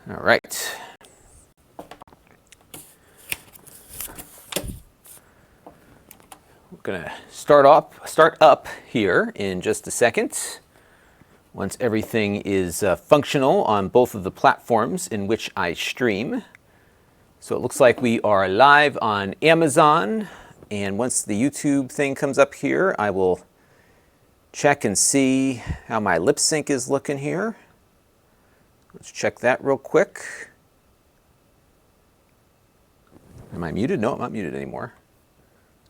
All right. We're gonna start up here in just a second. Once everything is functional on both of the platforms in which I stream. So it looks like we are live on Amazon. And once the YouTube thing comes up here, I will check and see how my lip sync is looking here. Let's check that real quick. Am I muted? No, I'm not muted anymore.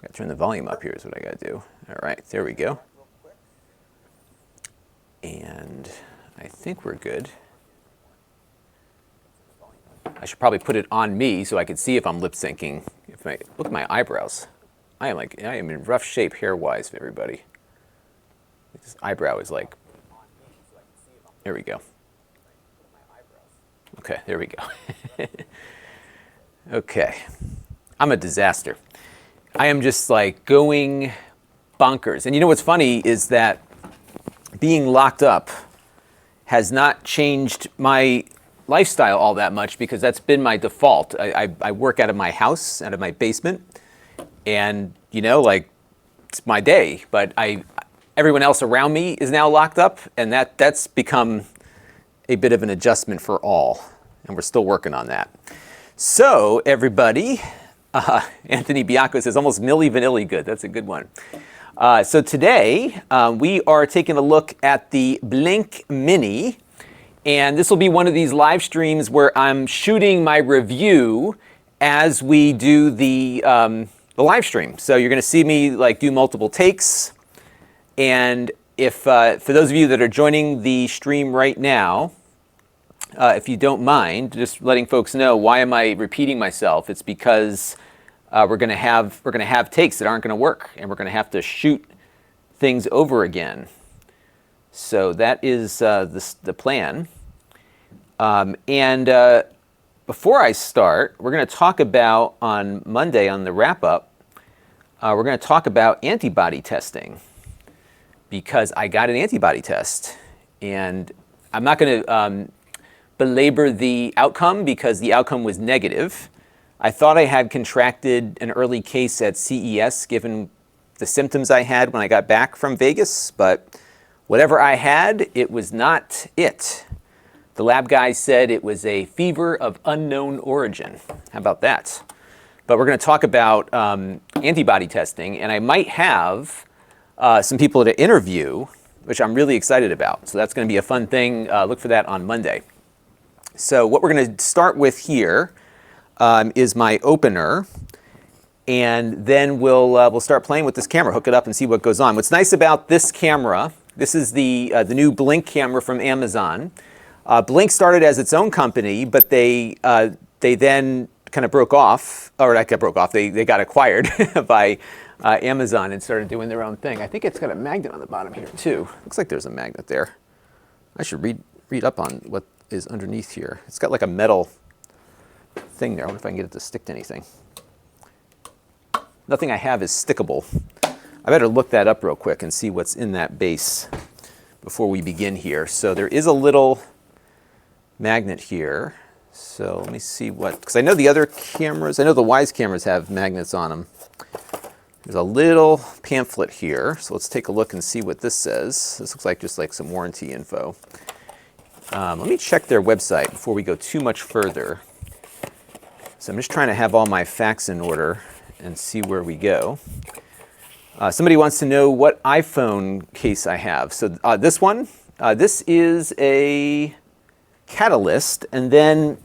Got to turn the volume up here is what I got to do. All right, there we go. And I think we're good. I should probably put it on me so I can see if I'm lip syncing. Look at my eyebrows. I am in rough shape hair-wise for everybody. This eyebrow is like, there we go. Okay, there we go. Okay, I'm a disaster. I am just like going bonkers. And you know what's funny is that being locked up has not changed my lifestyle all that much because that's been my default. I work out of my house, out of my basement, and you know, like it's my day. But everyone else around me is now locked up, and that's become a bit of an adjustment for all, and we're still working on that. So everybody, Anthony Bianco says almost Milli Vanilli good. That's a good one. So today we are taking a look at the Blink Mini, and this will be one of these live streams where I'm shooting my review as we do the live stream. So you're going to see me like do multiple takes, and if for those of you that are joining the stream right now, if you don't mind, just letting folks know why am I repeating myself? It's because we're going to have takes that aren't going to work, and we're going to have to shoot things over again. So that is the plan. And before I start, we're going to talk about on Monday on the wrap up. We're going to talk about antibody testing because I got an antibody test, and I'm not going to belabor the outcome because the outcome was negative. I thought I had contracted an early case at CES given the symptoms I had when I got back from Vegas, but whatever I had, it was not it. The lab guy said it was a fever of unknown origin. How about that? But we're going to talk about antibody testing, and I might have some people to interview, which I'm really excited about. So that's going to be a fun thing. Look for that on Monday. So what we're going to start with here is my opener, and then we'll start playing with this camera, hook it up and see what goes on. What's nice about this camera, this is the new Blink camera from Amazon. Blink started as its own company, but they then kind of broke off, or not broke off, they got acquired by Amazon and started doing their own thing. I think it's got a magnet on the bottom here too. Looks like there's a magnet there. I should read up on what is underneath here. It's got like a metal thing there. I wonder if I can get it to stick to anything. Nothing I have is stickable. I better look that up real quick and see what's in that base before we begin here. So there is a little magnet here. So let me see because I know the other cameras, I know the Wise cameras have magnets on them. There's a little pamphlet here. So let's take a look and see what this says. This looks like just like some warranty info. Let me check their website before we go too much further. So I'm just trying to have all my facts in order and see where we go. Somebody wants to know what iPhone case I have. So this one, this is a Catalyst, and then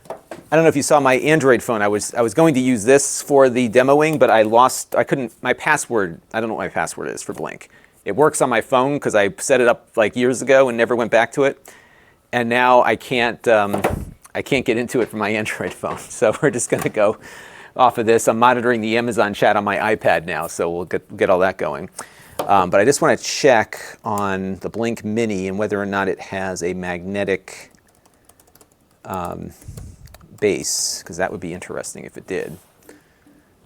I don't know if you saw my Android phone. I was going to use this for the demoing, but I couldn't, my password, I don't know what my password is for Blink. It works on my phone because I set it up like years ago and never went back to it. And now I can't get into it from my Android phone. So we're just going to go off of this. I'm monitoring the Amazon chat on my iPad now, so we'll get all that going. But I just want to check on the Blink Mini and whether or not it has a magnetic base, because that would be interesting if it did.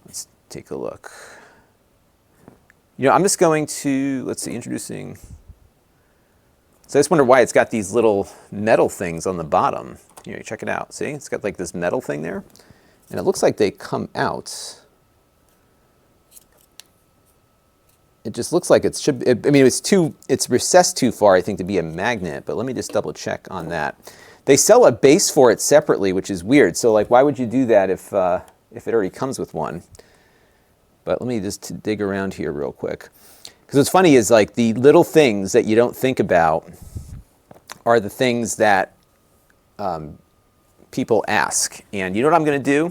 Let's take a look. You know, I'm just going to, let's see, introducing. So I just wonder why it's got these little metal things on the bottom. Here, check it out. See, it's got like this metal thing there. And it looks like they come out. It just looks like it should, I mean, it's recessed too far, I think, to be a magnet, but let me just double check on that. They sell a base for it separately, which is weird. So like, why would you do that if it already comes with one? But let me just dig around here real quick. Because what's funny is like the little things that you don't think about are the things that people ask. And you know what I'm going to do?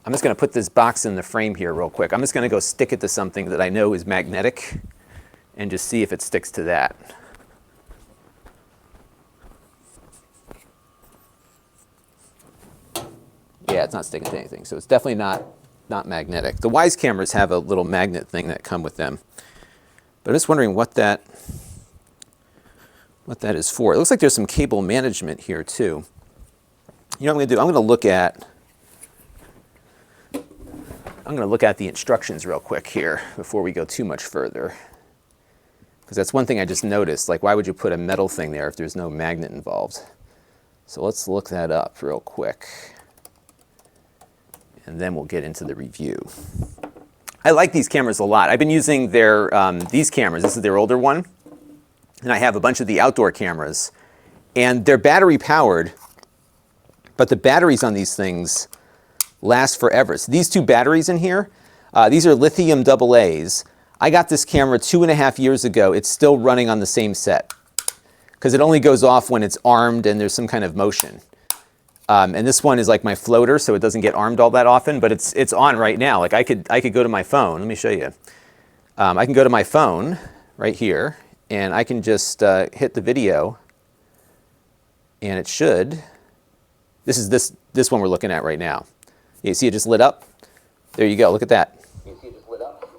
I'm just going to put this box in the frame here real quick. I'm just going to go stick it to something that I know is magnetic and just see if it sticks to that. Yeah, it's not sticking to anything, so it's definitely not magnetic. The Wise cameras have a little magnet thing that come with them. But I'm just wondering what that is for. It looks like there's some cable management here too. You know what I'm going to do? I'm going to look at the instructions real quick here before we go too much further. Because that's one thing I just noticed. Like, why would you put a metal thing there if there's no magnet involved? So let's look that up real quick. And then we'll get into the review. I like these cameras a lot. I've been using these cameras. This is their older one. And I have a bunch of the outdoor cameras. And they're battery powered, but the batteries on these things last forever. So these two batteries in here, these are lithium AA's. I got this camera 2.5 years ago. It's still running on the same set because it only goes off when it's armed and there's some kind of motion. And this one is like my floater, so it doesn't get armed all that often, but it's on right now. Like I could go to my phone. Let me show you. I can go to my phone right here, and I can just hit the video, and it should. This is this one we're looking at right now. You see it just lit up? There you go. Look at that. You see it just lit up?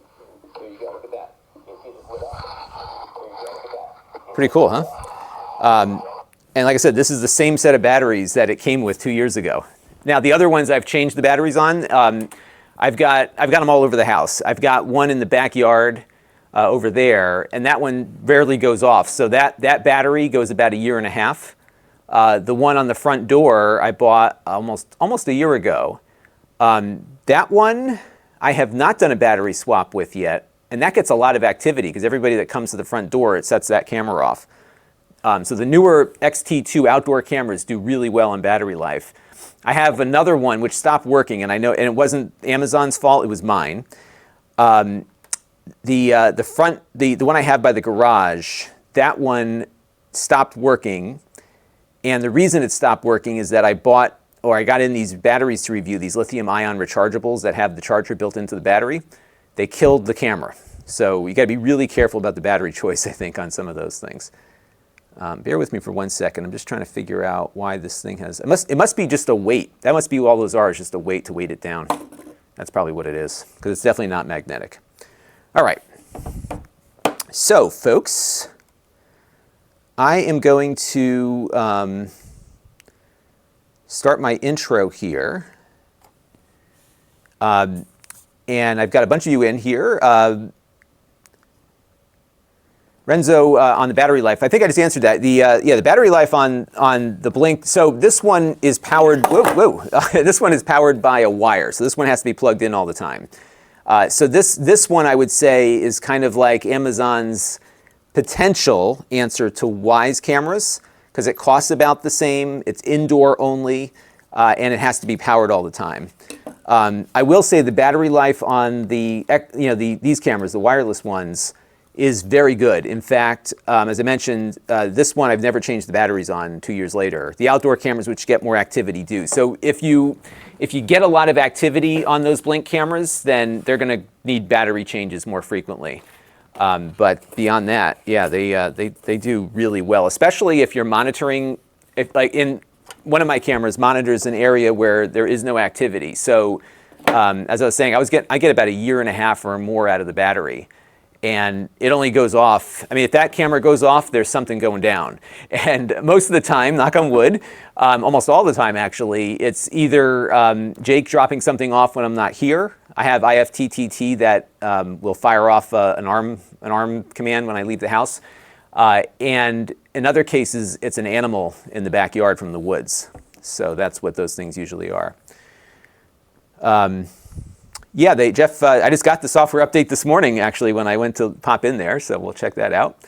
There you go. Look at that. You see it just lit up? There you go. Look at that. Pretty cool, huh? And like I said, this is the same set of batteries that it came with 2 years ago. Now, the other ones I've changed the batteries on. I've got them all over the house. I've got one in the backyard over there, and that one rarely goes off. So that battery goes about 1.5 years. The one on the front door I bought almost a year ago. That one I have not done a battery swap with yet, and that gets a lot of activity because everybody that comes to the front door, it sets that camera off. So the newer X-T2 outdoor cameras do really well on battery life. I have another one which stopped working, and I know, and it wasn't Amazon's fault; it was mine. The one I have by the garage, that one stopped working, and the reason it stopped working is that I got in these batteries to review, these lithium-ion rechargeables that have the charger built into the battery. They killed the camera, so you got to be really careful about the battery choice, I think, on some of those things. Bear with me for 1 second. I'm just trying to figure out why this thing has... It must be just a weight. That must be all those are, is just a weight to weight it down. That's probably what it is, because it's definitely not magnetic. All right. So, folks, I am going to start my intro here. And I've got a bunch of you in here. Renzo, on the battery life, I think I just answered that. The battery life on the Blink. So this one is powered. Whoa! This one is powered by a wire. So this one has to be plugged in all the time. So this one I would say is kind of like Amazon's potential answer to Wise cameras because it costs about the same. It's indoor only, and it has to be powered all the time. I will say the battery life on these cameras, the wireless ones, is very good. In fact, as I mentioned, this one I've never changed the batteries on 2 years later. The outdoor cameras, which get more activity, do. So if you get a lot of activity on those Blink cameras, then they're going to need battery changes more frequently. But beyond that, yeah, they do really well, especially if you're monitoring. If like in one of my cameras monitors an area where there is no activity. So as I was saying, I get about 1.5 years or more out of the battery. And it only goes off. I mean, if that camera goes off, there's something going down. And most of the time, knock on wood, almost all the time actually, it's either Jake dropping something off when I'm not here. I have IFTTT that will fire off an arm command when I leave the house. And in other cases, it's an animal in the backyard from the woods. So that's what those things usually are. Yeah, Jeff, I just got the software update this morning, actually, when I went to pop in there, so we'll check that out.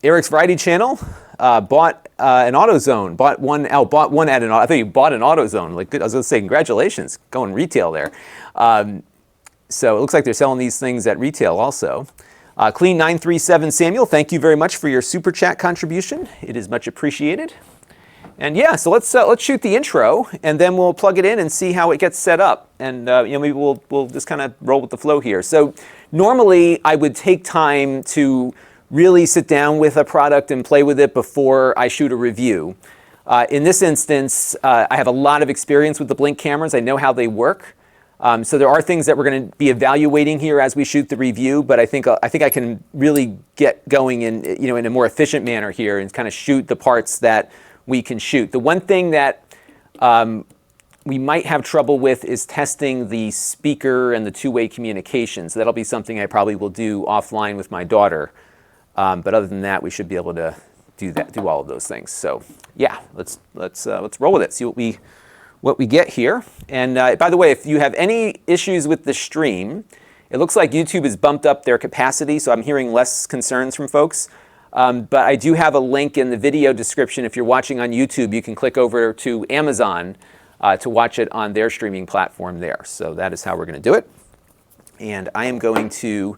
Eric's Variety Channel bought an AutoZone, bought one at an, I thought you bought an AutoZone. Like, I was going to say, congratulations, going retail there. So it looks like they're selling these things at retail also. Clean 937 Samuel, thank you very much for your super chat contribution. It is much appreciated. And yeah, so let's shoot the intro, and then we'll plug it in and see how it gets set up. And maybe we'll just kind of roll with the flow here. So normally I would take time to really sit down with a product and play with it before I shoot a review. In this instance, I have a lot of experience with the Blink cameras. I know how they work. So there are things that we're going to be evaluating here as we shoot the review, but I think I can really get going in a more efficient manner here and kind of shoot the parts that we can shoot. The one thing that we might have trouble with is testing the speaker and the two-way communication. So that'll be something I probably will do offline with my daughter. But other than that, we should be able to do all of those things. So yeah, let's roll with it. See what we get here. And by the way, if you have any issues with the stream, it looks like YouTube has bumped up their capacity, so I'm hearing less concerns from folks. But I do have a link in the video description. If you're watching on YouTube, you can click over to Amazon to watch it on their streaming platform there. So that is how we're going to do it. And I am going to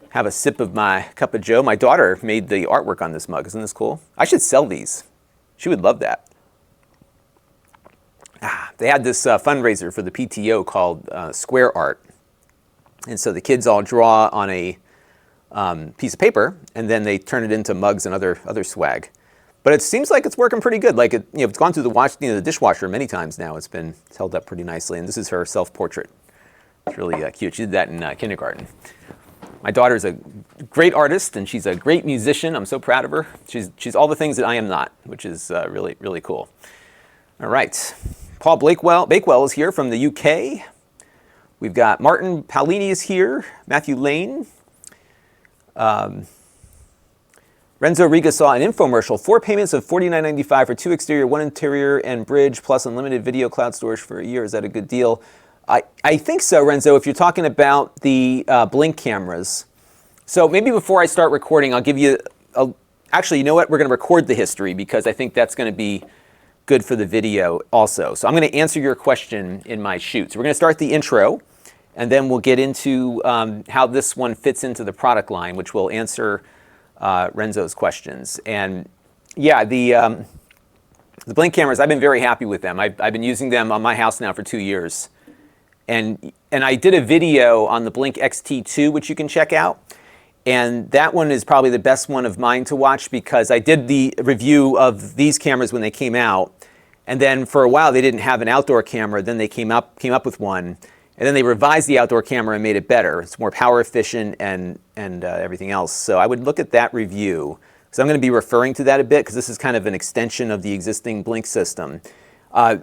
have a sip of my cup of joe. My daughter made the artwork on this mug. Isn't this cool? I should sell these. She would love that. They had this fundraiser for the PTO called Square Art. And so the kids all draw on a piece of paper, and then they turn it into mugs and other swag. But it seems like it's working pretty good. Like it's gone through the dishwasher many times now. It's held up pretty nicely. And this is her self-portrait. It's really cute. She did that in kindergarten. My daughter's a great artist, and she's a great musician. I'm so proud of her. She's all the things that I am not, which is really, really cool. All right. Paul Bakewell is here from the UK. We've got Martin Paolini is here. Matthew Lane. Renzo Riga saw an infomercial. 4 payments of $49.95 for 2 exterior, 1 interior, and bridge, plus unlimited video cloud storage for a year. Is that a good deal? I think so, Renzo, if you're talking about the Blink cameras. So maybe before I start recording, I'll give you actually, you know what? We're going to record the history because I think that's going to be good for the video also. So I'm going to answer your question in my shoot. So we're going to start the intro, and then we'll get into how this one fits into the product line, which will answer Renzo's questions. And yeah, the Blink cameras, I've been very happy with them. I've been using them on my house now for 2 years. And I did a video on the Blink XT2, which you can check out. And that one is probably the best one of mine to watch because I did the review of these cameras when they came out. And then for a while, they didn't have an outdoor camera. Then they came up with one. And then they revised the outdoor camera and made it better. It's more power efficient and everything else. So I would look at that review. So I'm going to be referring to that a bit because this is kind of an extension of the existing Blink system.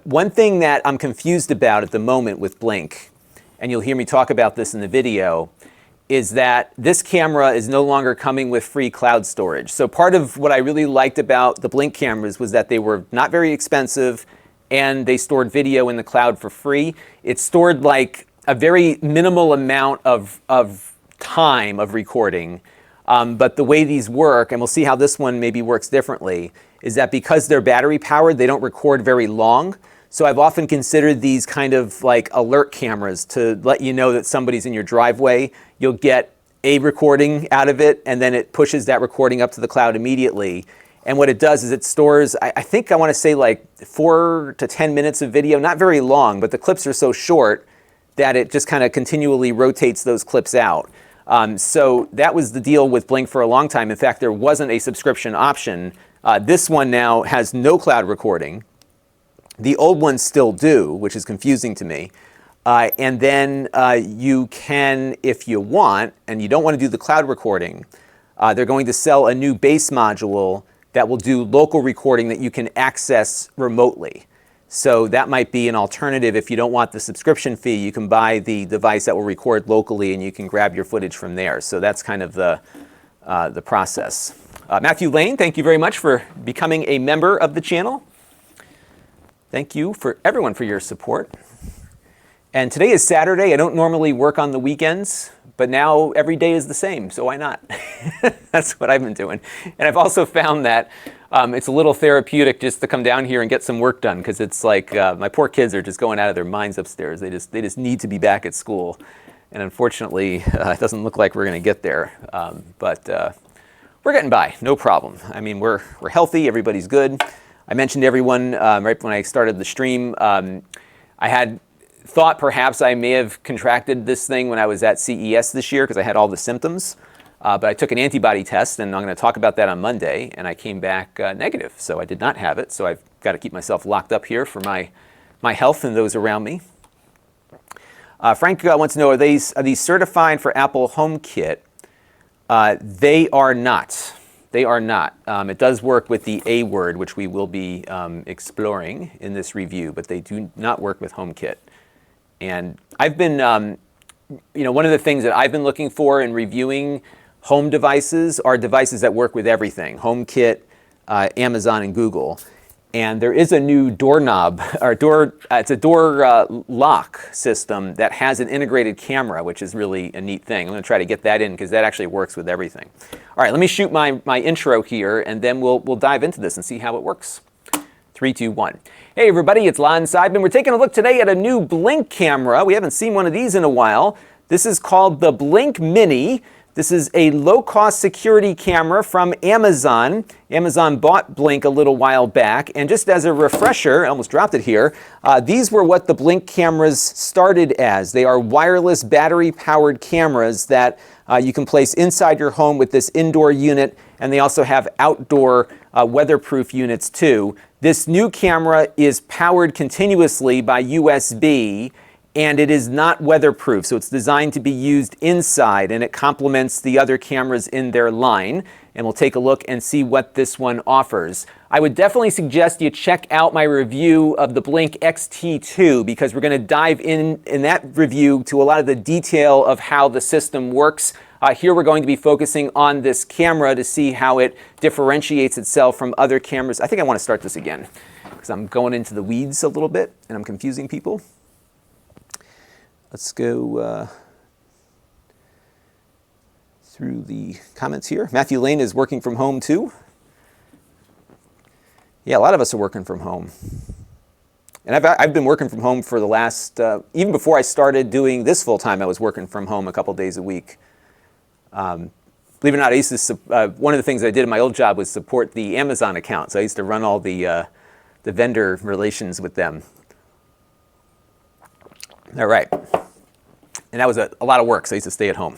One thing that I'm confused about at the moment with Blink, and you'll hear me talk about this in the video, is that this camera is no longer coming with free cloud storage. So part of what I really liked about the Blink cameras was that they were not very expensive and they stored video in the cloud for free. It stored like a very minimal amount of time of recording. But the way these work, and we'll see how this one maybe works differently, is that because they're battery powered, they don't record very long. So I've often considered these kind of like alert cameras to let you know that somebody's in your driveway. You'll get a recording out of it, and then it pushes that recording up to the cloud immediately. And what it does is it stores, I think I want to say like 4 to 10 minutes of video, not very long, but the clips are so short that it just kind of continually rotates those clips out. So that was the deal with Blink for a long time. In fact, there wasn't a subscription option. This one now has no cloud recording. The old ones still do, which is confusing to me. And then you can, if you want, and you don't want to do the cloud recording, they're going to sell a new base module that will do local recording that you can access remotely. So that might be an alternative. If you don't want the subscription fee, you can buy the device that will record locally and you can grab your footage from there. So that's kind of the process. Matthew Lane, thank you very much for becoming a member of the channel. Thank you for everyone for your support. And today is Saturday. I don't normally work on the weekends, but now every day is the same, so why not? That's what I've been doing. And I've also found that it's a little therapeutic just to come down here and get some work done, because it's like my poor kids are just going out of their minds upstairs. They just need to be back at school. And unfortunately, it doesn't look like we're going to get there. But we're getting by, no problem. I mean, we're healthy, everybody's good. I mentioned to everyone right when I started the stream, I had thought perhaps I may have contracted this thing when I was at CES this year because I had all the symptoms. But I took an antibody test, and I'm going to talk about that on Monday, and I came back negative. So I did not have it. So I've got to keep myself locked up here for my health and those around me. Frank wants to know, are these certified for Apple HomeKit? They are not. They are not. It does work with the A word, which we will be exploring in this review, but they do not work with HomeKit. And I've been, one of the things that I've been looking for in reviewing home devices are devices that work with everything, HomeKit, Amazon, and Google. And there is a new doorknob, or it's a door lock system that has an integrated camera, which is really a neat thing. I'm going to try to get that in because that actually works with everything. All right, let me shoot my intro here, and then we'll dive into this and see how it works. 3, 2, 1. Hey everybody, it's Lon.TV. We're taking a look today at a new Blink camera. We haven't seen one of these in a while. This is called the Blink Mini. This is a low-cost security camera from Amazon. Amazon bought Blink a little while back. And just as a refresher, I almost dropped it here, these were what the Blink cameras started as. They are wireless battery-powered cameras that you can place inside your home with this indoor unit, and they also have outdoor weatherproof units too. This new camera is powered continuously by USB, and it is not weatherproof, so it's designed to be used inside, and it complements the other cameras in their line. And we'll take a look and see what this one offers. I would definitely suggest you check out my review of the Blink XT2, because we're going to dive in that review to a lot of the detail of how the system works. Here we're going to be focusing on this camera to see how it differentiates itself from other cameras. I think I want to start this again because I'm going into the weeds a little bit and I'm confusing people. Let's go through the comments here. Matthew Lane is working from home too. Yeah, a lot of us are working from home. And I've been working from home for the last, even before I started doing this full time, I was working from home a couple days a week. Believe it or not, I used to, one of the things I did in my old job was support the Amazon account. So I used to run all the vendor relations with them. All right. And that was a lot of work, so I used to stay at home.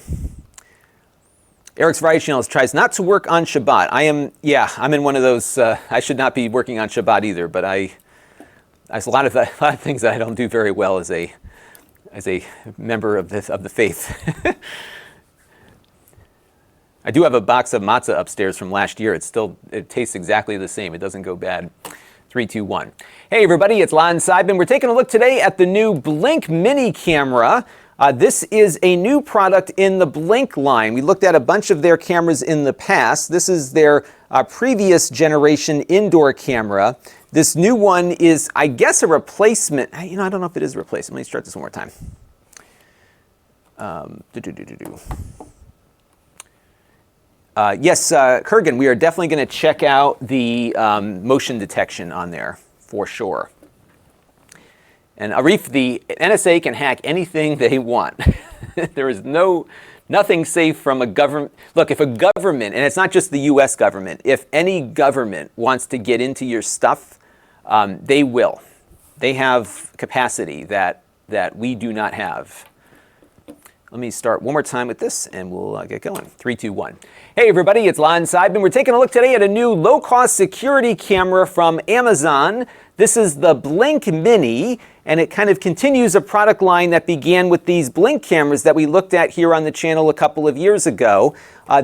Eric's Variety Channel tries not to work on Shabbat. I'm in one of those, I should not be working on Shabbat either, but there's a lot of things that I don't do very well as a member of the faith. I do have a box of matzah upstairs from last year. It tastes exactly the same. It doesn't go bad. 3, 2, 1. Hey everybody, it's Lon.TV. We're taking a look today at the new Blink Mini camera. This is a new product in the Blink line. We looked at a bunch of their cameras in the past. This is their previous generation indoor camera. This new one is, I guess, a replacement. I don't know if it is a replacement. Let me start this one more time. Yes, Kurgan, we are definitely going to check out the motion detection on there for sure. And Arif, the NSA can hack anything they want. There is nothing safe from a government. Look, if a government, and it's not just the US government, if any government wants to get into your stuff, they will. They have capacity that we do not have. Let me start one more time with this, and we'll get going. 3, 2, 1. Hey everybody, it's Lon.TV. We're taking a look today at a new low-cost security camera from Amazon. This is the Blink Mini, and it kind of continues a product line that began with these Blink cameras that we looked at here on the channel a couple of years ago.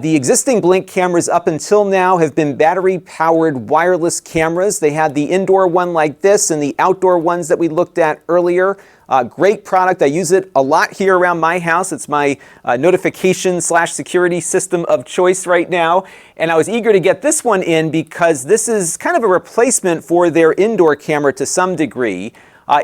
The existing Blink cameras up until now have been battery-powered wireless cameras. They had the indoor one like this and the outdoor ones that we looked at earlier. Great product. I use it a lot here around my house. It's my notification/security system of choice right now. And I was eager to get this one in because this is kind of a replacement for their indoor camera to some degree.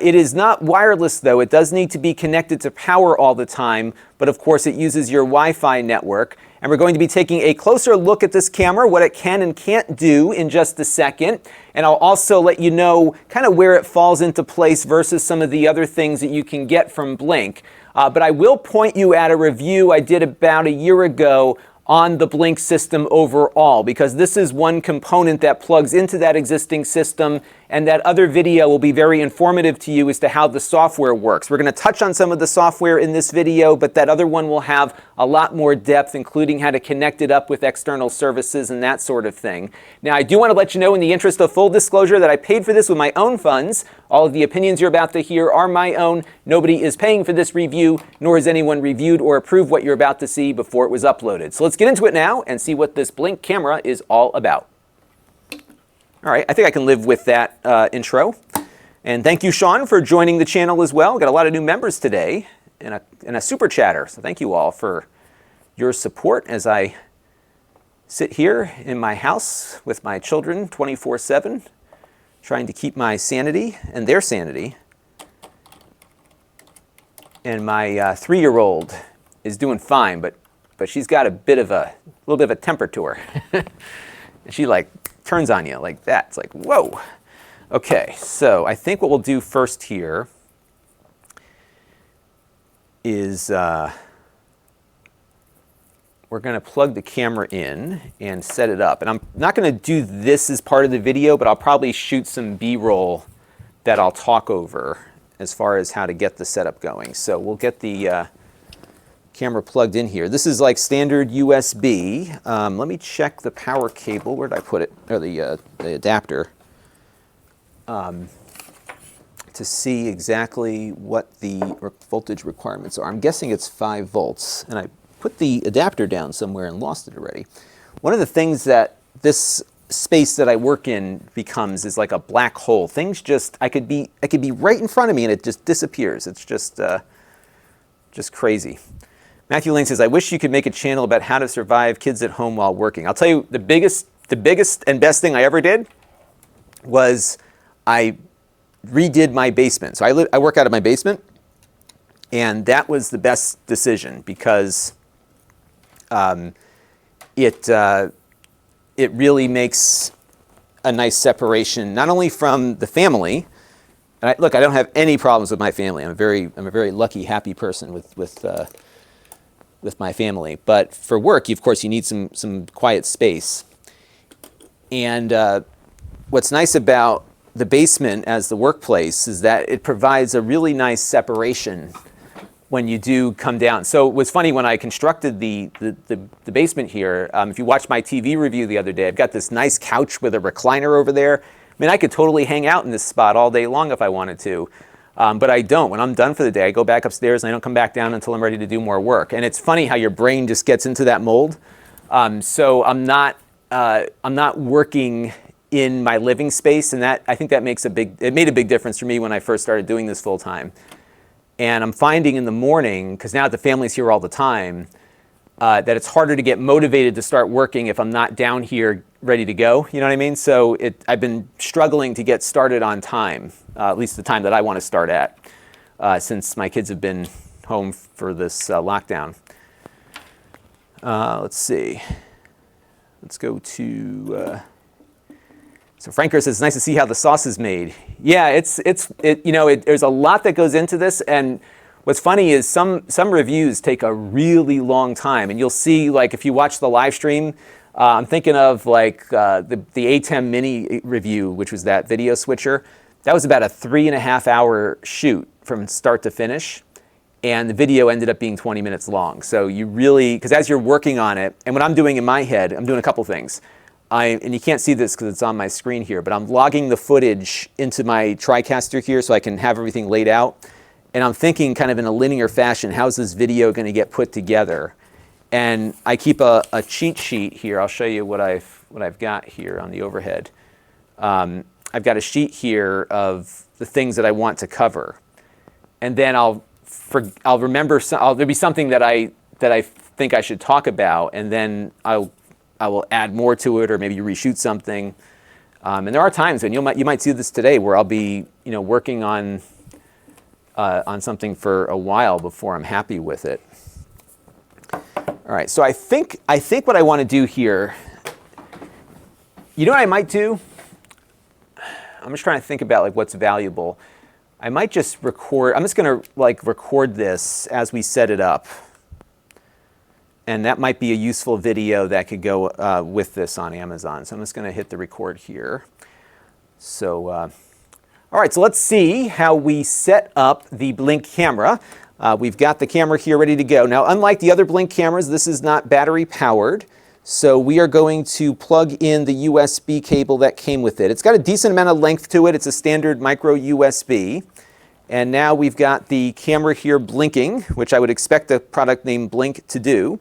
It is not wireless though. It does need to be connected to power all the time, but of course it uses your Wi-Fi network. And we're going to be taking a closer look at this camera, what it can and can't do in just a second. And I'll also let you know kind of where it falls into place versus some of the other things that you can get from Blink. But I will point you at a review I did about a year ago on the Blink system overall, because this is one component that plugs into that existing system, and that other video will be very informative to you as to how the software works. We're going to touch on some of the software in this video, but that other one will have a lot more depth, including how to connect it up with external services and that sort of thing. Now, I do want to let you know, in the interest of full disclosure, that I paid for this with my own funds. All of the opinions you're about to hear are my own. Nobody is paying for this review, nor has anyone reviewed or approved what you're about to see before it was uploaded. So let's get into it now and see what this Blink camera is all about. All right, I think I can live with that intro. And thank you, Sean, for joining the channel as well. We've got a lot of new members today and a super chatter. So thank you all for your support as I sit here in my house with my children 24/7, trying to keep my sanity and their sanity. And my 3-year-old is doing fine, but she's got a little bit of a temper to her. And she like turns on you like that. It's like, whoa. Okay, so I think what we'll do first here is we're going to plug the camera in and set it up. And I'm not going to do this as part of the video, but I'll probably shoot some B-roll that I'll talk over as far as how to get the setup going. So we'll get the camera plugged in here. This is like standard USB. Let me check the power cable. Where did I put it? Or the adapter. To see exactly what the voltage requirements are. I'm guessing it's 5 volts, and I put the adapter down somewhere and lost it already. One of the things that this space that I work in becomes is like a black hole. Things just, I could be right in front of me and it just disappears. It's just crazy. Matthew Lane says, I wish you could make a channel about how to survive kids at home while working. I'll tell you, the biggest and best thing I ever did was I redid my basement. So I work out of my basement, and that was the best decision because it really makes a nice separation, not only from the family. And look, I don't have any problems with my family. I'm a very lucky, happy person with my family. But for work, of course, you need some quiet space. And what's nice about the basement as the workplace is that it provides a really nice separation when you do come down. So it was funny when I constructed the basement here. If you watched my TV review the other day, I've got this nice couch with a recliner over there. I mean, I could totally hang out in this spot all day long if I wanted to, but I don't. When I'm done for the day, I go back upstairs and I don't come back down until I'm ready to do more work. And it's funny how your brain just gets into that mold. So I'm not working in my living space, and I think that it made a big difference for me when I first started doing this full time. And I'm finding in the morning, because now the family's here all the time, that it's harder to get motivated to start working if I'm not down here ready to go. You know what I mean? So I've been struggling to get started on time, at least the time that I want to start at, since my kids have been home for this lockdown. Let's see. Let's go to. So Franker says, it's nice to see how the sauce is made. Yeah, there's a lot that goes into this, and what's funny is some reviews take a really long time, and you'll see, like, if you watch the live stream, I'm thinking of like the ATEM Mini review, which was that video switcher. That was about a 3.5 hour shoot from start to finish, and the video ended up being 20 minutes long. So you really, because as you're working on it, and what I'm doing in my head, I'm doing a couple things. and you can't see this because it's on my screen here, but I'm logging the footage into my TriCaster here so I can have everything laid out. And I'm thinking kind of in a linear fashion, how's this video going to get put together? And I keep a cheat sheet here. I'll show you what I've got here on the overhead. I've got a sheet here of the things that I want to cover. And then I'll remember, there'll be something that I think I should talk about, and then I will add more to it, or maybe reshoot something. And there are times when you might see this today where I'll be working on something for a while before I'm happy with it. All right, so I think what I want to do here, you know what I might do? I'm just trying to think about like what's valuable. I might just record. I'm just going to like record this as we set it up. And that might be a useful video that could go with this on Amazon. So I'm just going to hit the record here. So, all right, so let's see how we set up the Blink camera. We've got the camera here ready to go. Now, unlike the other Blink cameras, this is not battery powered. So we are going to plug in the USB cable that came with it. It's got a decent amount of length to it. It's a standard micro USB. And now we've got the camera here blinking, which I would expect a product named Blink to do.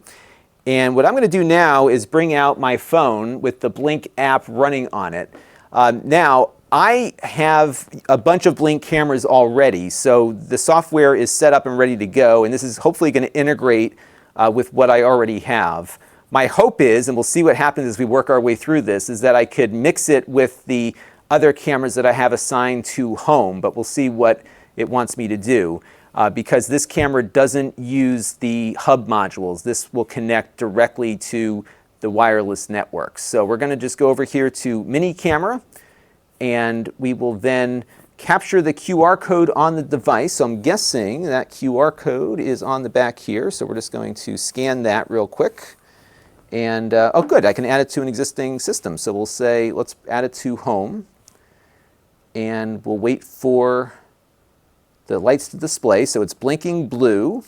And what I'm going to do now is bring out my phone with the Blink app running on it. Now, I have a bunch of Blink cameras already, so the software is set up and ready to go, and this is hopefully going to integrate with what I already have. My hope is, and we'll see what happens as we work our way through this, is that I could mix it with the other cameras that I have assigned to home, but we'll see what it wants me to do. Because this camera doesn't use the hub modules. This will connect directly to the wireless network. So we're going to just go over here to Mini Camera, and we will then capture the QR code on the device. So I'm guessing that QR code is on the back here. So we're just going to scan that real quick. And, oh good, I can add it to an existing system. So we'll say, let's add it to home. And we'll wait for the lights to display. So it's blinking blue.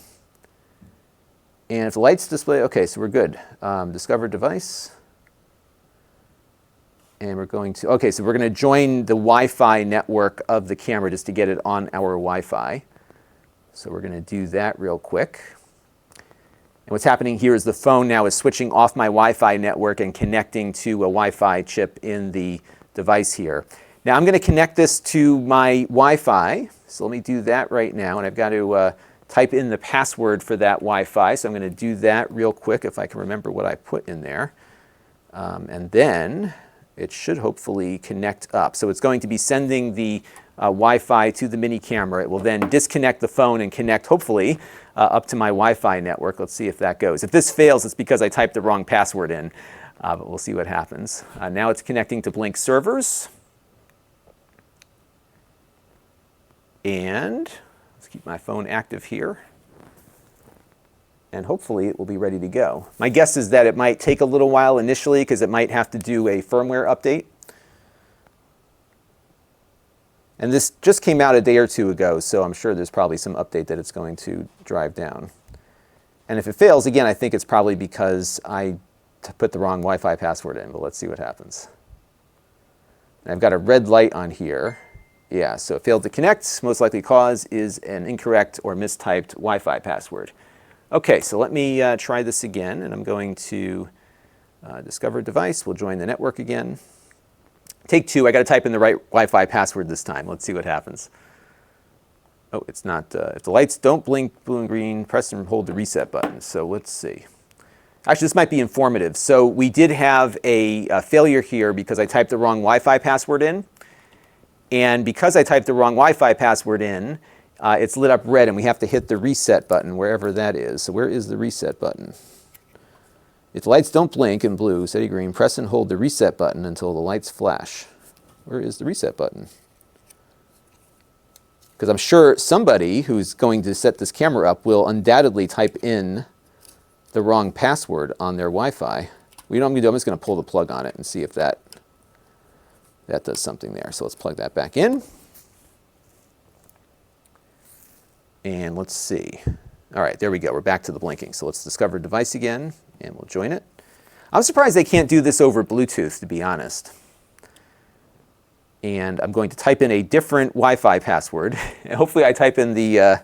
And if the lights display, okay, so we're good. Discover device. And we're going to, okay, so we're going to join the Wi-Fi network of the camera just to get it on our Wi-Fi. So we're going to do that real quick. And what's happening here is the phone now is switching off my Wi-Fi network and connecting to a Wi-Fi chip in the device here. Now I'm going to connect this to my Wi-Fi. So let me do that right now. And I've got to type in the password for that Wi-Fi. So I'm going to do that real quick if I can remember what I put in there. And then it should hopefully connect up. So it's going to be sending the Wi-Fi to the Mini Camera. It will then disconnect the phone and connect, hopefully, up to my Wi-Fi network. Let's see if that goes. If this fails, it's because I typed the wrong password in, but we'll see what happens. Now it's connecting to Blink servers. And let's keep my phone active here. And hopefully it will be ready to go. My guess is that it might take a little while initially because it might have to do a firmware update. And this just came out a day or two ago, so I'm sure there's probably some update that it's going to drive down. And if it fails, again, I think it's probably because I put the wrong Wi-Fi password in, but let's see what happens. And I've got a red light on here. Yeah, so it failed to connect. Most likely cause is an incorrect or mistyped Wi-Fi password. Okay, so let me try this again, and I'm going to discover device. We'll join the network again. Take two. I got to type in the right Wi-Fi password this time. Let's see what happens. Oh, it's not. If the lights don't blink blue and green, press and hold the reset button. So let's see. Actually, this might be informative. So we did have a failure here because I typed the wrong Wi-Fi password in. And because I typed the wrong Wi-Fi password in, it's lit up red, and we have to hit the reset button, wherever that is. So where is the reset button? If the lights don't blink in blue, steady green, press and hold the reset button until the lights flash. Where is the reset button? Because I'm sure somebody who's going to set this camera up will undoubtedly type in the wrong password on their Wi-Fi. Well, you know what I'm going to do? I'm just going to pull the plug on it and see if that does something there. So let's plug that back in. And let's see. All right, there we go. We're back to the blinking. So let's discover device again, and we'll join it. I'm surprised they can't do this over Bluetooth, to be honest. And I'm going to type in a different Wi-Fi password. Hopefully I type in the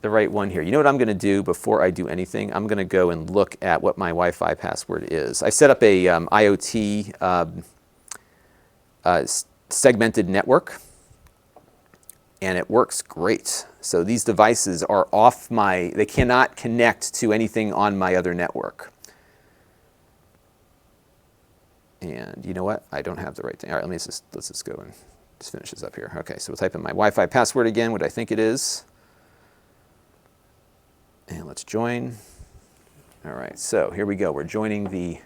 right one here. You know what I'm going to do before I do anything? I'm going to go and look at what my Wi-Fi password is. I set up a IoT segmented network, and it works great. So these devices are off they cannot connect to anything on my other network. And you know what? I don't have the right thing. All right, let's just go and just finish this up here. Okay, so we'll type in my Wi-Fi password again, what I think it is. And let's join. All right, so here we go. We're joining the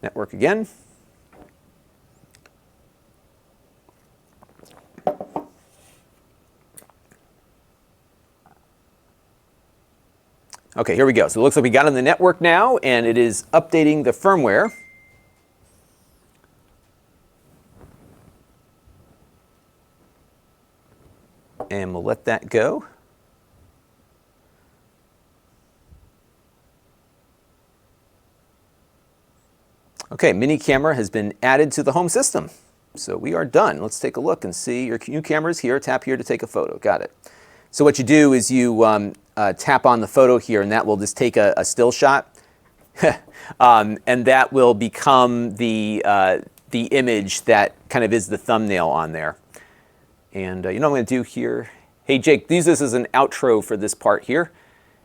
network again. Okay, here we go. So it looks like we got on the network now, and it is updating the firmware. And we'll let that go. Okay, mini camera has been added to the home system. So we are done. Let's take a look and see your new camera's here. Tap here to take a photo. Got it. So what you do is you tap on the photo here, and that will just take a still shot. And that will become the image that kind of is the thumbnail on there. And you know what I'm going to do here? Hey, Jake, use this as an outro for this part here.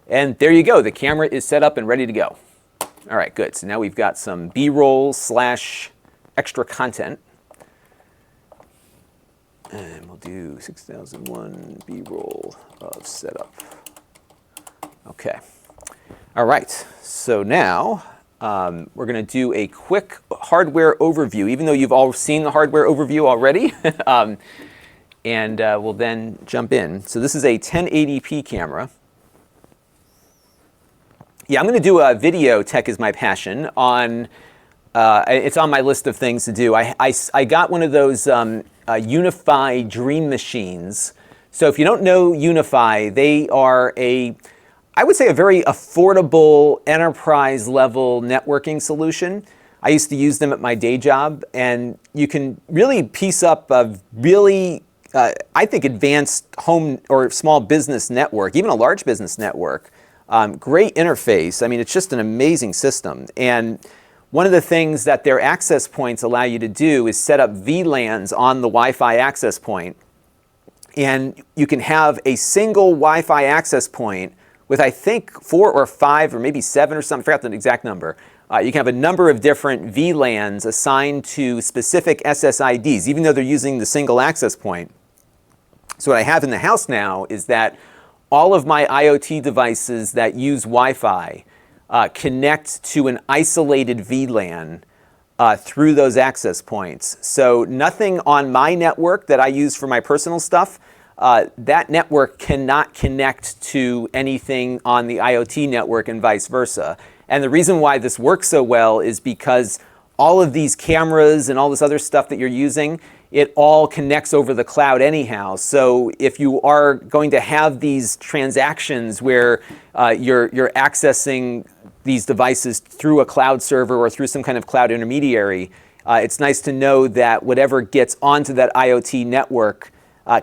And there you go. The camera is set up and ready to go. All right, good. So now we've got some B-roll / extra content. And we'll do 6001 B-roll of setup. Okay. All right. So now we're going to do a quick hardware overview, even though you've all seen the hardware overview already. And we'll then jump in. So this is a 1080p camera. Yeah, I'm going to do a video. Tech is my passion. It's on my list of things to do. I got one of those Unify Dream Machines. So if you don't know Unify, they are I would say a very affordable enterprise level networking solution. I used to use them at my day job, and you can really piece up a really, I think, advanced home or small business network, even a large business network. Great interface. I mean, it's just an amazing system. And one of the things that their access points allow you to do is set up VLANs on the Wi-Fi access point. And you can have a single Wi-Fi access point with, I think, 4 or 5 or maybe 7 or something. I forgot the exact number. You can have a number of different VLANs assigned to specific SSIDs, even though they're using the single access point. So what I have in the house now is that all of my IoT devices that use Wi-Fi connect to an isolated VLAN through those access points. So nothing on my network that I use for my personal stuff, that network cannot connect to anything on the IoT network and vice versa. And the reason why this works so well is because all of these cameras and all this other stuff that you're using, it all connects over the cloud anyhow. So if you are going to have these transactions where you're accessing these devices through a cloud server or through some kind of cloud intermediary, it's nice to know that whatever gets onto that IoT network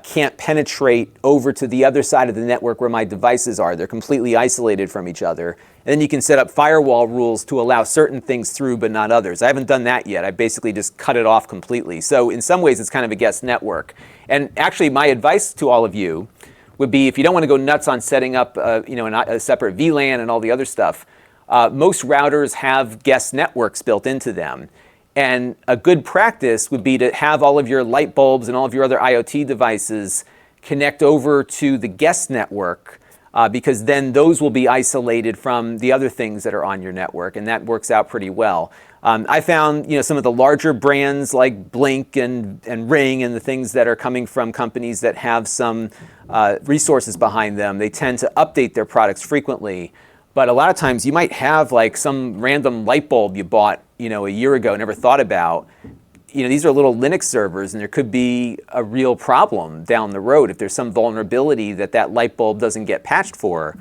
can't penetrate over to the other side of the network where my devices are. They're completely isolated from each other. And then you can set up firewall rules to allow certain things through but not others. I haven't done that yet. I basically just cut it off completely. So in some ways, it's kind of a guest network. And actually, my advice to all of you would be, if you don't want to go nuts on setting up a separate VLAN and all the other stuff, most routers have guest networks built into them. And a good practice would be to have all of your light bulbs and all of your other IoT devices connect over to the guest network, because then those will be isolated from the other things that are on your network, and that works out pretty well. I found some of the larger brands like Blink and Ring and the things that are coming from companies that have some resources behind them, they tend to update their products frequently. But a lot of times you might have like some random light bulb you bought a year ago, never thought about. These are little Linux servers, and there could be a real problem down the road if there's some vulnerability that light bulb doesn't get patched for.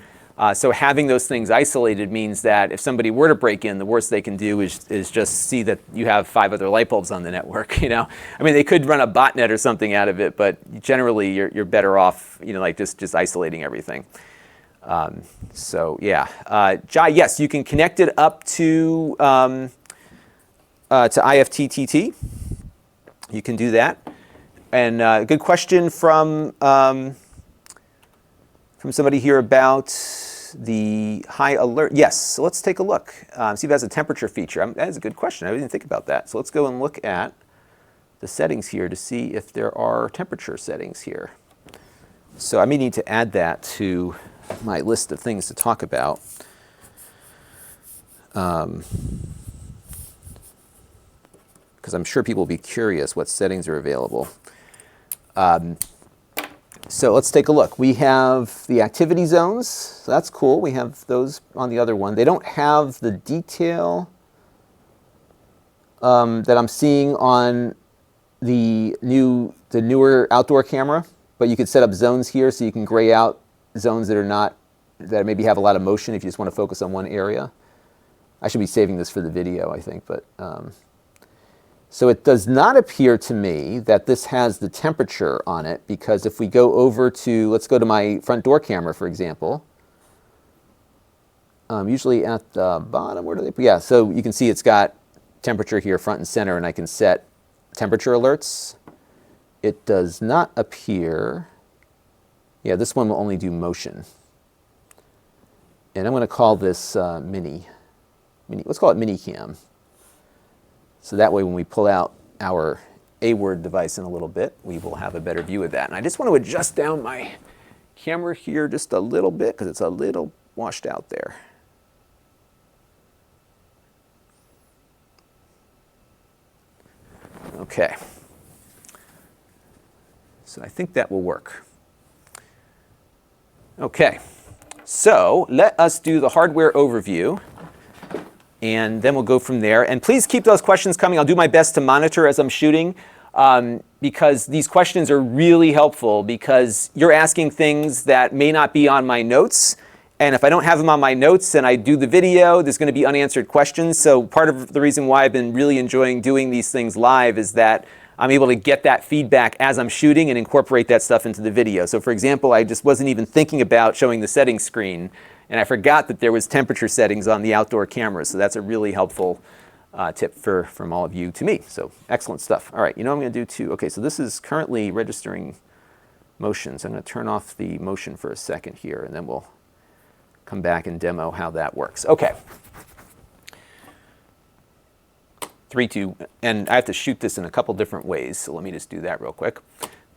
So having those things isolated means that if somebody were to break in, the worst they can do is just see that you have 5 other light bulbs on the network. I mean, they could run a botnet or something out of it, but generally you're better off, like just isolating everything. So yeah, Jai, yes, you can connect it up to IFTTT. You can do that. And a good question from somebody here about the high alert. Yes, so let's take a look. See if it has a temperature feature. That is a good question. I didn't think about that. So let's go and look at the settings here to see if there are temperature settings here. So I may need to add that to my list of things to talk about. Because I'm sure people will be curious what settings are available. So let's take a look. We have the activity zones, so that's cool. We have those on the other one. They don't have the detail that I'm seeing on the newer outdoor camera, but you could set up zones here so you can gray out zones that maybe have a lot of motion if you just want to focus on one area. I should be saving this for the video, I think, but so it does not appear to me that this has the temperature on it, because if we go over to, let's go to my front door camera, for example. Usually at the bottom, where do they? Yeah, so you can see it's got temperature here front and center, and I can set temperature alerts. It does not appear. Yeah, this one will only do motion. And I'm going to call this mini. Let's call it mini cam. So that way when we pull out our A-word device in a little bit, we will have a better view of that. And I just want to adjust down my camera here just a little bit because it's a little washed out there. Okay. So I think that will work. Okay. So let us do the hardware overview, and then we'll go from there. And please keep those questions coming. I'll do my best to monitor as I'm shooting, because these questions are really helpful, because you're asking things that may not be on my notes. And if I don't have them on my notes and I do the video, there's going to be unanswered questions. So part of the reason why I've been really enjoying doing these things live is that I'm able to get that feedback as I'm shooting and incorporate that stuff into the video. So for example, I just wasn't even thinking about showing the settings screen, and I forgot that there was temperature settings on the outdoor cameras. So that's a really helpful tip from all of you to me. So excellent stuff. All right, I'm going to do too. Okay, so this is currently registering motion. So I'm going to turn off the motion for a second here, and then we'll come back and demo how that works. Okay. 3, 2, and I have to shoot this in a couple different ways, so let me just do that real quick.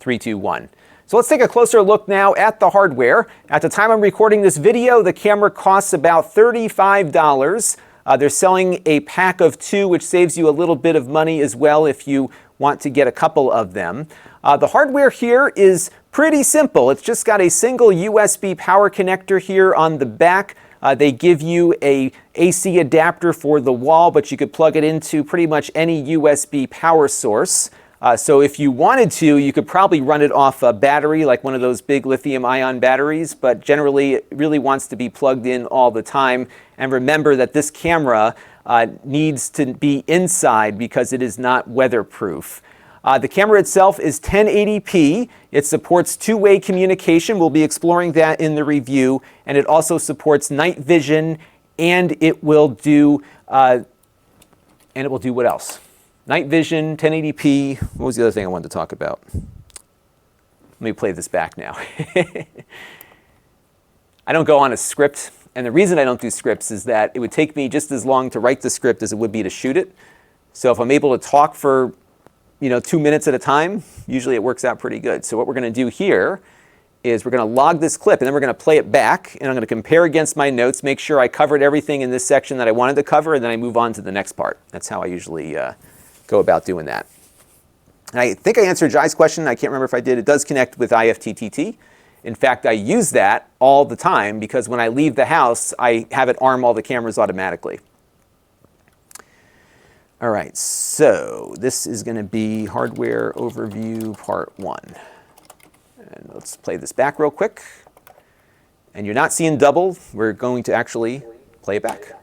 3, 2, 1. So let's take a closer look now at the hardware. At the time I'm recording this video, the camera costs about $35. They're selling a pack of 2, which saves you a little bit of money as well if you want to get a couple of them. The hardware here is pretty simple. It's just got a single USB power connector here on the back. They give you a AC adapter for the wall, but you could plug it into pretty much any USB power source. So if you wanted to, you could probably run it off a battery, like one of those big lithium-ion batteries, but generally it really wants to be plugged in all the time. And remember that this camera needs to be inside because it is not weatherproof. The camera itself is 1080p. It supports two-way communication. We'll be exploring that in the review. And it also supports night vision, and it will do what else? Night vision, 1080p. What was the other thing I wanted to talk about? Let me play this back now. I don't go on a script, and the reason I don't do scripts is that it would take me just as long to write the script as it would be to shoot it. So if I'm able to talk for 2 minutes at a time, usually it works out pretty good. So what we're going to do here is we're going to log this clip, and then we're going to play it back, and I'm going to compare against my notes, make sure I covered everything in this section that I wanted to cover, and then I move on to the next part. That's how I usually go about doing that. And I think I answered Jai's question. I can't remember if I did. It does connect with IFTTT. In fact, I use that all the time because when I leave the house, I have it arm all the cameras automatically. All right, so this is going to be hardware overview part 1. And let's play this back real quick. and you're not seeing double, we're going to actually play it back.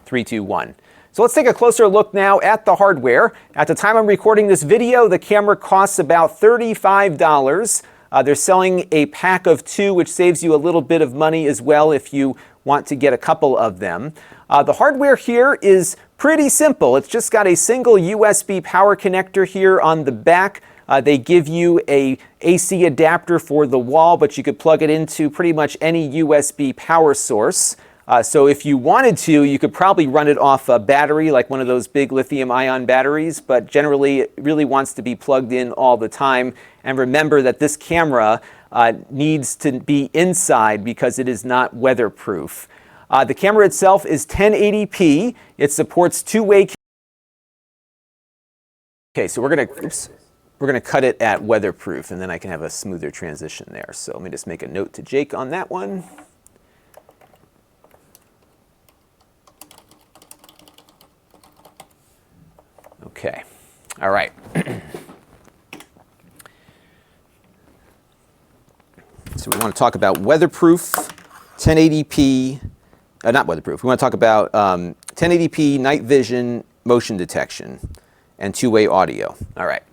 3, 2, 1. So let's take a closer look now at the hardware. At the time I'm recording this video, the camera costs about $35. They're selling a pack of 2, which saves you a little bit of money as well if you want to get a couple of them. The hardware here is pretty simple. It's just got a single USB power connector here on the back. They give you a AC adapter for the wall, but you could plug it into pretty much any USB power source. So if you wanted to, you could probably run it off a battery, like one of those big lithium-ion batteries, but generally it really wants to be plugged in all the time. And remember that this camera needs to be inside because it is not weatherproof. The camera itself is 1080p. It supports two-way. Okay, so we're gonna cut it at weatherproof, and then I can have a smoother transition there. So let me just make a note to Jake on that one. Okay, all right. So we want to talk about weatherproof, 1080p, not weatherproof. We want to talk about 1080p, night vision, motion detection, and two-way audio. All right,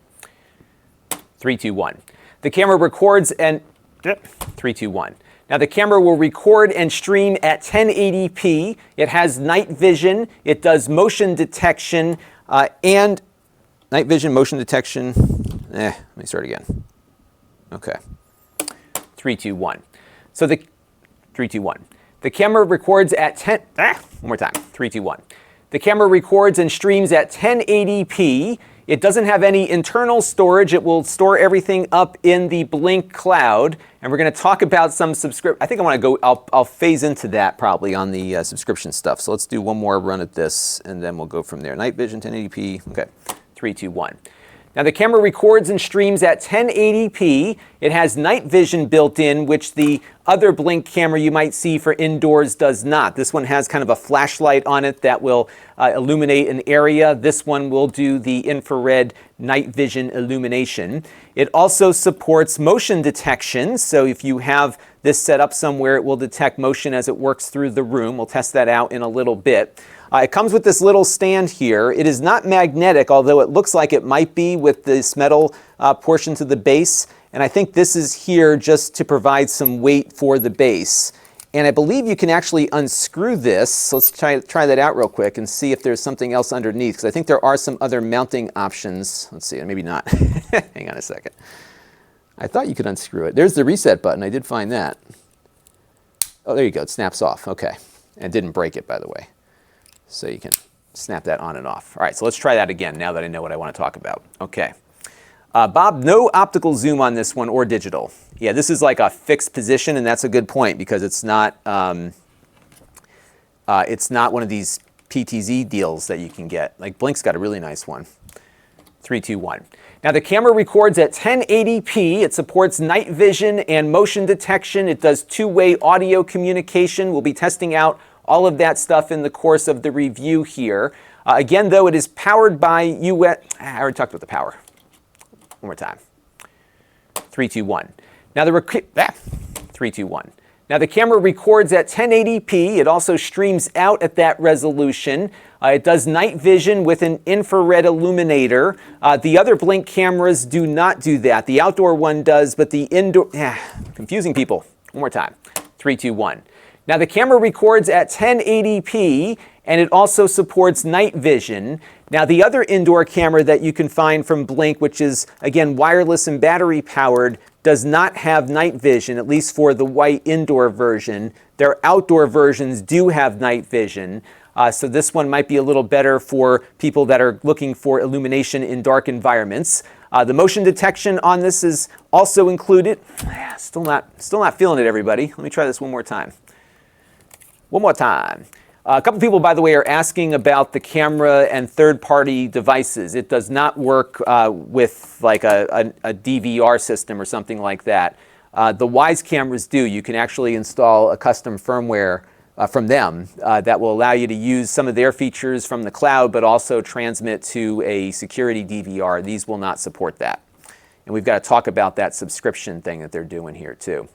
3, 2, 1. The camera records and 3, 2, 1. Now the camera will record and stream at 1080p. It has night vision. It does motion detection. And night vision, motion detection. Let me start again. Okay. 3, 2, 1. So the 3, 2, 1. The camera records at 10. One more time. 3, 2, 1. The camera records and streams at 1080p. It doesn't have any internal storage. It will store everything up in the Blink cloud. And we're going to talk about some subscription. I think I want to go. I'll phase into that probably on the subscription stuff. So let's do one more run at this, and then we'll go from there. Night vision, 1080p. Okay, 3, 2, 1. Now the camera records and streams at 1080p. It has night vision built in, which the other Blink camera you might see for indoors does not. This one has kind of a flashlight on it that will illuminate an area. This one will do the infrared night vision illumination. It also supports motion detection. So if you have this set up somewhere, it will detect motion as it works through the room. We'll test that out in a little bit. It comes with this little stand here. It is not magnetic, although it looks like it might be with this metal portion to the base. And I think this is here just to provide some weight for the base. And I believe you can actually unscrew this. So let's try that out real quick and see if there's something else underneath, because I think there are some other mounting options. Let's see, maybe not. Hang on a second. I thought you could unscrew it. There's the reset button. I did find that. Oh, there you go. It snaps off. Okay. And it didn't break it, by the way. So you can snap that on and off. All right, so let's try that again now that I know what I want to talk about. Okay. Bob, no optical zoom on this one or digital. Yeah, this is like a fixed position, and that's a good point because it's not one of these PTZ deals that you can get. Like Blink's got a really nice one. 3, 2, 1. Now the camera records at 1080p. It supports night vision and motion detection. It does two-way audio communication. We'll be testing out all of that stuff in the course of the review here. Again, though, it is powered by US. I already talked about the power. One more time. 3, 2, 1. Now 3, 2, 1. Now the camera records at 1080p. It also streams out at that resolution. It does night vision with an infrared illuminator. The other Blink cameras do not do that. The outdoor one does, but the indoor. Confusing people. One more time. 3, 2, 1. Now the camera records at 1080p, and it also supports night vision. Now the other indoor camera that you can find from Blink, which is again wireless and battery powered, does not have night vision, at least for the white indoor version. Their outdoor versions do have night vision. So this one might be a little better for people that are looking for illumination in dark environments. The motion detection on this is also included. Still not feeling it, everybody. Let me try this one more time. One more time. A couple people, by the way, are asking about the camera and third-party devices. It does not work with like a DVR system or something like that. The Wise cameras do. You can actually install a custom firmware from them that will allow you to use some of their features from the cloud, but also transmit to a security DVR. These will not support that. And we've got to talk about that subscription thing that they're doing here too.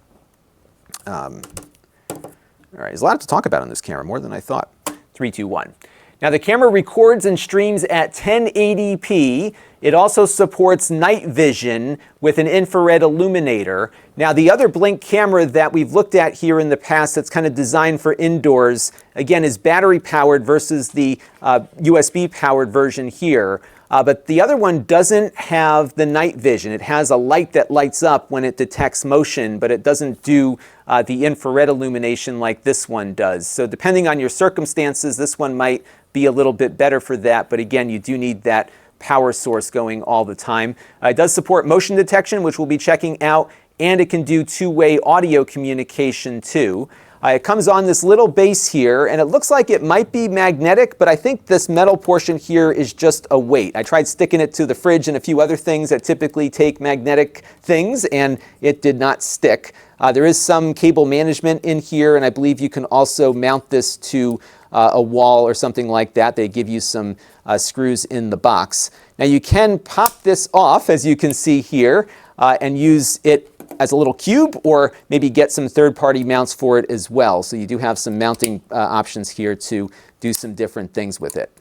All right, there's a lot to talk about on this camera, more than I thought. 3, 2, 1. Now the camera records and streams at 1080p. It also supports night vision with an infrared illuminator. Now the other Blink camera that we've looked at here in the past that's kind of designed for indoors, again, is battery powered versus the USB powered version here. But the other one doesn't have the night vision. It has a light that lights up when it detects motion, but it doesn't do the infrared illumination like this one does. So depending on your circumstances, this one might be a little bit better for that. But again, you do need that power source going all the time. It does support motion detection, which we'll be checking out, and it can do two-way audio communication too. It comes on this little base here, and it looks like it might be magnetic, but I think this metal portion here is just a weight. I tried sticking it to the fridge and a few other things that typically take magnetic things, and it did not stick. There is some cable management in here, and I believe you can also mount this to a wall or something like that. They give you some screws in the box. Now you can pop this off, as you can see here, and use it as a little cube, or maybe get some third-party mounts for it as well. So you do have some mounting options here to do some different things with it.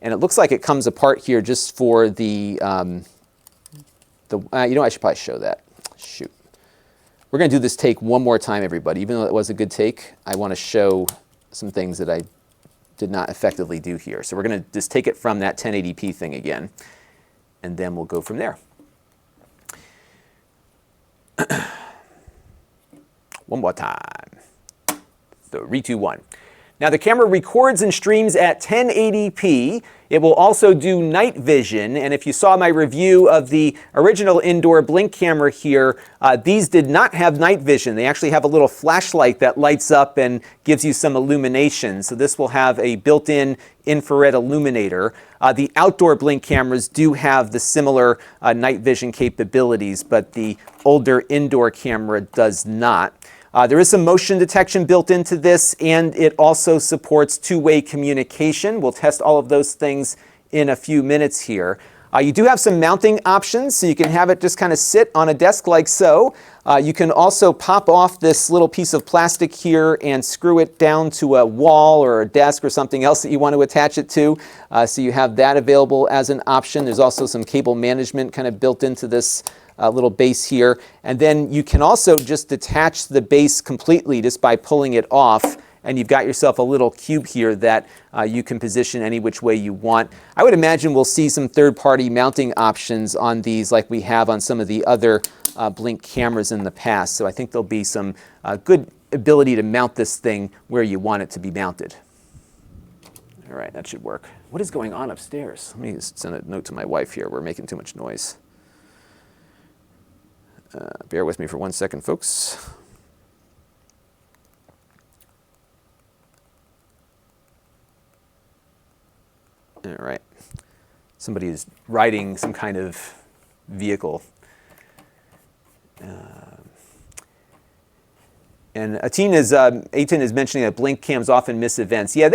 And it looks like it comes apart here just for the I should probably show that. Shoot. We're going to do this take one more time, everybody. Even though it was a good take, I want to show some things that I did not effectively do here. So we're going to just take it from that 1080p thing again, and then we'll go from there. One more time. 3, 2, 1. Now the camera records and streams at 1080p. It will also do night vision, and if you saw my review of the original indoor Blink camera here, these did not have night vision. They actually have a little flashlight that lights up and gives you some illumination. So this will have a built-in infrared illuminator. The outdoor Blink cameras do have the similar night vision capabilities, but the older indoor camera does not. There is some motion detection built into this, and it also supports two-way communication. We'll test all of those things in a few minutes here. You do have some mounting options, so you can have it just kind of sit on a desk like so. You can also pop off this little piece of plastic here and screw it down to a wall or a desk or something else that you want to attach it to. So you have that available as an option. There's also some cable management kind of built into this little base here. And then you can also just detach the base completely just by pulling it off, and you've got yourself a little cube here that you can position any which way you want. I would imagine we'll see some third-party mounting options on these like we have on some of the other Blink cameras in the past. So I think there'll be some good ability to mount this thing where you want it to be mounted. All right, that should work. What is going on upstairs? Let me just send a note to my wife here. We're making too much noise. Bear with me for 1 second, folks. All right. Somebody is riding some kind of vehicle. And Atin is mentioning that Blink cams often miss events. Yeah,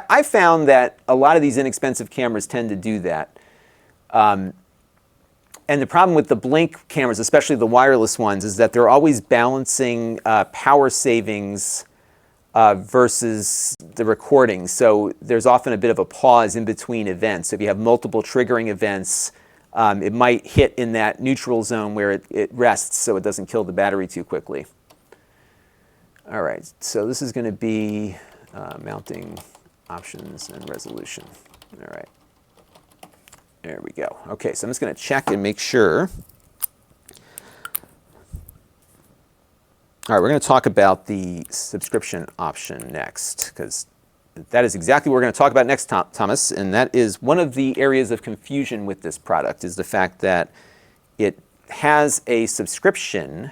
I found that a lot of these inexpensive cameras tend to do that. And the problem with the Blink cameras, especially the wireless ones, is that they're always balancing power savings versus the recording. So there's often a bit of a pause in between events. So if you have multiple triggering events, it might hit in that neutral zone where it rests so it doesn't kill the battery too quickly. All right, so this is going to be mounting options and resolution. All right. There we go. Okay, so I'm just going to check and make sure. All right, we're going to talk about the subscription option next, because that is exactly what we're going to talk about next, Thomas, and that is one of the areas of confusion with this product is the fact that it has a subscription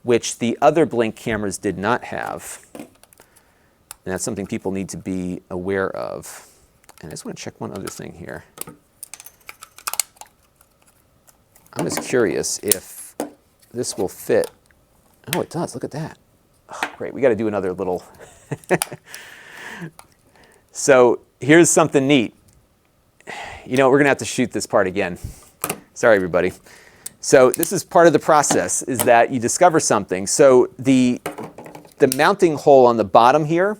which the other Blink cameras did not have. And that's something people need to be aware of. And I just want to check one other thing here. I'm just curious if this will fit. Oh, it does. Look at that. Oh, great. We got to do another little. So here's something neat. We're going to have to shoot this part again. Sorry, everybody. So this is part of the process, is that you discover something. So the the mounting hole on the bottom here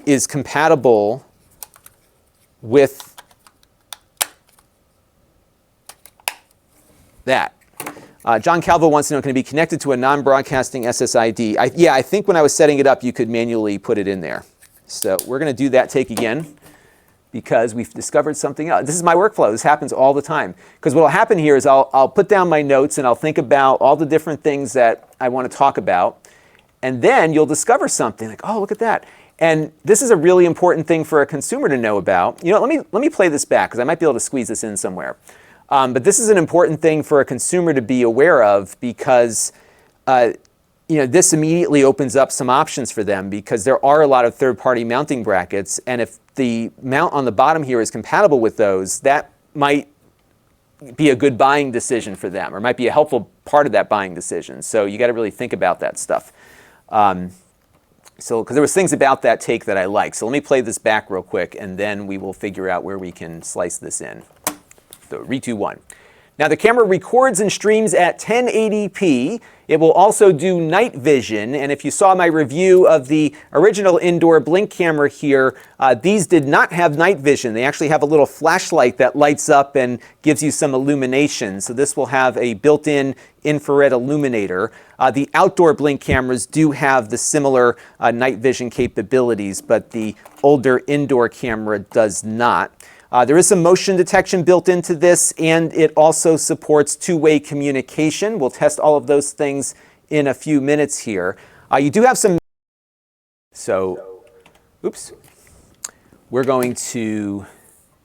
is compatible with that. John Calvo wants to know, can it be connected to a non-broadcasting SSID? Yeah, I think when I was setting it up, you could manually put it in there. So we're going to do that take again because we've discovered something else. This is my workflow. This happens all the time. Because what will happen here is I'll put down my notes and I'll think about all the different things that I want to talk about. And then you'll discover something like, oh, look at that. And this is a really important thing for a consumer to know about. You know, let me play this back because I might be able to squeeze this in somewhere. But this is an important thing for a consumer to be aware of because you know, this immediately opens up some options for them because there are a lot of third-party mounting brackets, and if the mount on the bottom here is compatible with those, that might be a good buying decision for them, or might be a helpful part of that buying decision. So you got to really think about that stuff. Because there was things about that take that I like. So let me play this back real quick, and then we will figure out where we can slice this in. So 3, 2, 1. Now the camera records and streams at 1080p. It will also do night vision, and if you saw my review of the original indoor Blink camera here, these did not have night vision. They actually have a little flashlight that lights up and gives you some illumination. So this will have a built-in infrared illuminator. The outdoor Blink cameras do have the similar night vision capabilities, but the older indoor camera does not. There is some motion detection built into this, and it also supports two-way communication. We'll test all of those things in a few minutes here. You do have some... So, oops. We're going to,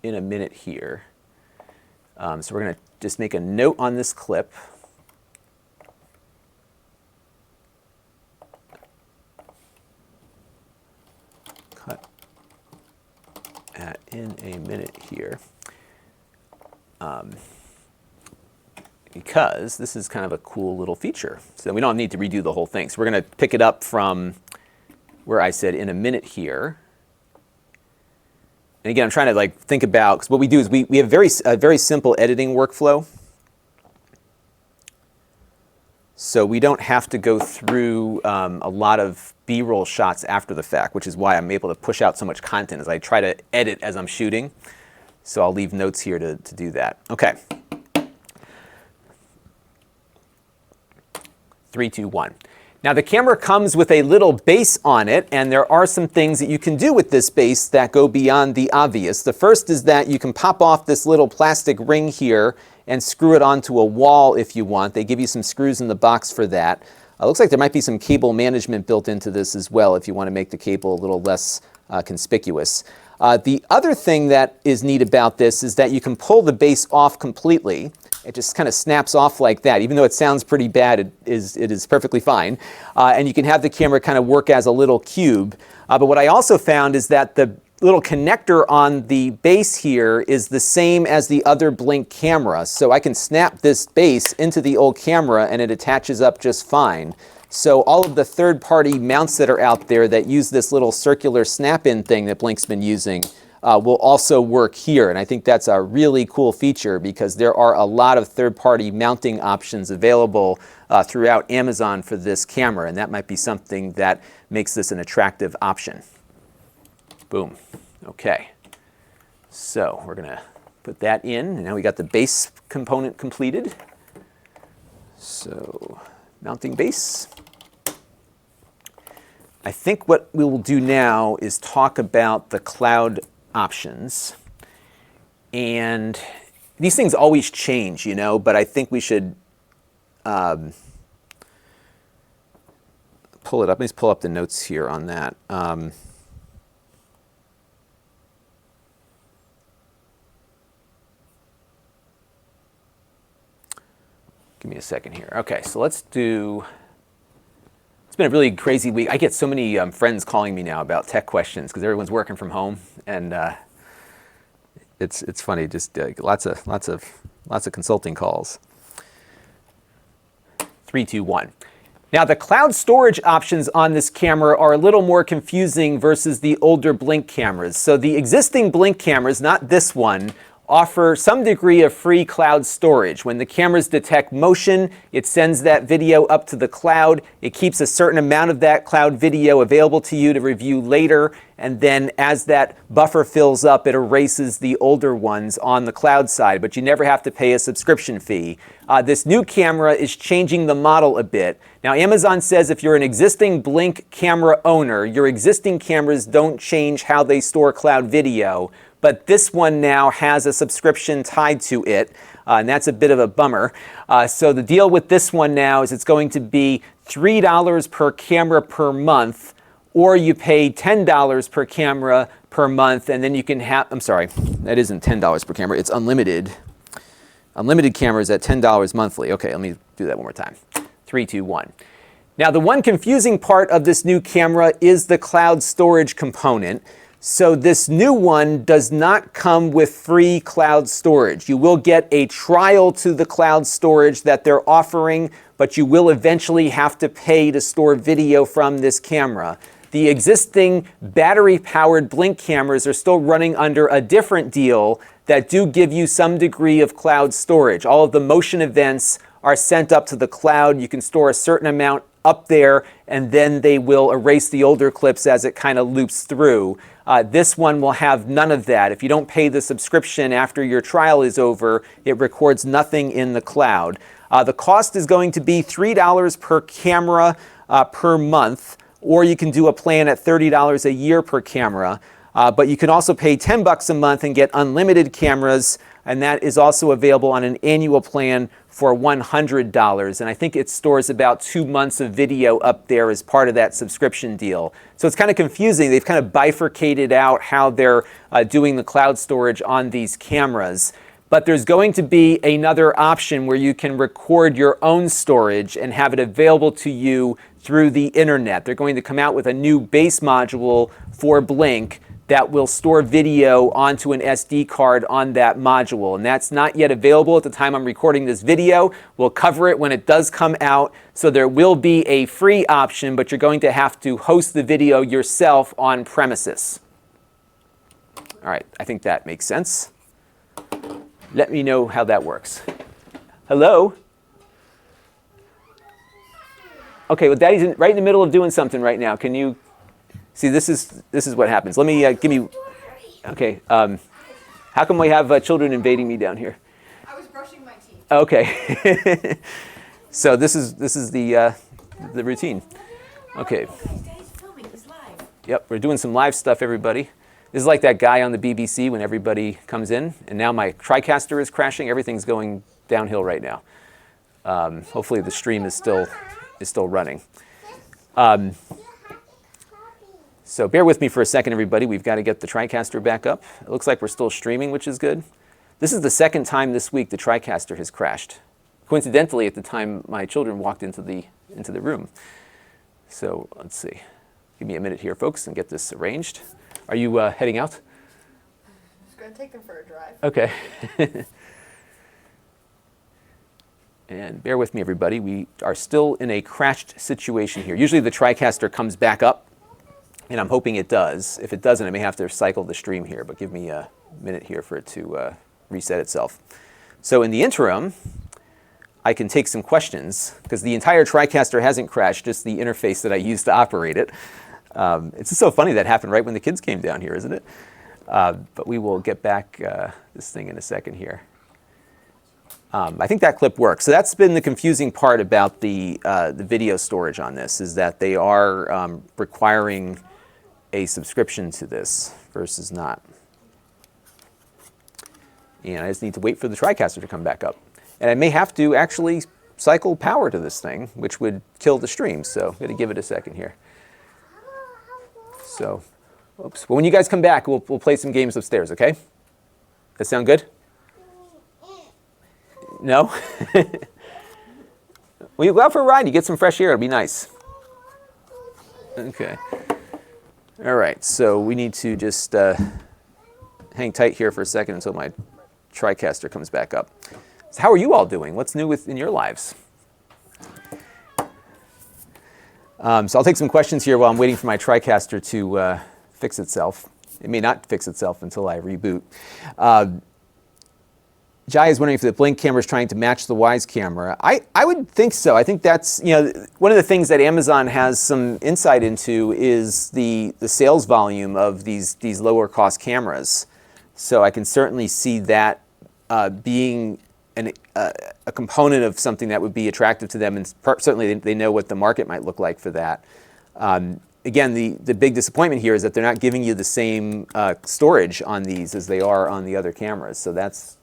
in a minute here, so we're going to just make a note on this clip. Cut. In a minute here, because this is kind of a cool little feature. So we don't need to redo the whole thing. So we're going to pick it up from where I said in a minute here. And again, I'm trying to like think about, because what we do is we have a very simple editing workflow. So we don't have to go through a lot of B-roll shots after the fact, which is why I'm able to push out so much content as I try to edit as I'm shooting. So I'll leave notes here to do that. Okay. 3, 2, 1. Now the camera comes with a little base on it, and there are some things that you can do with this base that go beyond the obvious. The first is that you can pop off this little plastic ring here and screw it onto a wall if you want. They give you some screws in the box for that. Looks like there might be some cable management built into this as well if you want to make the cable a little less conspicuous. The other thing that is neat about this is that you can pull the base off completely. It just kind of snaps off like that. Even though it sounds pretty bad, it is perfectly fine. And you can have the camera kind of work as a little cube. But what I also found is that the little connector on the base here is the same as the other Blink camera. So I can snap this base into the old camera and it attaches up just fine. So all of the third-party mounts that are out there that use this little circular snap-in thing that Blink's been using will also work here. And I think that's a really cool feature because there are a lot of third-party mounting options available throughout Amazon for this camera. And that might be something that makes this an attractive option. Boom. Okay. So we're going to put that in. And now we got the base component completed. So mounting base. I think what we will do now is talk about the cloud options. And these things always change, you know, but I think we should pull it up. Let me just pull up the notes here on that. Give me a second here. Okay, so let's do, it's been a really crazy week. I get so many friends calling me now about tech questions because everyone's working from home, and it's funny, just lots of consulting calls. 3, 2, 1. Now the cloud storage options on this camera are a little more confusing versus the older Blink cameras. So the existing Blink cameras, not this one, offer some degree of free cloud storage. When the cameras detect motion, it sends that video up to the cloud. It keeps a certain amount of that cloud video available to you to review later. And then as that buffer fills up, it erases the older ones on the cloud side. But you never have to pay a subscription fee. This new camera is changing the model a bit. Now, Amazon says if you're an existing Blink camera owner, your existing cameras don't change how they store cloud video. But this one now has a subscription tied to it, and that's a bit of a bummer. So the deal with this one now is it's going to be $3 per camera per month, or you pay $10 per camera per month, and then you can have, I'm sorry, that isn't $10 per camera, it's unlimited. Unlimited cameras at $10 monthly. Okay, let me do that one more time. 3, 2, 1. Now, the one confusing part of this new camera is the cloud storage component. So this new one does not come with free cloud storage. You will get a trial to the cloud storage that they're offering, but you will eventually have to pay to store video from this camera. The existing battery-powered Blink cameras are still running under a different deal that do give you some degree of cloud storage. All of the motion events are sent up to the cloud. You can store a certain amount up there, and then they will erase the older clips as it kind of loops through. This one will have none of that. If you don't pay the subscription after your trial is over, it records nothing in the cloud. The cost is going to be $3 per camera per month, or you can do a plan at $30 a year per camera. But you can also pay $10 a month and get unlimited cameras, and that is also available on an annual plan for $100. And I think it stores about 2 months of video up there as part of that subscription deal. So it's kind of confusing. They've kind of bifurcated out how they're doing the cloud storage on these cameras. But there's going to be another option where you can record your own storage and have it available to you through the internet. They're going to come out with a new base module for Blink that will store video onto an SD card on that module. And that's not yet available at the time I'm recording this video. We'll cover it when it does come out. So there will be a free option, but you're going to have to host the video yourself on premises. All right, I think that makes sense. Let me know how that works. Hello? Okay, well, Daddy's right in the middle of doing something right now. Can you see? This is what happens. Let me give me. Okay. How come we have children invading me down here? I was brushing my teeth. Okay. So this is the routine. Okay. Daddy's filming. He's live. Yep, we're doing some live stuff, everybody. This is like that guy on the BBC when everybody comes in, and now my TriCaster is crashing. Everything's going downhill right now. Hopefully the stream is still running. So bear with me for a second, everybody. We've got to get the TriCaster back up. It looks like we're still streaming, which is good. This is the second time this week the TriCaster has crashed. Coincidentally, at the time my children walked into the room. So let's see. Give me a minute here, folks, and get this arranged. Are you heading out? I'm just going to take them for a drive. Okay. And bear with me, everybody. We are still in a crashed situation here. Usually the TriCaster comes back up, and I'm hoping it does. If it doesn't, I may have to cycle the stream here, but give me a minute here for it to reset itself. So in the interim, I can take some questions, because the entire TriCaster hasn't crashed, just the interface that I use to operate it. It's just so funny that happened right when the kids came down here, isn't it? But we will get back this thing in a second here. I think that clip works. So that's been the confusing part about the video storage on this, is that they are requiring a subscription to this versus not. And I just need to wait for the TriCaster to come back up. And I may have to actually cycle power to this thing, which would kill the stream. So I'm going to give it a second here. So, oops. Well, when you guys come back, we'll play some games upstairs, okay? That sound good? No? Well, you go out for a ride, you get some fresh air, it'll be nice. Okay. All right, so we need to just hang tight here for a second until my TriCaster comes back up. So how are you all doing? What's new in your lives? So I'll take some questions here while I'm waiting for my TriCaster to fix itself. It may not fix itself until I reboot. Jai is wondering if the Blink camera is trying to match the Wise camera. I would think so. I think that's, one of the things that Amazon has some insight into is the sales volume of these lower cost cameras. So I can certainly see that being a component of something that would be attractive to them, and certainly they know what the market might look like for that. Again, the big disappointment here is that they're not giving you the same storage on these as they are on the other cameras. So that's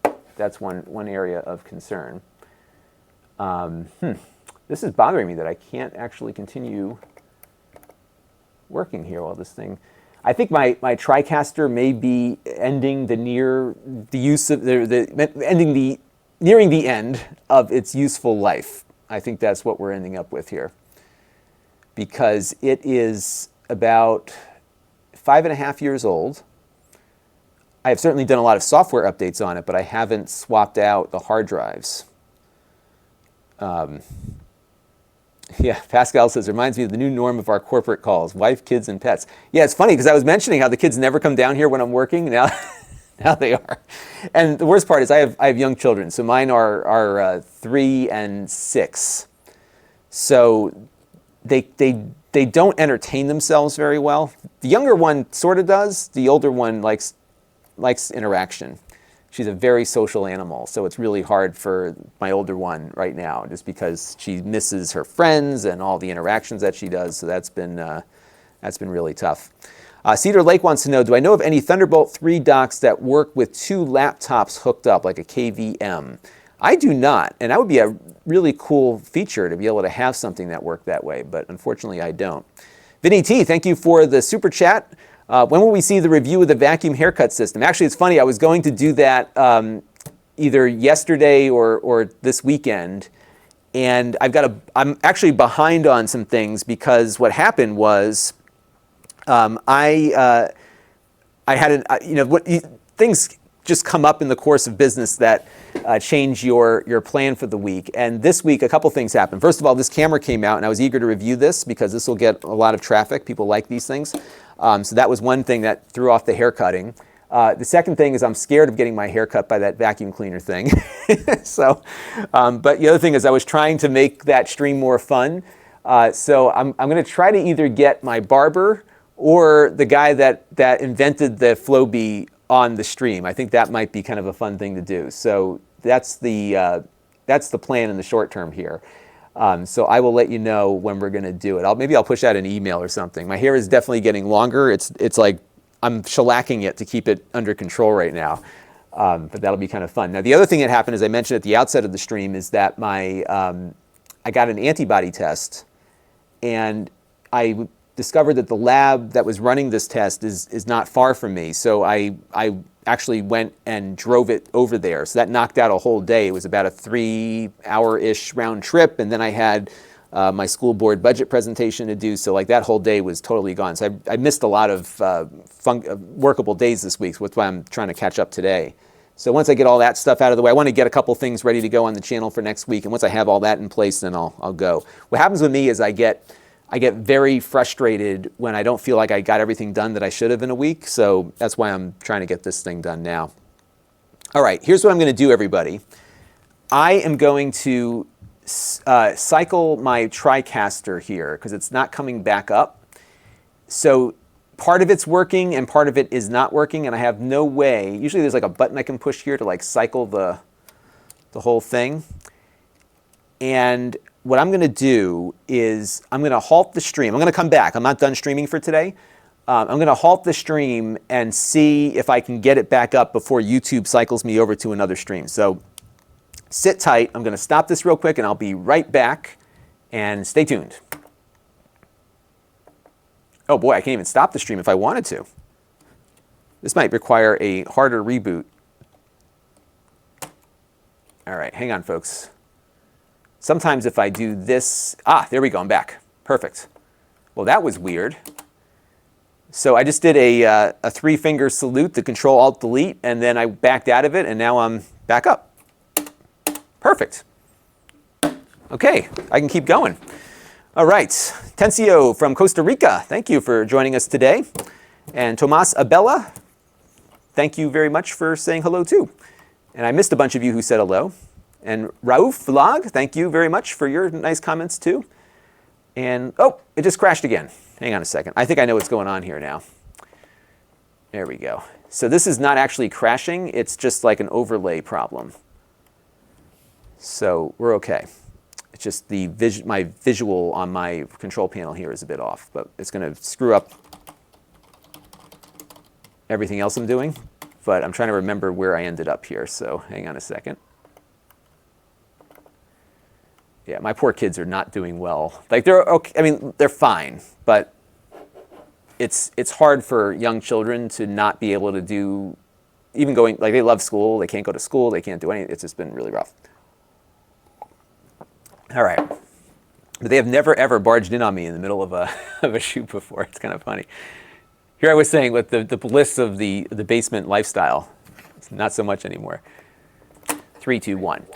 one area of concern. This is bothering me that I can't actually continue working here while this thing. I think my TriCaster may be ending nearing the end of its useful life. I think that's what we're ending up with here, because it is about 5.5 years old. I have certainly done a lot of software updates on it, but I haven't swapped out the hard drives. Yeah, Pascal says, reminds me of the new norm of our corporate calls, wife, kids, and pets. Yeah, it's funny because I was mentioning how the kids never come down here when I'm working. Now they are. And the worst part is I have young children. So mine are 3 and 6. So they don't entertain themselves very well. The younger one sort of does. The older one likes interaction. She's a very social animal, so it's really hard for my older one right now, just because she misses her friends and all the interactions that she does. So that's been really tough. Cedar Lake wants to know, do I know of any Thunderbolt 3 docks that work with 2 laptops hooked up, like a KVM? I do not, and that would be a really cool feature to be able to have something that worked that way, but unfortunately I don't. Vinny T, thank you for the super chat. When will we see the review of the vacuum haircut system? Actually, it's funny, I was going to do that either yesterday or this weekend, and I'm actually behind on some things, because what happened was I had things just come up in the course of business that change your plan for the week. And this week, a couple things happened. First of all, this camera came out, and I was eager to review this because this will get a lot of traffic. People like these things. So that was one thing that threw off the hair cutting. The second thing is I'm scared of getting my hair cut by that vacuum cleaner thing. So, but the other thing is I was trying to make that stream more fun. So I'm going to try to either get my barber or the guy that invented the Flowbee on the stream. I think that might be kind of a fun thing to do. So that's the plan in the short term here. So I will let you know when we're going to do it. Maybe I'll push out an email or something. My hair is definitely getting longer. It's like I'm shellacking it to keep it under control right now. But that'll be kind of fun. Now, the other thing that happened, as I mentioned at the outset of the stream, is that I got an antibody test, and I discovered that the lab that was running this test is not far from me. So I actually went and drove it over there. So that knocked out a whole day. It was about a 3-hour-ish round trip. And then I had my school board budget presentation to do. So like that whole day was totally gone. So I missed a lot of workable days this week. So that's why I'm trying to catch up today. So once I get all that stuff out of the way, I want to get a couple things ready to go on the channel for next week. And once I have all that in place, then I'll go. What happens with me is I get very frustrated when I don't feel like I got everything done that I should have in a week. So that's why I'm trying to get this thing done now. All right, here's what I'm going to do, everybody. I am going to cycle my TriCaster here because it's not coming back up. So part of it's working and part of it is not working, and I have no way. Usually there's like a button I can push here to like cycle the whole thing. And what I'm going to do is I'm going to halt the stream. I'm going to come back. I'm not done streaming for today. I'm going to halt the stream and see if I can get it back up before YouTube cycles me over to another stream. So sit tight. I'm going to stop this real quick, and I'll be right back. And stay tuned. Oh boy, I can't even stop the stream if I wanted to. This might require a harder reboot. All right, hang on, folks. Sometimes if I do this, there we go, I'm back. Perfect. Well, that was weird. So I just did a 3-finger salute to Control-Alt-Delete, and then I backed out of it, and now I'm back up. Perfect. Okay, I can keep going. All right, Tencio from Costa Rica, thank you for joining us today. And Tomas Abella, thank you very much for saying hello too. And I missed a bunch of you who said hello. And Rauf Vlog, thank you very much for your nice comments too. And, oh, it just crashed again. Hang on a second. I think I know what's going on here now. There we go. So this is not actually crashing. It's just like an overlay problem. So we're okay. It's just my visual on my control panel here is a bit off, but it's going to screw up everything else I'm doing. But I'm trying to remember where I ended up here, so hang on a second. Yeah, my poor kids are not doing well. Like they're okay. I mean, they're fine, but it's hard for young children to not be able to do, even going, like they love school, they can't go to school, they can't do anything. It's just been really rough. All right. But they have never, ever barged in on me in the middle of a shoot before. It's kind of funny. Here I was saying with the bliss of the basement lifestyle. It's not so much anymore. 3, 2, 1.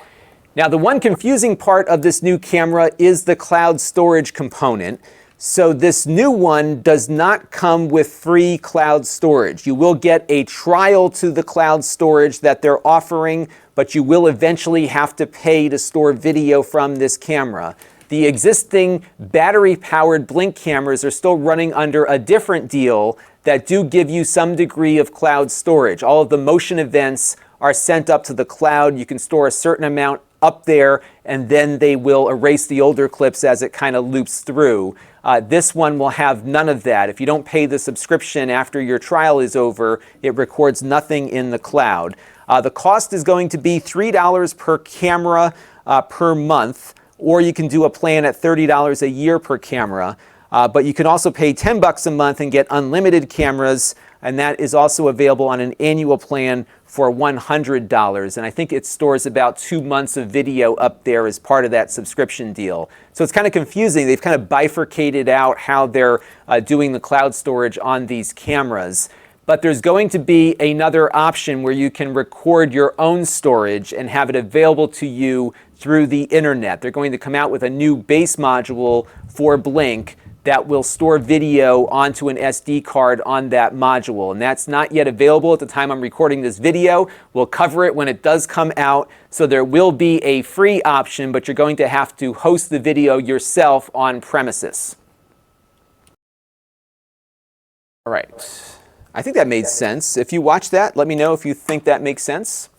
Now, the one confusing part of this new camera is the cloud storage component. So this new one does not come with free cloud storage. You will get a trial to the cloud storage that they're offering, but you will eventually have to pay to store video from this camera. The existing battery-powered Blink cameras are still running under a different deal that do give you some degree of cloud storage. All of the motion events are sent up to the cloud. You can store a certain amount up there, and then they will erase the older clips as it kind of loops through. This one will have none of that. If you don't pay the subscription after your trial is over, it records nothing in the cloud. The cost is going to be $3 per camera per month, or you can do a plan at $30 a year per camera. But you can also pay $10 a month and get unlimited cameras, and that is also available on an annual plan for $100. And I think it stores about 2 months of video up there as part of that subscription deal. So it's kind of confusing. They've kind of bifurcated out how they're doing the cloud storage on these cameras. But there's going to be another option where you can record your own storage and have it available to you through the internet. They're going to come out with a new base module for Blink that will store video onto an SD card on that module. And that's not yet available at the time I'm recording this video. We'll cover it when it does come out. So there will be a free option, but you're going to have to host the video yourself on premises. All right. I think that made sense. If you watch that, let me know if you think that makes sense.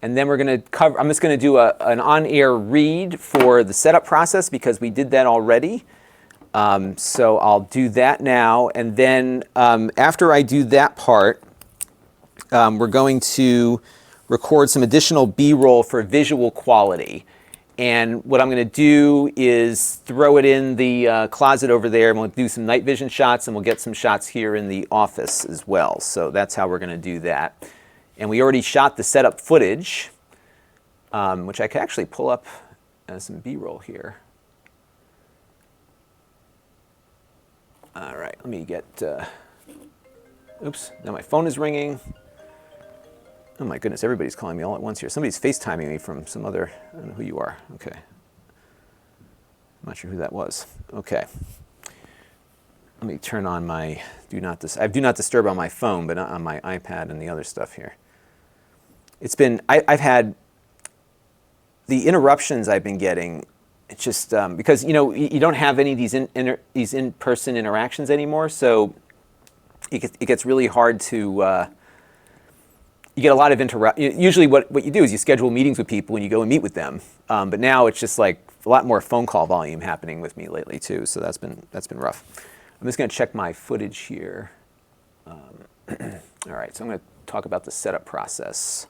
And then we're going to cover, I'm just going to do an on-air read for the setup process because we did that already. So I'll do that now, and then after I do that part, we're going to record some additional B-roll for visual quality. And what I'm going to do is throw it in the closet over there, and we'll do some night vision shots, and we'll get some shots here in the office as well. So that's how we're going to do that. And we already shot the setup footage, which I can actually pull up as some B-roll here. All right, let me get, oops, now my phone is ringing. Oh my goodness, everybody's calling me all at once here. Somebody's FaceTiming me from some other, I don't know who you are. Okay. I'm not sure who that was. Okay. Let me turn on my I have Do Not Disturb on my phone, but not on my iPad and the other stuff here. It's been, I've had, the interruptions I've been getting, it's just because, you know, you don't have any of these in-person interactions anymore, so it gets really hard to, you get a lot of usually what you do is you schedule meetings with people and you go and meet with them. But now it's just like a lot more phone call volume happening with me lately too, so that's been rough. I'm just going to check my footage here. All right, so I'm going to talk about the setup process.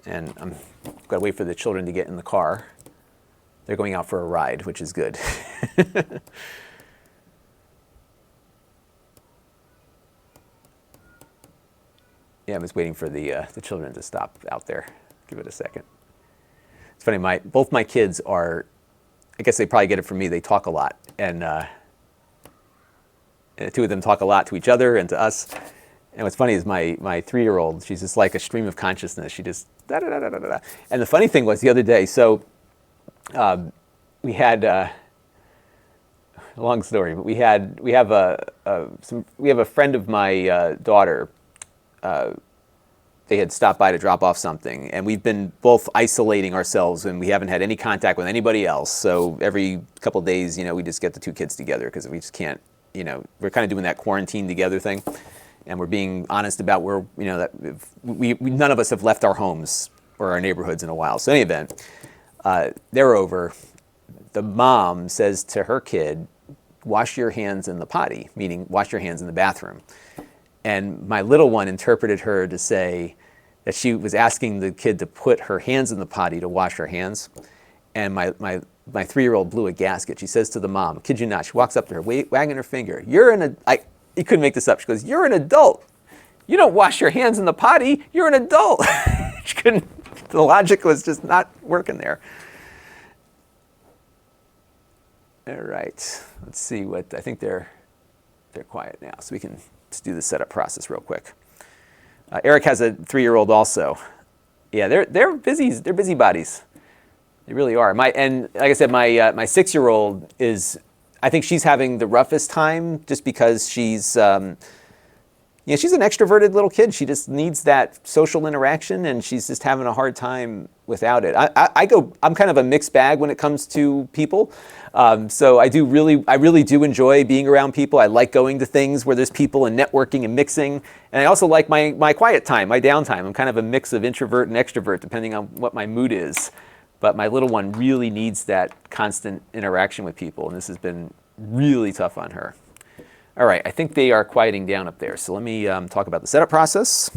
And I'm got to wait for the children to get in the car. They're going out for a ride, which is good. Yeah, I'm just waiting for the children to stop out there. Give it a second. It's funny, both my kids are, I guess they probably get it from me, they talk a lot. And the two of them talk a lot to each other and to us. And what's funny is my 3-year-old, she's just like a stream of consciousness. She just da-da-da-da-da-da. And the funny thing was the other day, so we had, long story, but we have a friend of my daughter. they had stopped by to drop off something, and we've been both isolating ourselves, and we haven't had any contact with anybody else. So every couple of days, we just get the two kids together because we just can't. We're kind of doing that quarantine together thing, and we're being honest about where that we none of us have left our homes or our neighborhoods in a while. So in any event, they're over. The mom says to her kid, "Wash your hands in the potty," meaning wash your hands in the bathroom. And my little one interpreted her to say that she was asking the kid to put her hands in the potty to wash her hands. And my 3-year-old blew a gasket. She says to the mom, kid you not, she walks up to her, wagging her finger, you couldn't make this up. She goes, "You're an adult. You don't wash your hands in the potty. You're an adult." She couldn't, the logic was just not working there. All right, let's see what, I think they're quiet now, so we can just do the setup process real quick. Eric has a 3-year-old also. Yeah, they're busy. They're busybodies. They really are. And like I said, my 6-year-old is, I think she's having the roughest time just because she's she's an extroverted little kid. She just needs that social interaction, and she's just having a hard time without it. I'm kind of a mixed bag when it comes to people. So I really do enjoy being around people. I like going to things where there's people and networking and mixing. And I also like my quiet time, my downtime. I'm kind of a mix of introvert and extrovert depending on what my mood is. But my little one really needs that constant interaction with people, and this has been really tough on her. All right, I think they are quieting down up there. So let me talk about the setup process.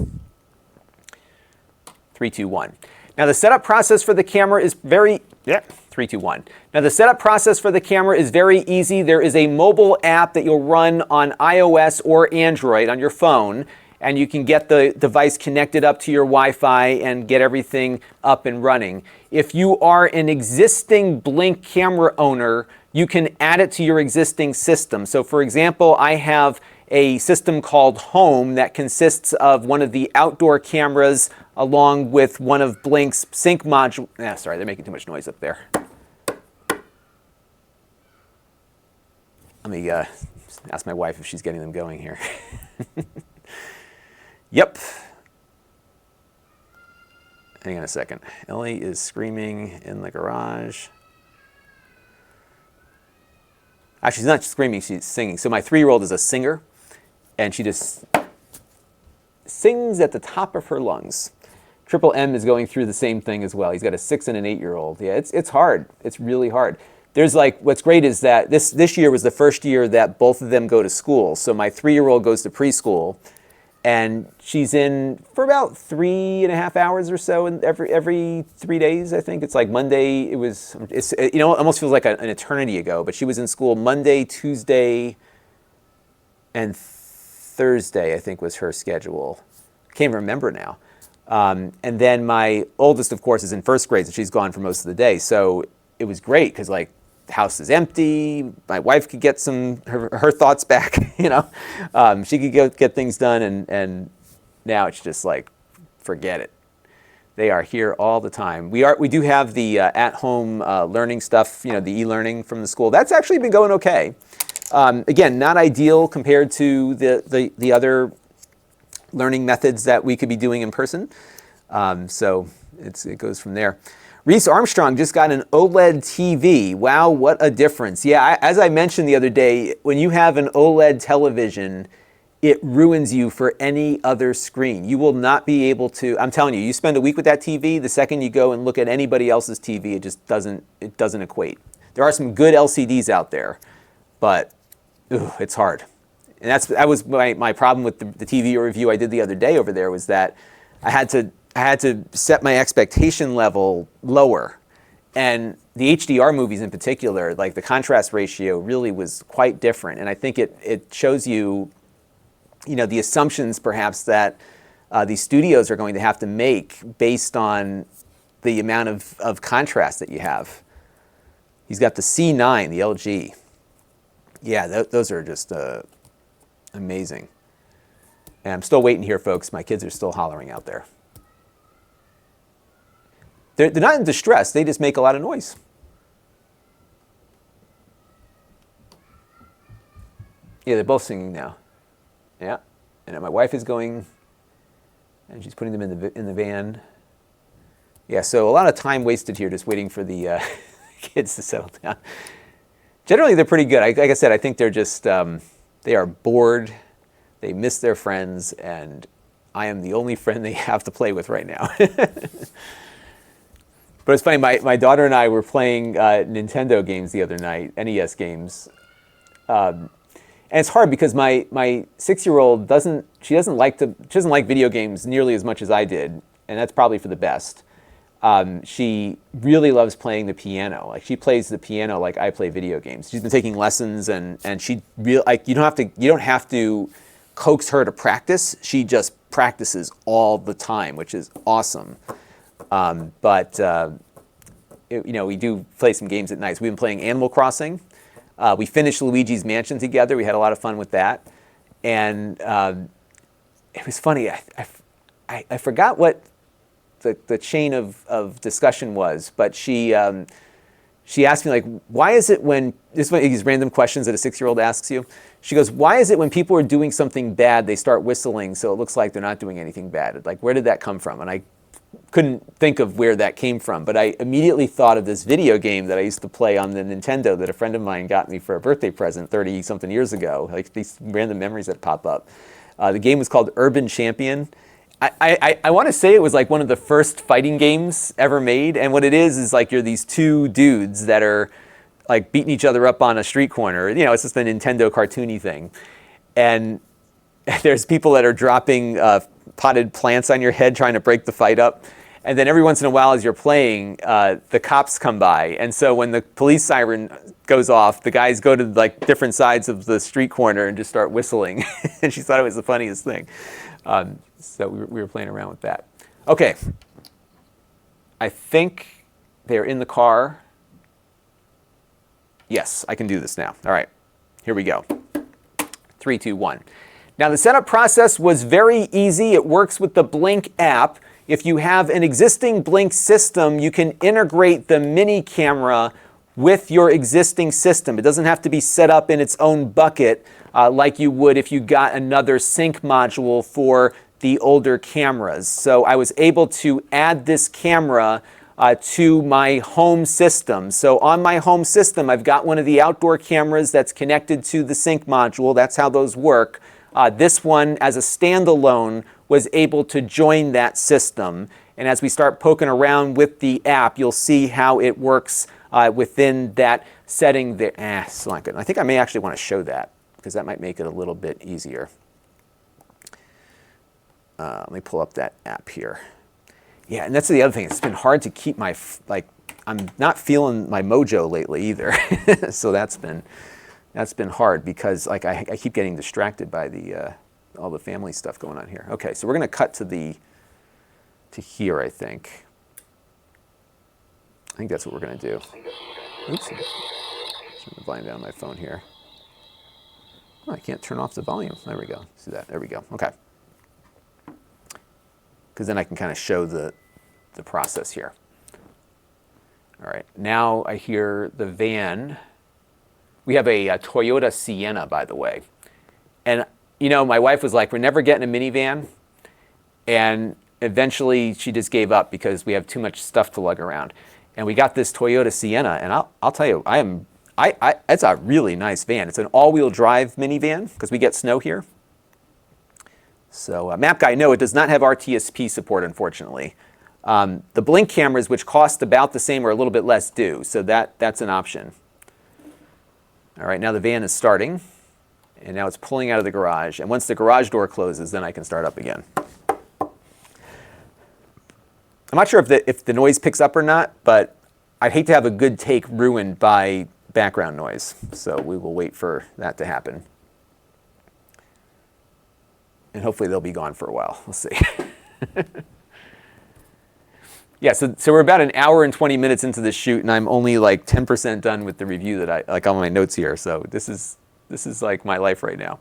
3, 2, 1. Now the setup process for the camera is 3, 2, 1. Now the setup process for the camera is very easy. There is a mobile app that you'll run on iOS or Android on your phone, and you can get the device connected up to your Wi-Fi and get everything up and running. If you are an existing Blink camera owner, you can add it to your existing system. So for example, I have a system called Home that consists of one of the outdoor cameras along with one of Blink's sync module. Sorry, they're making too much noise up there. Let me ask my wife if she's getting them going here. Yep. Hang on a second. Ellie is screaming in the garage. Actually, she's not screaming, she's singing. So my 3-year-old is a singer, and she just sings at the top of her lungs. Triple M is going through the same thing as well. He's got a 6 and an 8-year-old. Yeah, it's hard. It's really hard. There's what's great is that this year was the first year that both of them go to school. So my 3-year-old goes to preschool, and she's in for about 3.5 hours or so, and every 3 days, I think. It's like Monday, it almost feels like an eternity ago, but she was in school Monday, Tuesday, and Thursday, I think was her schedule. Can't remember now. And then my oldest, of course, is in first grade, so she's gone for most of the day. So it was great because the house is empty. My wife could get her thoughts back. She could go get things done, and now it's just forget it. They are here all the time. We do have the at-home learning stuff. The e-learning from the school. That's actually been going okay. Again, not ideal compared to the other learning methods that we could be doing in person. So it goes from there. Reese Armstrong just got an OLED TV. Wow, what a difference. Yeah, as I mentioned the other day, when you have an OLED television, it ruins you for any other screen. You will not be able to, I'm telling you, you spend a week with that TV, the second you go and look at anybody else's TV, it just doesn't equate. There are some good LCDs out there, but it's hard. And that was my problem with the TV review I did the other day over there, was that I had to set my expectation level lower. And the HDR movies in particular, the contrast ratio really was quite different. And I think it shows you, the assumptions perhaps that these studios are going to have to make based on the amount of contrast that you have. He's got the C9, the LG. Yeah, those are just amazing. And I'm still waiting here, folks. My kids are still hollering out there. They're not in distress. They just make a lot of noise. Yeah, they're both singing now. Yeah. And my wife is going And she's putting them in the van. Yeah, so a lot of time wasted here just waiting for the kids to settle down. Generally, they're pretty good. Like I said, I think they're just, they are bored, they miss their friends, and I am the only friend they have to play with right now. But it's funny, my daughter and I were playing Nintendo games the other night, NES games. And it's hard because my 6-year-old doesn't like video games nearly as much as I did, and that's probably for the best. She really loves playing the piano. Like she plays the piano like I play video games. She's been taking lessons, and you don't have to coax her to practice. She just practices all the time, which is awesome. We do play some games at night. So we've been playing Animal Crossing. We finished Luigi's Mansion together. We had a lot of fun with that, and it was funny. I forgot what the chain of discussion was, but she asked me, like, why is it when, this is one of these random questions that a 6-year-old asks you. She goes, why is it when people are doing something bad, they start whistling so it looks like they're not doing anything bad? Like, where did that come from? And I couldn't think of where that came from, but I immediately thought of this video game that I used to play on the Nintendo that a friend of mine got me for a birthday present 30-something years ago, like these random memories that pop up. The game was called Urban Champion. I want to say it was like one of the first fighting games ever made, and what it is like you're these two dudes that are like beating each other up on a street corner. You know, it's just a Nintendo cartoony thing. And there's people that are dropping potted plants on your head trying to break the fight up. And then every once in a while as you're playing, the cops come by. And so when the police siren goes off, the guys go to like different sides of the street corner and just start whistling. And she thought it was the funniest thing. So we were playing around with that. Okay. I think they're in the car. Yes, I can do this now. All right, here we go. 3, 2, 1. Now the setup process was very easy. It works with the Blink app. If you have an existing Blink system, you can integrate the mini camera with your existing system. It doesn't have to be set up in its own bucket like you would if you got another sync module for the older cameras. So I was able to add this camera to my home system. So on my home system, I've got one of the outdoor cameras that's connected to the sync module. That's how those work. This one, as a standalone, was able to join that system. And as we start poking around with the app, you'll see how it works within that setting there. It's not good. I think I may actually want to show that because that might make it a little bit easier. Let me pull up that app here. Yeah, and that's the other thing. It's been hard to keep my, I'm not feeling my mojo lately either. So that's been hard because I keep getting distracted by all the family stuff going on here. Okay, so we're going to cut to here, I think. I think that's what we're going to do. Oops. Turn the volume down on my phone here. Oh, I can't turn off the volume. There we go. See that? There we go. Okay. Because then I can kind of show the process here. All right, now I hear the van. We have a Toyota Sienna, by the way. And, you know, my wife was like, we're never getting a minivan. And eventually she just gave up because we have too much stuff to lug around. And we got this Toyota Sienna, and I'll tell you, it's a really nice van. It's an all-wheel drive minivan because we get snow here. So Map Guy, no, it does not have RTSP support, unfortunately. The Blink cameras, which cost about the same or a little bit less, do. So that's an option. All right, now the van is starting. And now it's pulling out of the garage. And once the garage door closes, then I can start up again. I'm not sure if the noise picks up or not, but I'd hate to have a good take ruined by background noise. So we will wait for that to happen. And hopefully they'll be gone for a while. We'll see. Yeah, so we're about an hour and 20 minutes into this shoot, and I'm only like 10% done with the review that I like on my notes here. So this is like my life right now.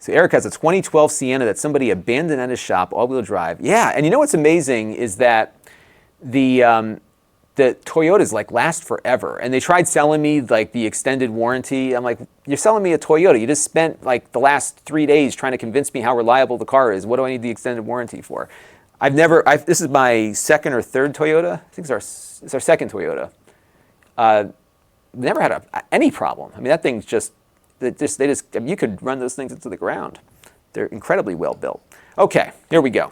So Eric has a 2012 Sienna that somebody abandoned at his shop, all-wheel drive. Yeah, and you know what's amazing is that the the Toyotas like last forever. And they tried selling me like the extended warranty. I'm like, you're selling me a Toyota. You just spent like the last 3 days trying to convince me how reliable the car is. What do I need the extended warranty for? This is my second or third Toyota. I think it's our second Toyota. Never had any problem. I mean, that thing's you could run those things into the ground. They're incredibly well built. Okay, here we go.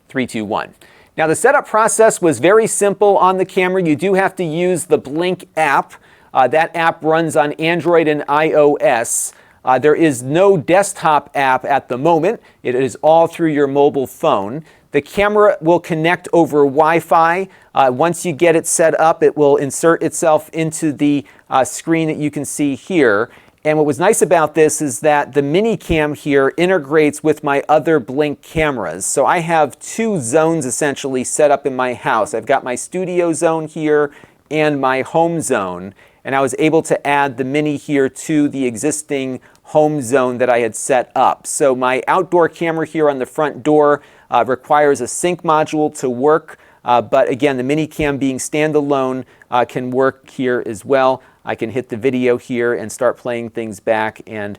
3, 2, 1. Now the setup process was very simple on the camera. You do have to use the Blink app. That app runs on Android and iOS. There is no desktop app at the moment. It is all through your mobile phone. The camera will connect over Wi-Fi. Once you get it set up, it will insert itself into the screen that you can see here. And what was nice about this is that the mini cam here integrates with my other Blink cameras. So I have 2 zones essentially set up in my house. I've got my studio zone here and my home zone. And I was able to add the mini here to the existing home zone that I had set up. So my outdoor camera here on the front door requires a sync module to work. But again, the mini cam being standalone can work here as well. I can hit the video here and start playing things back, and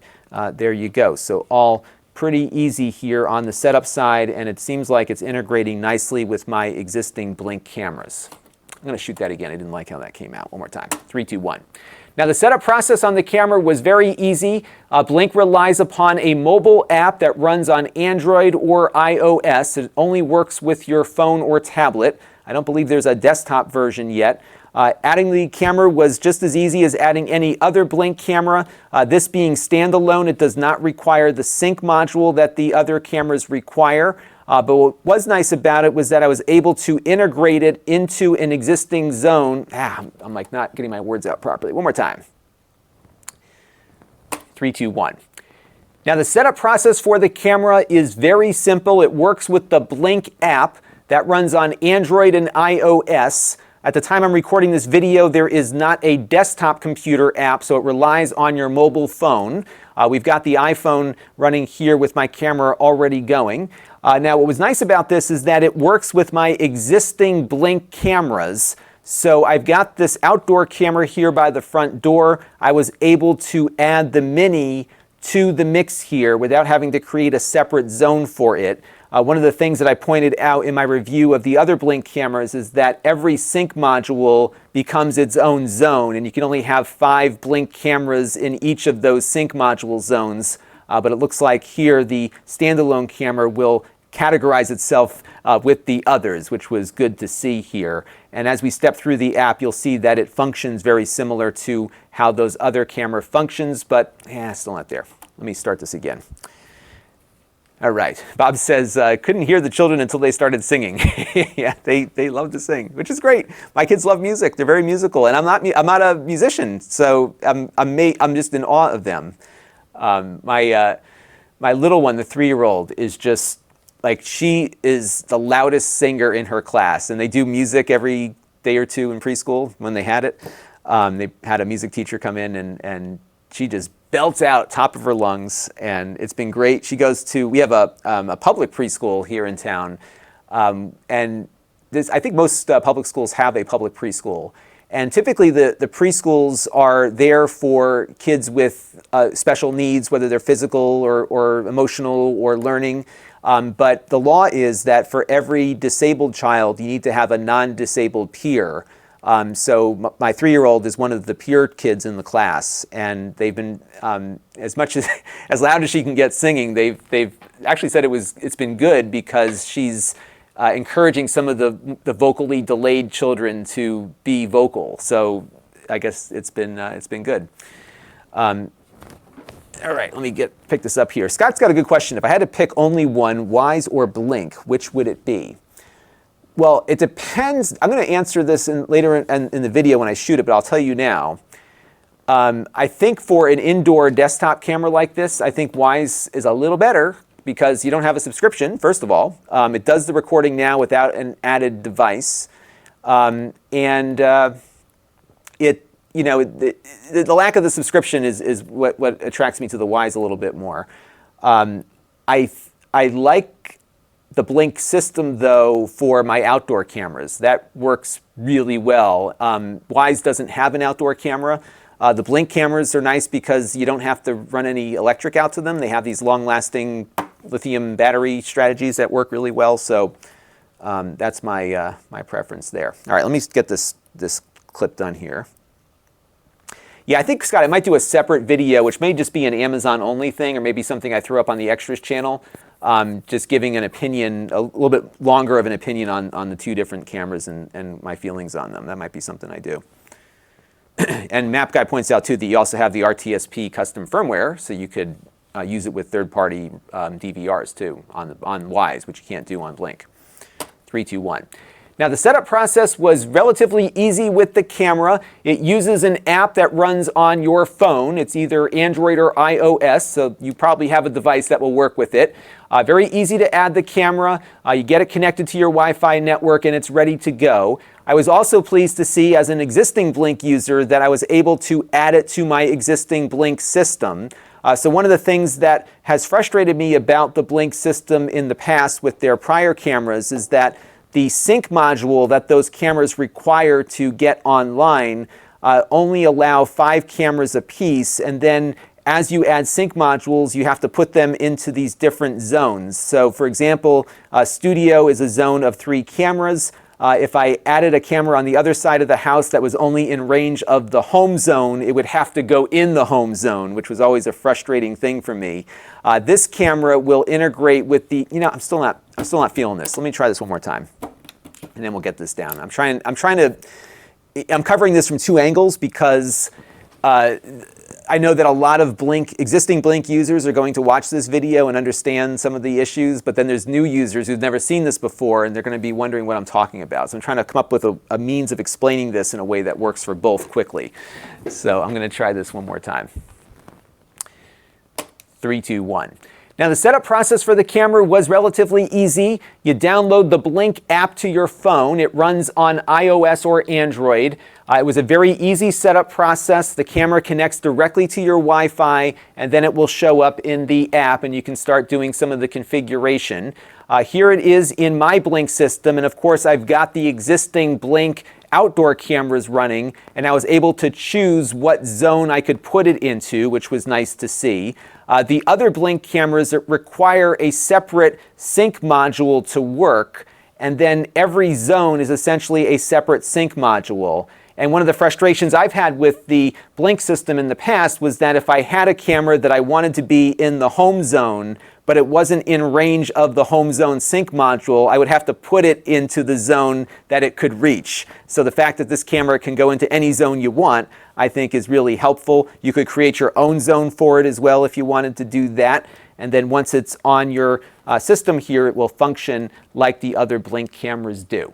there you go. So all pretty easy here on the setup side, and it seems like it's integrating nicely with my existing Blink cameras. I'm going to shoot that again. I didn't like how that came out. One more time. 3, 2, 1. Now the setup process on the camera was very easy. Blink relies upon a mobile app that runs on Android or iOS. It only works with your phone or tablet. I don't believe there's a desktop version yet. Adding the camera was just as easy as adding any other Blink camera. This being standalone, it does not require the sync module that the other cameras require. But what was nice about it was that I was able to integrate it into an existing zone. I'm like not getting my words out properly. One more time. 3, 2, 1. Now the setup process for the camera is very simple. It works with the Blink app that runs on Android and iOS. At the time I'm recording this video, there is not a desktop computer app, so it relies on your mobile phone. We've got the iPhone running here with my camera already going. Now, what was nice about this is that it works with my existing Blink cameras. So I've got this outdoor camera here by the front door. I was able to add the Mini to the mix here without having to create a separate zone for it. One of the things that I pointed out in my review of the other Blink cameras is that every sync module becomes its own zone, and you can only have 5 Blink cameras in each of those sync module zones. But it looks like here the standalone camera will categorize itself with the others, which was good to see here. And as we step through the app, you'll see that it functions very similar to how those other camera functions, but still not there. Let me start this again. All right. Bob says, couldn't hear the children until they started singing. Yeah, they love to sing, which is great. My kids love music. They're very musical, and I'm not a musician, so I'm just in awe of them. My little one, the 3-year-old, is just like, she is the loudest singer in her class, and they do music every day or two in preschool when they had it. They had a music teacher come in, and she just belts out top of her lungs, and it's been great. She goes to, we have a public preschool here in town, and I think most public schools have a public preschool. And typically the preschools are there for kids with special needs, whether they're physical or emotional or learning. But the law is that for every disabled child, you need to have a non-disabled peer. So my 3-year-old is one of the peer kids in the class, and they've been as much as loud as she can get singing. They've actually said it's been good because she's encouraging some of the vocally delayed children to be vocal. So I guess it's been good. All right, let me pick this up here. Scott's got a good question. If I had to pick only one, Wise or Blink, which would it be? Well, it depends. I'm going to answer this later in the video when I shoot it, but I'll tell you now. I think for an indoor desktop camera like this, I think Wise is a little better because you don't have a subscription, first of all. It does the recording now without an added device. The lack of the subscription is what attracts me to the Wise a little bit more. I like the Blink system, though, for my outdoor cameras. That works really well. Wyze doesn't have an outdoor camera. The Blink cameras are nice because you don't have to run any electric out to them. They have these long-lasting lithium battery strategies that work really well. So that's my my preference there. All right, let me get this clip done here. Yeah, I think, Scott, I might do a separate video, which may just be an Amazon-only thing, or maybe something I throw up on the Extras channel, just giving an opinion, a little bit longer of an opinion on the two different cameras and my feelings on them. That might be something I do. And Map Guy points out, too, that you also have the RTSP custom firmware, so you could use it with third-party DVRs, too, on Wyze, which you can't do on Blink. 3, 2, 1. Now, the setup process was relatively easy with the camera. It uses an app that runs on your phone. It's either Android or iOS, so you probably have a device that will work with it. Very easy to add the camera. You get it connected to your Wi-Fi network, and it's ready to go. I was also pleased to see, as an existing Blink user, that I was able to add it to my existing Blink system. So one of the things that has frustrated me about the Blink system in the past with their prior cameras is that the sync module that those cameras require to get online only allow 5 cameras apiece, and then as you add sync modules, you have to put them into these different zones. So for example, Studio is a zone of 3 cameras. If I added a camera on the other side of the house that was only in range of the home zone, it would have to go in the home zone, which was always a frustrating thing for me. This camera will integrate with the, I'm still not feeling this. Let me try this one more time, and then we'll get this down. I'm covering this from 2 angles because I know that a lot of existing Blink users are going to watch this video and understand some of the issues, but then there's new users who've never seen this before, and they're going to be wondering what I'm talking about. So I'm trying to come up with a means of explaining this in a way that works for both quickly. So I'm going to try this one more time. 3, 2, 1. Now, the setup process for the camera was relatively easy. You download the Blink app to your phone. It runs on iOS or Android. It was a very easy setup process. The camera connects directly to your Wi-Fi, and then it will show up in the app, and you can start doing some of the configuration. Here it is in my Blink system, and of course, I've got the existing Blink outdoor cameras running, and I was able to choose what zone I could put it into, which was nice to see. The other Blink cameras require a separate sync module to work, and then every zone is essentially a separate sync module. And one of the frustrations I've had with the Blink system in the past was that if I had a camera that I wanted to be in the home zone, but it wasn't in range of the home zone sync module, I would have to put it into the zone that it could reach. So the fact that this camera can go into any zone you want, I think is really helpful. You could create your own zone for it as well if you wanted to do that. And then once it's on your system here, it will function like the other Blink cameras do.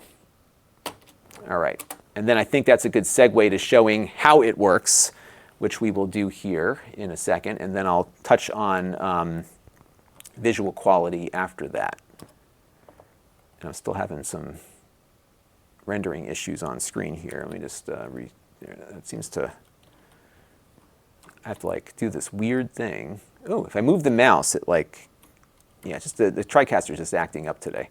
All right. And then I think that's a good segue to showing how it works, which we will do here in a second. And then I'll touch on visual quality after that. And I'm still having some rendering issues on screen here. Let me just it seems to, I have to like do this weird thing. Oh, if I move the mouse, it like, yeah, just the TriCaster is just acting up today.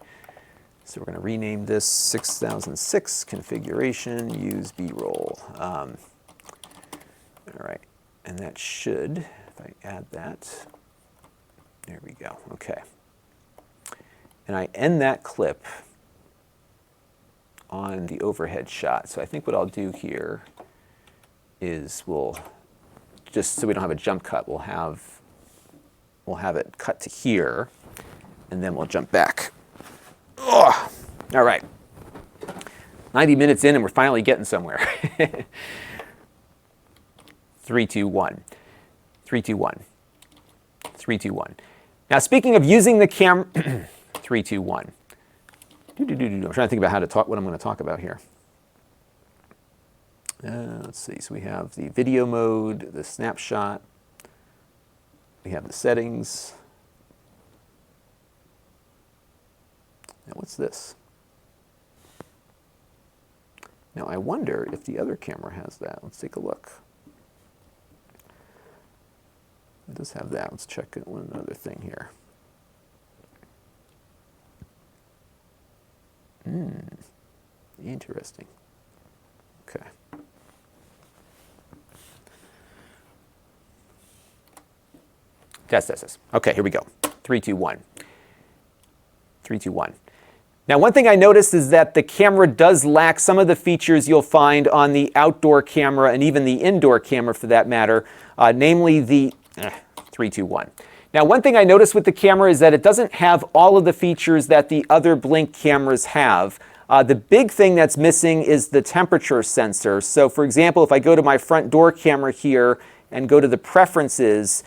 So we're going to rename this 6006 configuration, use B-roll. All right, and that should, if I add that, there we go, okay. And I end that clip on the overhead shot. So I think what I'll do here is we'll, just so we don't have a jump cut, we'll have it cut to here, and then we'll jump back. Oh, all right. 90 minutes in and we're finally getting somewhere. 3, 2, 1. 3, 2, 1. 3, 2, 1. Now, speaking of using the camera, 3, 2, 1. I'm trying to think about what I'm going to talk about here. Let's see. So we have the video mode, the snapshot. We have the settings. Now, what's this? Now, I wonder if the other camera has that. Let's take a look. It does have that. Let's check one other thing here. Interesting. Okay. Test. Okay, here we go. 3, 2, 1. 3, 2, 1. Now, one thing I noticed is that the camera does lack some of the features you'll find on the outdoor camera and even the indoor camera for that matter, namely the 3, 2, 1. Now, one thing I noticed with the camera is that it doesn't have all of the features that the other Blink cameras have. The big thing that's missing is the temperature sensor. So, for example, if I go to my front door camera here and go to the preferences,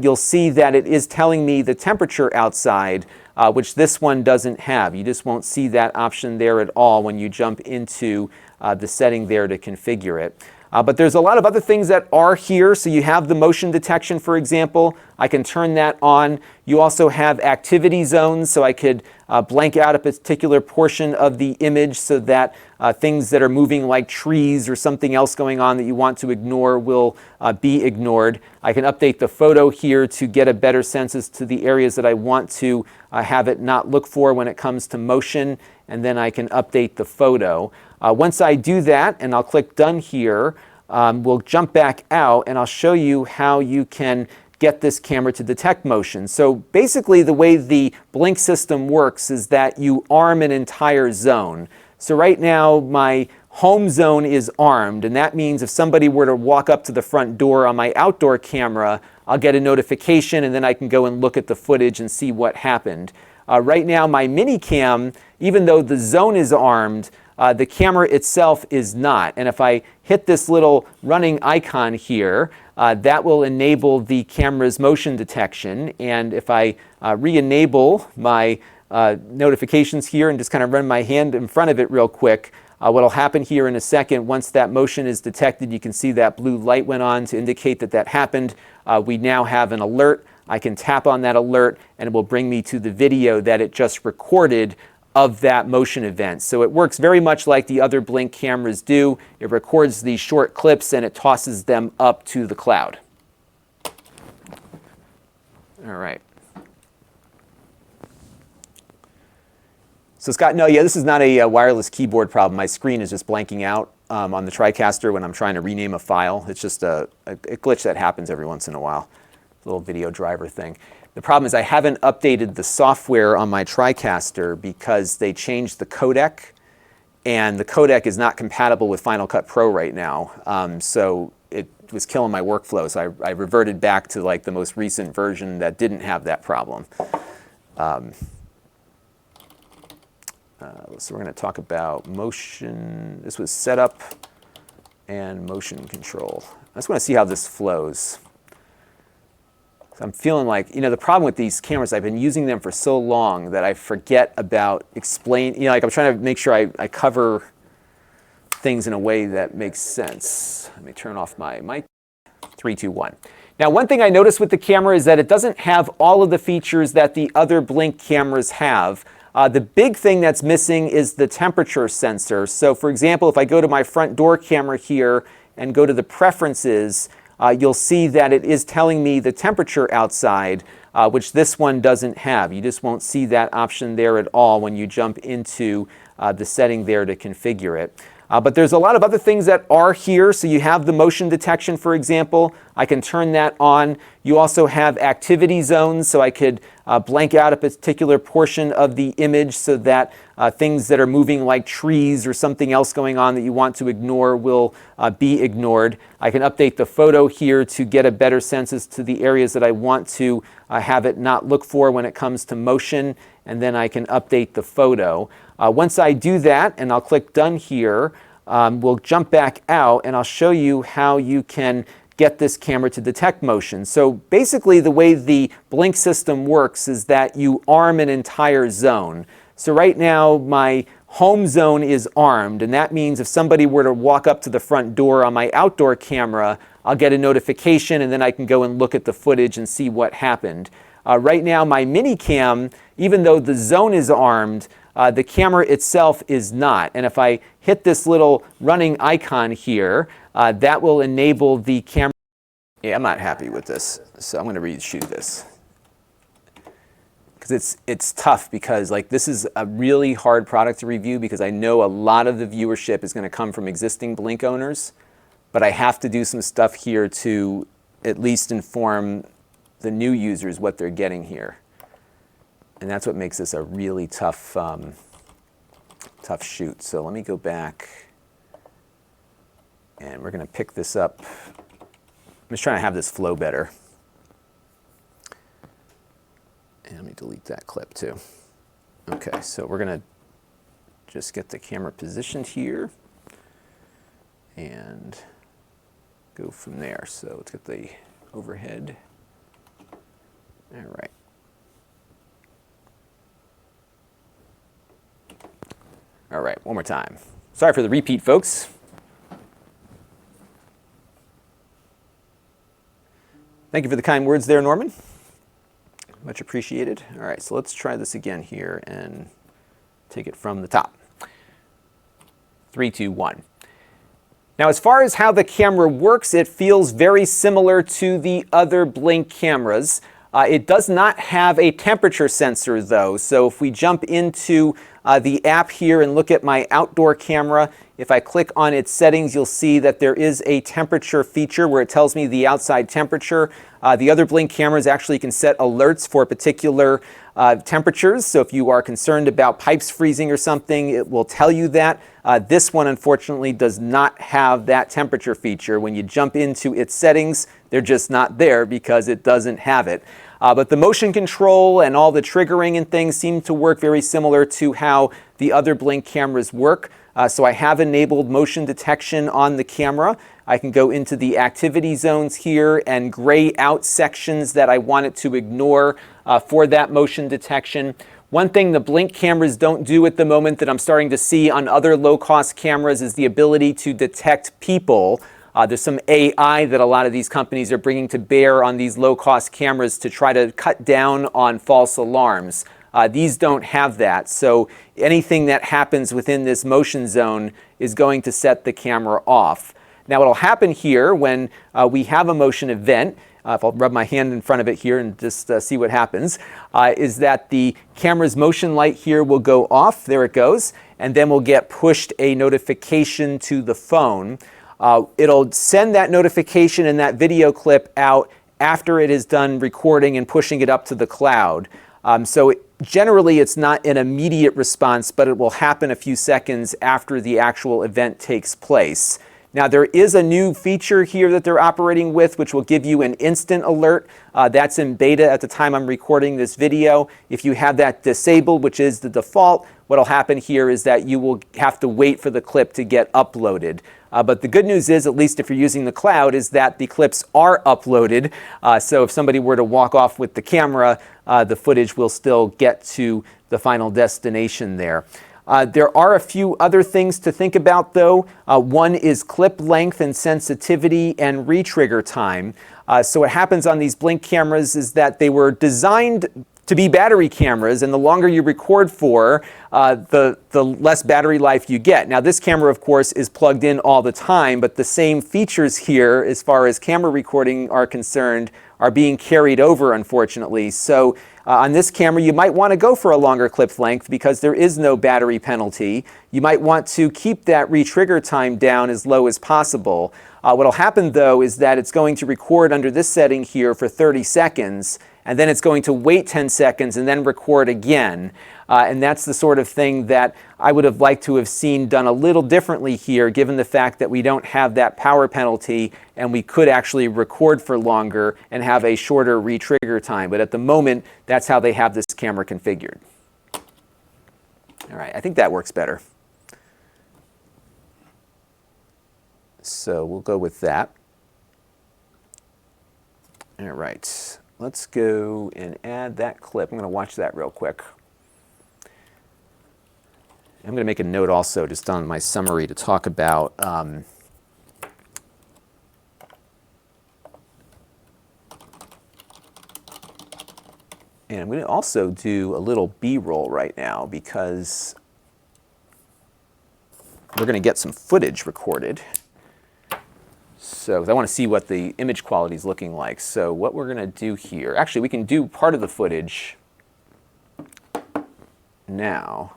you'll see that it is telling me the temperature outside, which this one doesn't have. You just won't see that option there at all when you jump into the setting there to configure it. But there's a lot of other things that are here. So you have the motion detection, for example. I can turn that on. You also have activity zones, so I could blank out a particular portion of the image so that things that are moving like trees or something else going on that you want to ignore will be ignored. I can update the photo here to get a better sense as to the areas that I want to have it not look for when it comes to motion, and then I can update the photo. Once I do that, and I'll click Done here, we'll jump back out and I'll show you how you can get this camera to detect motion. So basically the way the Blink system works is that you arm an entire zone. So right now my home zone is armed, and that means if somebody were to walk up to the front door on my outdoor camera, I'll get a notification and then I can go and look at the footage and see what happened. Right now my mini cam, even though the zone is armed, the camera itself is not. And if I hit this little running icon here, that will enable the camera's motion detection. And if I re-enable my notifications here and just kind of run my hand in front of it real quick, what will happen here in a second, once that motion is detected, you can see that blue light went on to indicate that that happened. We now have an alert. I can tap on that alert and it will bring me to the video that it just recorded of that motion event. So it works very much like the other Blink cameras do. It records these short clips and it tosses them up to the cloud. All right. So Scott, no, yeah, this is not a wireless keyboard problem. My screen is just blanking out on the TriCaster when I'm trying to rename a file. It's just a glitch that happens every once in a while. A little video driver thing. The problem is I haven't updated the software on my TriCaster because they changed the codec, and the codec is not compatible with Final Cut Pro right now. So it was killing my workflow. So I reverted back to like the most recent version that didn't have that problem. So we're going to talk about motion. This was setup and motion control. I just want to see how this flows. I'm feeling like, the problem with these cameras, I've been using them for so long that I forget about like I'm trying to make sure I cover things in a way that makes sense. Let me turn off my mic. 3, 2, 1. Now, one thing I noticed with the camera is that it doesn't have all of the features that the other Blink cameras have. The big thing that's missing is the temperature sensor. So, for example, if I go to my front door camera here and go to the preferences, you'll see that it is telling me the temperature outside, which this one doesn't have. You just won't see that option there at all when you jump into the setting there to configure it. But there's a lot of other things that are here. So you have the motion detection, for example. I can turn that on. You also have activity zones, so I could blank out a particular portion of the image so that things that are moving like trees or something else going on that you want to ignore will be ignored. I can update the photo here to get a better sense as to the areas that I want to have it not look for when it comes to motion, and then I can update the photo. Once I do that, and I'll click Done here, we'll jump back out and I'll show you how you can get this camera to detect motion. So basically the way the Blink system works is that you arm an entire zone. So right now my home zone is armed, and that means if somebody were to walk up to the front door on my outdoor camera, I'll get a notification and then I can go and look at the footage and see what happened. Right now my mini cam, even though the zone is armed, the camera itself is not. And if I hit this little running icon here, that will enable the camera. Yeah, I'm not happy with this, so I'm going to reshoot this. because it's tough, because like this is a really hard product to review because I know a lot of the viewership is going to come from existing Blink owners, but I have to do some stuff here to at least inform the new users what they're getting here. And that's what makes this a really tough, tough shoot. So let me go back, and we're going to pick this up. I'm just trying to have this flow better. And let me delete that clip too. Okay, so we're going to just get the camera positioned here and go from there. So let's get the overhead. All right. All right, one more time. Sorry for the repeat, folks. Thank you for the kind words there, Norman. Much appreciated. All right, so let's try this again here and take it from the top. 3, 2, 1. Now, as far as how the camera works, it feels very similar to the other Blink cameras. It does not have a temperature sensor, though. So if we jump into the app here and look at my outdoor camera, if I click on its settings, you'll see that there is a temperature feature where it tells me the outside temperature. The other Blink cameras actually can set alerts for particular temperatures. So if you are concerned about pipes freezing or something, it will tell you that. This one, unfortunately, does not have that temperature feature. When you jump into its settings, they're just not there because it doesn't have it. But the motion control and all the triggering and things seem to work very similar to how the other Blink cameras work. So I have enabled motion detection on the camera. I can go into the activity zones here and gray out sections that I want it to ignore for that motion detection. One thing the Blink cameras don't do at the moment that I'm starting to see on other low-cost cameras is the ability to detect people. There's some AI that a lot of these companies are bringing to bear on these low-cost cameras to try to cut down on false alarms. These don't have that, so anything that happens within this motion zone is going to set the camera off. Now, what will happen here when we have a motion event, if I'll rub my hand in front of it here and just see what happens, is that the camera's motion light here will go off. There it goes. And then we'll get pushed a notification to the phone. It'll send that notification and that video clip out after it is done recording and pushing it up to the cloud. Generally, it's not an immediate response, but it will happen a few seconds after the actual event takes place. Now, there is a new feature here that they're operating with, which will give you an instant alert. That's in beta at the time I'm recording this video. If you have that disabled, which is the default, what will happen here is that you will have to wait for the clip to get uploaded. But the good news is, at least if you're using the cloud, is that the clips are uploaded. So if somebody were to walk off with the camera, the footage will still get to the final destination there. There are a few other things to think about, though. One is clip length and sensitivity and retrigger time. So what happens on these Blink cameras is that they were designed to be battery cameras, and the longer you record for, the less battery life you get. Now, this camera, of course, is plugged in all the time, but the same features here, as far as camera recording are concerned, are being carried over, unfortunately. So on this camera, you might want to go for a longer clip length because there is no battery penalty. You might want to keep that retrigger time down as low as possible. What will happen, though, is that it's going to record under this setting here for 30 seconds, and then it's going to wait 10 seconds and then record again. And that's the sort of thing that I would have liked to have seen done a little differently here, given the fact that we don't have that power penalty and we could actually record for longer and have a shorter retrigger time. But at the moment, that's how they have this camera configured. All right, I think that works better. So we'll go with that. All right, let's go and add that clip. I'm going to watch that real quick. I'm going to make a note also just on my summary to talk about and I'm going to also do a little B-roll right now because we're going to get some footage recorded. So I want to see what the image quality is looking like. So what we're going to do here, actually we can do part of the footage now.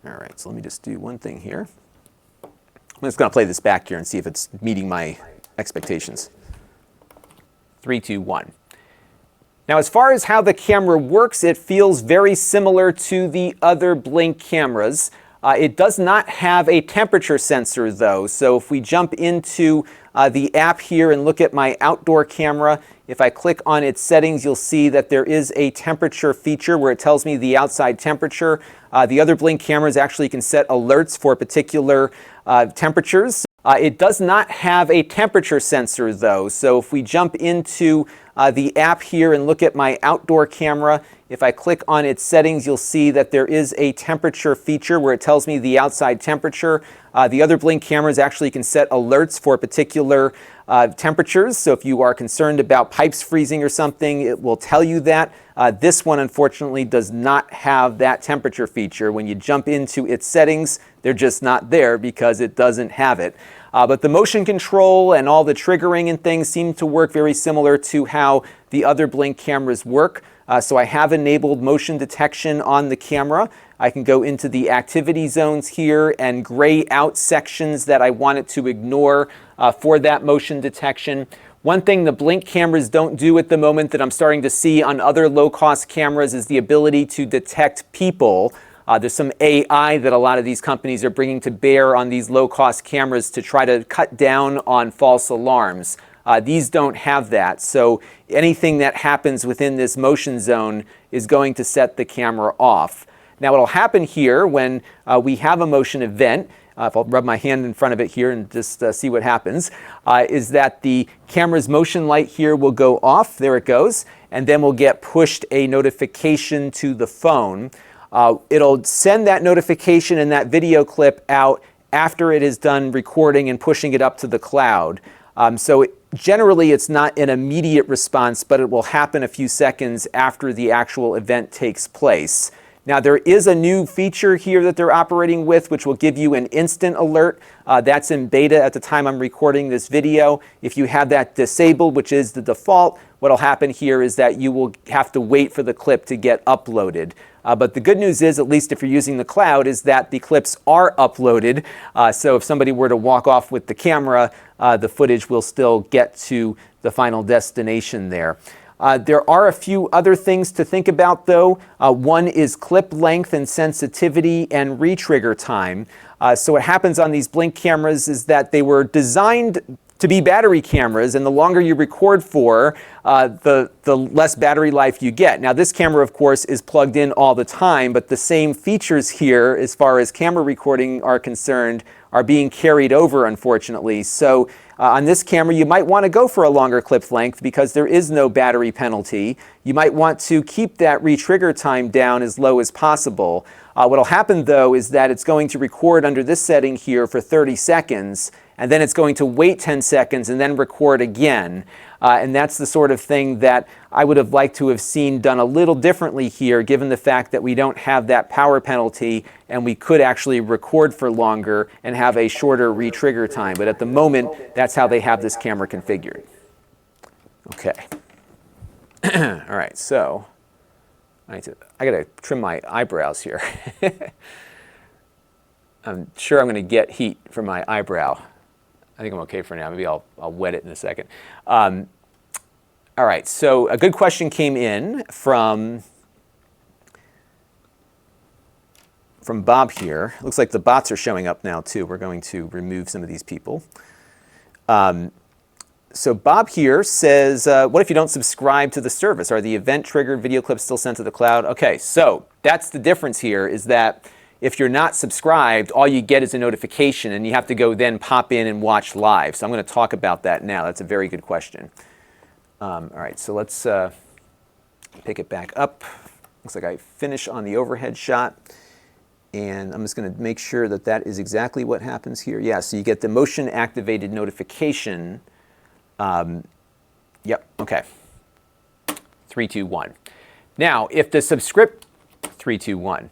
All right, so let me just do one thing here. I'm just going to play this back here and see if it's meeting my expectations. 3, 2, 1. Now, as far as how the camera works, it feels very similar to the other Blink cameras. It does not have a temperature sensor, though. So if we jump into the app here and look at my outdoor camera, if I click on its settings, you'll see that there is a temperature feature where it tells me the outside temperature. The other Blink cameras actually can set alerts for particular temperatures. It does not have a temperature sensor, though. So if we jump into the app here and look at my outdoor camera, if I click on its settings, you'll see that there is a temperature feature where it tells me the outside temperature. The other Blink cameras actually can set alerts for particular temperatures. So if you are concerned about pipes freezing or something, it will tell you that. This one, unfortunately, does not have that temperature feature. When you jump into its settings, they're just not there because it doesn't have it. But the motion control and all the triggering and things seem to work very similar to how the other Blink cameras work. So I have enabled motion detection on the camera. I can go into the activity zones here and gray out sections that I want it to ignore for that motion detection. One thing the Blink cameras don't do at the moment that I'm starting to see on other low-cost cameras is the ability to detect people. There's some AI that a lot of these companies are bringing to bear on these low-cost cameras to try to cut down on false alarms. These don't have that, so anything that happens within this motion zone is going to set the camera off. Now, what will happen here when we have a motion event, if I'll rub my hand in front of it here and just see what happens, is that the camera's motion light here will go off, there it goes, and then we'll get pushed a notification to the phone. It'll send that notification and that video clip out after it is done recording and pushing it up to the cloud. Generally, it's not an immediate response, but it will happen a few seconds after the actual event takes place. Now, there is a new feature here that they're operating with, which will give you an instant alert. That's in beta at the time I'm recording this video. If you have that disabled, which is the default, what will happen here is that you will have to wait for the clip to get uploaded. But the good news is, at least if you're using the cloud, is that the clips are uploaded. So if somebody were to walk off with the camera, the footage will still get to the final destination there. There are a few other things to think about, though. One is clip length and sensitivity and retrigger time. So what happens on these Blink cameras is that they were designed to be battery cameras, and the longer you record for, the less battery life you get. Now, this camera, of course, is plugged in all the time, but the same features here, as far as camera recording are concerned, are being carried over, unfortunately. So on this camera, you might want to go for a longer clip length because there is no battery penalty. You might want to keep that retrigger time down as low as possible. What will happen, though, is that it's going to record under this setting here for 30 seconds, and then it's going to wait 10 seconds and then record again. And that's the sort of thing that I would have liked to have seen done a little differently here, given the fact that we don't have that power penalty and we could actually record for longer and have a shorter retrigger time. But at the moment, that's how they have this camera configured. Okay. All right, so I gotta trim my eyebrows here. I'm sure I'm gonna get heat from my eyebrow. I think I'm okay for now. Maybe I'll wet it in a second. All right, so a good question came in from Bob here. Looks like the bots are showing up now too. We're going to remove some of these people. So Bob here says, what if you don't subscribe to the service? Are the event-triggered video clips still sent to the cloud? Okay, so that's the difference here, is that if you're not subscribed, all you get is a notification, and you have to go then pop in and watch live. So I'm going to talk about that now. That's a very good question. All right, so let's pick it back up. Looks like I finish on the overhead shot. And I'm just going to make sure that that is exactly what happens here. Yeah, so you get the motion-activated notification. Yep, okay. 3, 2, 1. Now, if the 3, 2, 1.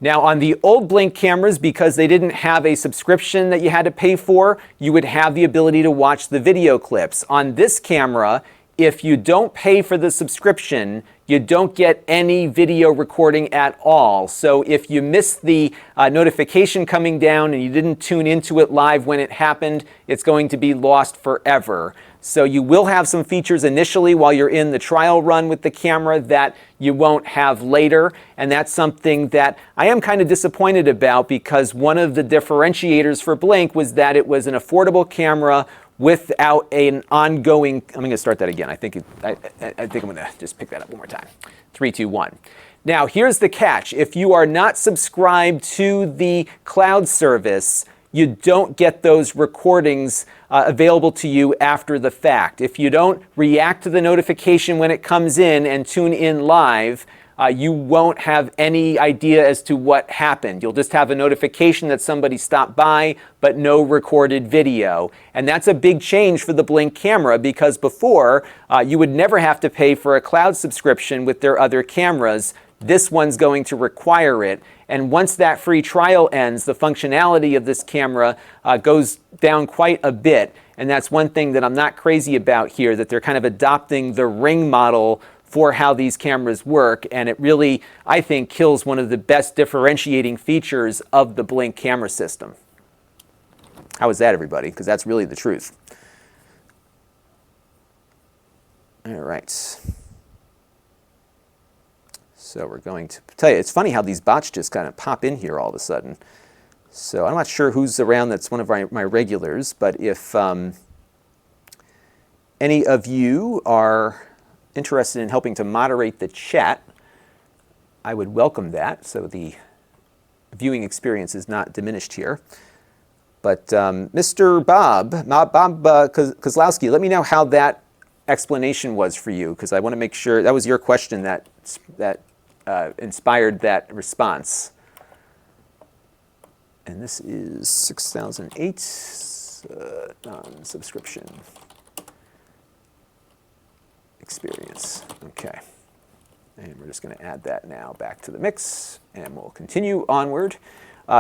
Now on the old Blink cameras, because they didn't have a subscription that you had to pay for, you would have the ability to watch the video clips. On this camera, if you don't pay for the subscription, you don't get any video recording at all. So if you missed the notification coming down and you didn't tune into it live when it happened, it's going to be lost forever. So you will have some features initially while you're in the trial run with the camera that you won't have later. And that's something that I am kind of disappointed about, because one of the differentiators for Blink was that it was an affordable camera without an ongoing, I'm going to start that again. I think I'm going to just pick that up one more time. 3, 2, 1. Now here's the catch. If you are not subscribed to the cloud service, you don't get those recordings available to you after the fact. If you don't react to the notification when it comes in and tune in live, you won't have any idea as to what happened. You'll just have a notification that somebody stopped by, but no recorded video. And that's a big change for the Blink camera, because before, you would never have to pay for a cloud subscription with their other cameras. This one's going to require it. And once that free trial ends, the functionality of this camera goes down quite a bit. And that's one thing that I'm not crazy about here, that they're kind of adopting the Ring model for how these cameras work. And it really, I think, kills one of the best differentiating features of the Blink camera system. How is that, everybody? Because that's really the truth. All right. So we're going to tell you, it's funny how these bots just kind of pop in here all of a sudden. So I'm not sure who's around that's one of my regulars, but if any of you are interested in helping to moderate the chat, I would welcome that, so the viewing experience is not diminished here. But Mr. Bob Kozlowski, let me know how that explanation was for you, because I want to make sure that was your question that inspired that response. And this is 6008 non-subscription experience. Okay. And we're just going to add that now back to the mix, and we'll continue onward.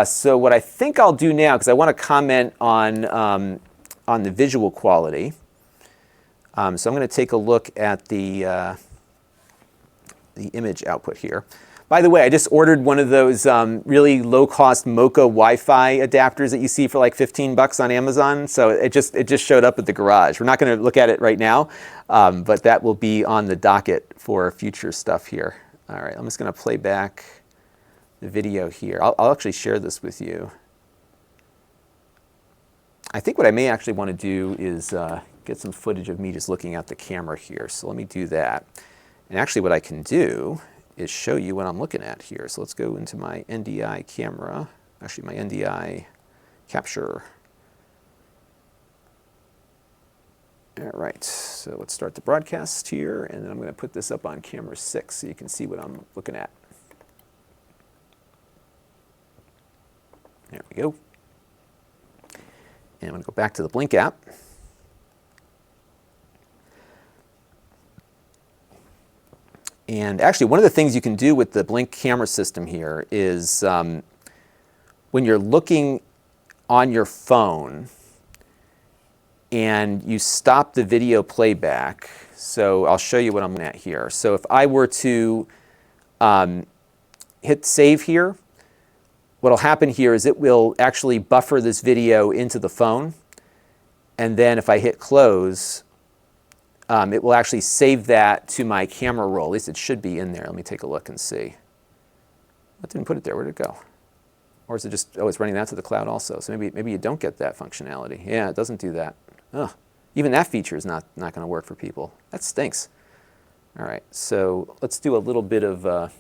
So what I think I'll do now, because I want to comment on the visual quality. So I'm going to take a look at the image output here. By the way, I just ordered one of those really low-cost Mocha Wi-Fi adapters that you see for like 15 bucks on Amazon. So it just showed up at the garage. We're not going to look at it right now, but that will be on the docket for future stuff here. All right, I'm just going to play back the video here. I'll actually share this with you. I think what I may actually want to do is get some footage of me just looking at the camera here. So let me do that. And actually what I can do is show you what I'm looking at here. So let's go into my NDI camera, actually my NDI capture. All right, so let's start the broadcast here, and then I'm going to put this up on camera 6 so you can see what I'm looking at. There we go. And I'm going to go back to the Blink app. And actually, one of the things you can do with the Blink camera system here is when you're looking on your phone and you stop the video playback. So I'll show you what I'm looking at here. So if I were to hit save here, what will happen here is it will actually buffer this video into the phone. And then if I hit close, it will actually save that to my camera roll. At least it should be in there. Let me take a look and see. I didn't put it there. Where did it go? Or is it just, oh, it's running that to the cloud also. So maybe you don't get that functionality. Yeah, it doesn't do that. Ugh. Even that feature is not going to work for people. That stinks. All right, so let's do a little bit of,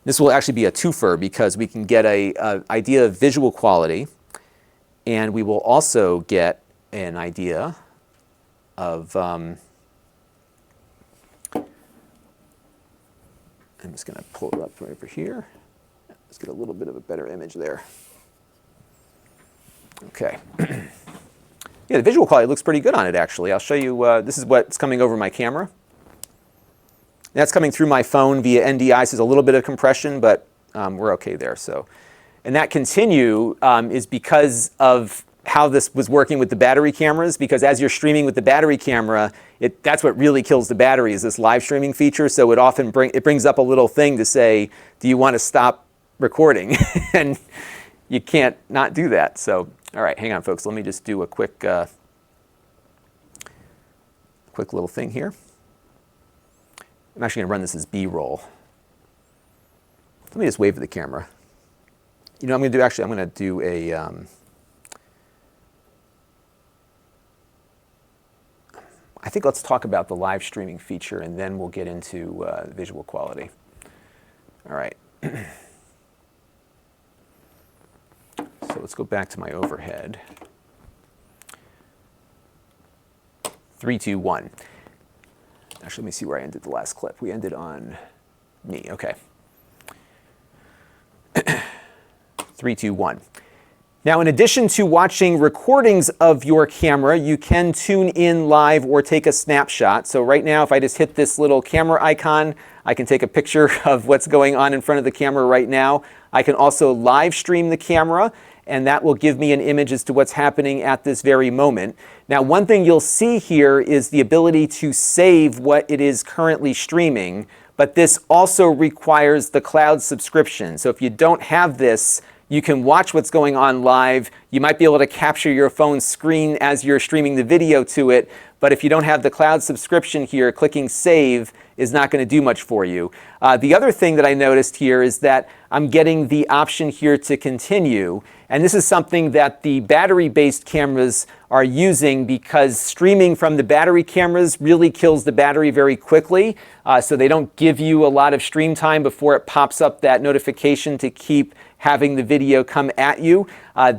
this will actually be a twofer because we can get an idea of visual quality, and we will also get an idea of, I'm just going to pull it up right over here. Let's get a little bit of a better image there. Okay. Yeah, the visual quality looks pretty good on it, actually. I'll show you, this is what's coming over my camera. That's coming through my phone via NDI, so there's a little bit of compression, but we're okay there. So, and that continue is because of how this was working with the battery cameras, because as you're streaming with the battery camera, that's what really kills the battery, is this live streaming feature. So it often brings up a little thing to say, do you want to stop recording? And you can't not do that. So, all right, hang on, folks. Let me just do a quick little thing here. I'm actually going to run this as B-roll. Let me just wave at the camera. You know, I'm going to do a I think let's talk about the live streaming feature, and then we'll get into visual quality. All right. So let's go back to my overhead. 3, 2, 1. Actually, let me see where I ended the last clip. We ended on me. Okay. 3, 2, 1. Now, in addition to watching recordings of your camera, you can tune in live or take a snapshot. So right now, if I just hit this little camera icon, I can take a picture of what's going on in front of the camera right now. I can also live stream the camera, and that will give me an image as to what's happening at this very moment. Now, one thing you'll see here is the ability to save what it is currently streaming, but this also requires the cloud subscription. So if you don't have this, you can watch what's going on live. You might be able to capture your phone screen as you're streaming the video to it, but if you don't have the cloud subscription here, clicking save is not going to do much for you. The other thing that I noticed here is that I'm getting the option here to continue, and this is something that the battery-based cameras are using, because streaming from the battery cameras really kills the battery very quickly, so they don't give you a lot of stream time before it pops up that notification to keep having the video come at you.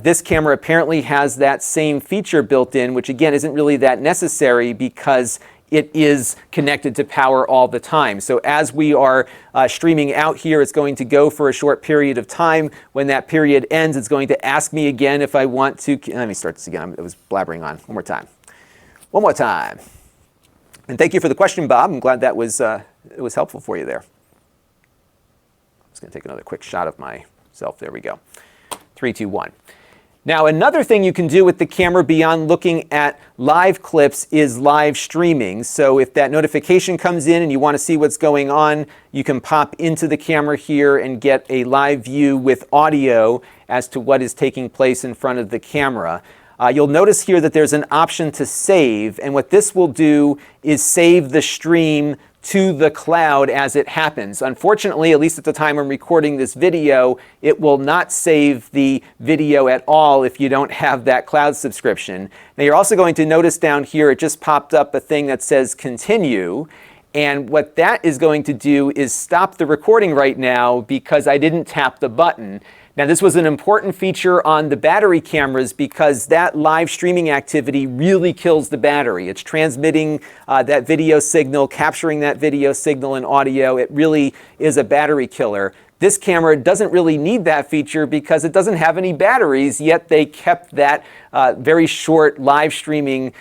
This camera apparently has that same feature built in, which again isn't really that necessary because it is connected to power all the time. So as we are streaming out here, it's going to go for a short period of time. When that period ends, it's going to ask me again if I want to. Let me start this again. I was blabbering on. One more time. One more time. And thank you for the question, Bob. I'm glad that was it was helpful for you there. I'm just going to take another quick shot of myself. There we go. 3, 2, 1. Now, another thing you can do with the camera beyond looking at live clips is live streaming. So if that notification comes in and you want to see what's going on, you can pop into the camera here and get a live view with audio as to what is taking place in front of the camera. You'll notice here that there's an option to save, and what this will do is save the stream to the cloud as it happens. Unfortunately, at least at the time I'm recording this video, it will not save the video at all if you don't have that cloud subscription. Now, you're also going to notice down here, it just popped up a thing that says continue. And what that is going to do is stop the recording right now because I didn't tap the button. Now, this was an important feature on the battery cameras because that live streaming activity really kills the battery. It's transmitting that video signal, capturing that video signal in audio. It really is a battery killer. This camera doesn't really need that feature because it doesn't have any batteries, yet they kept that very short live streaming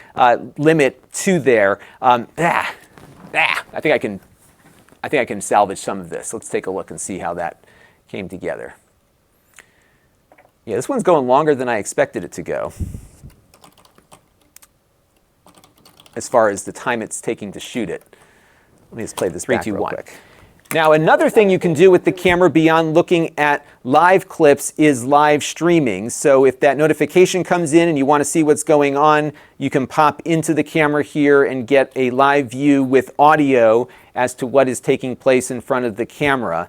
limit to there. I think I can salvage some of this. Let's take a look and see how that came together. Yeah, this one's going longer than I expected it to go, as far as the time it's taking to shoot it. Let me just play this 3, 2, 1. Now, another thing you can do with the camera beyond looking at live clips is live streaming. So if that notification comes in and you want to see what's going on, you can pop into the camera here and get a live view with audio as to what is taking place in front of the camera.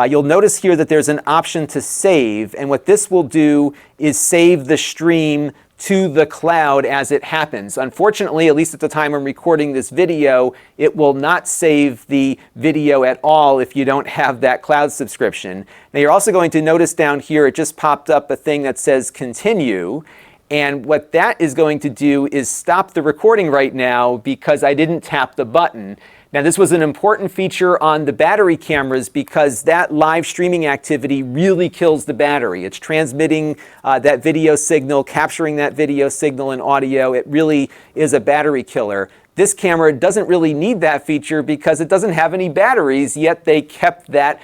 You'll notice here that there's an option to save, and what this will do is save the stream to the cloud as it happens. Unfortunately, at least at the time I'm recording this video, it will not save the video at all if you don't have that cloud subscription. Now, you're also going to notice down here, it just popped up a thing that says continue. And what that is going to do is stop the recording right now because I didn't tap the button. Now, this was an important feature on the battery cameras because that live streaming activity really kills the battery. It's transmitting that video signal, capturing that video signal in audio. It really is a battery killer. This camera doesn't really need that feature because it doesn't have any batteries, yet they kept that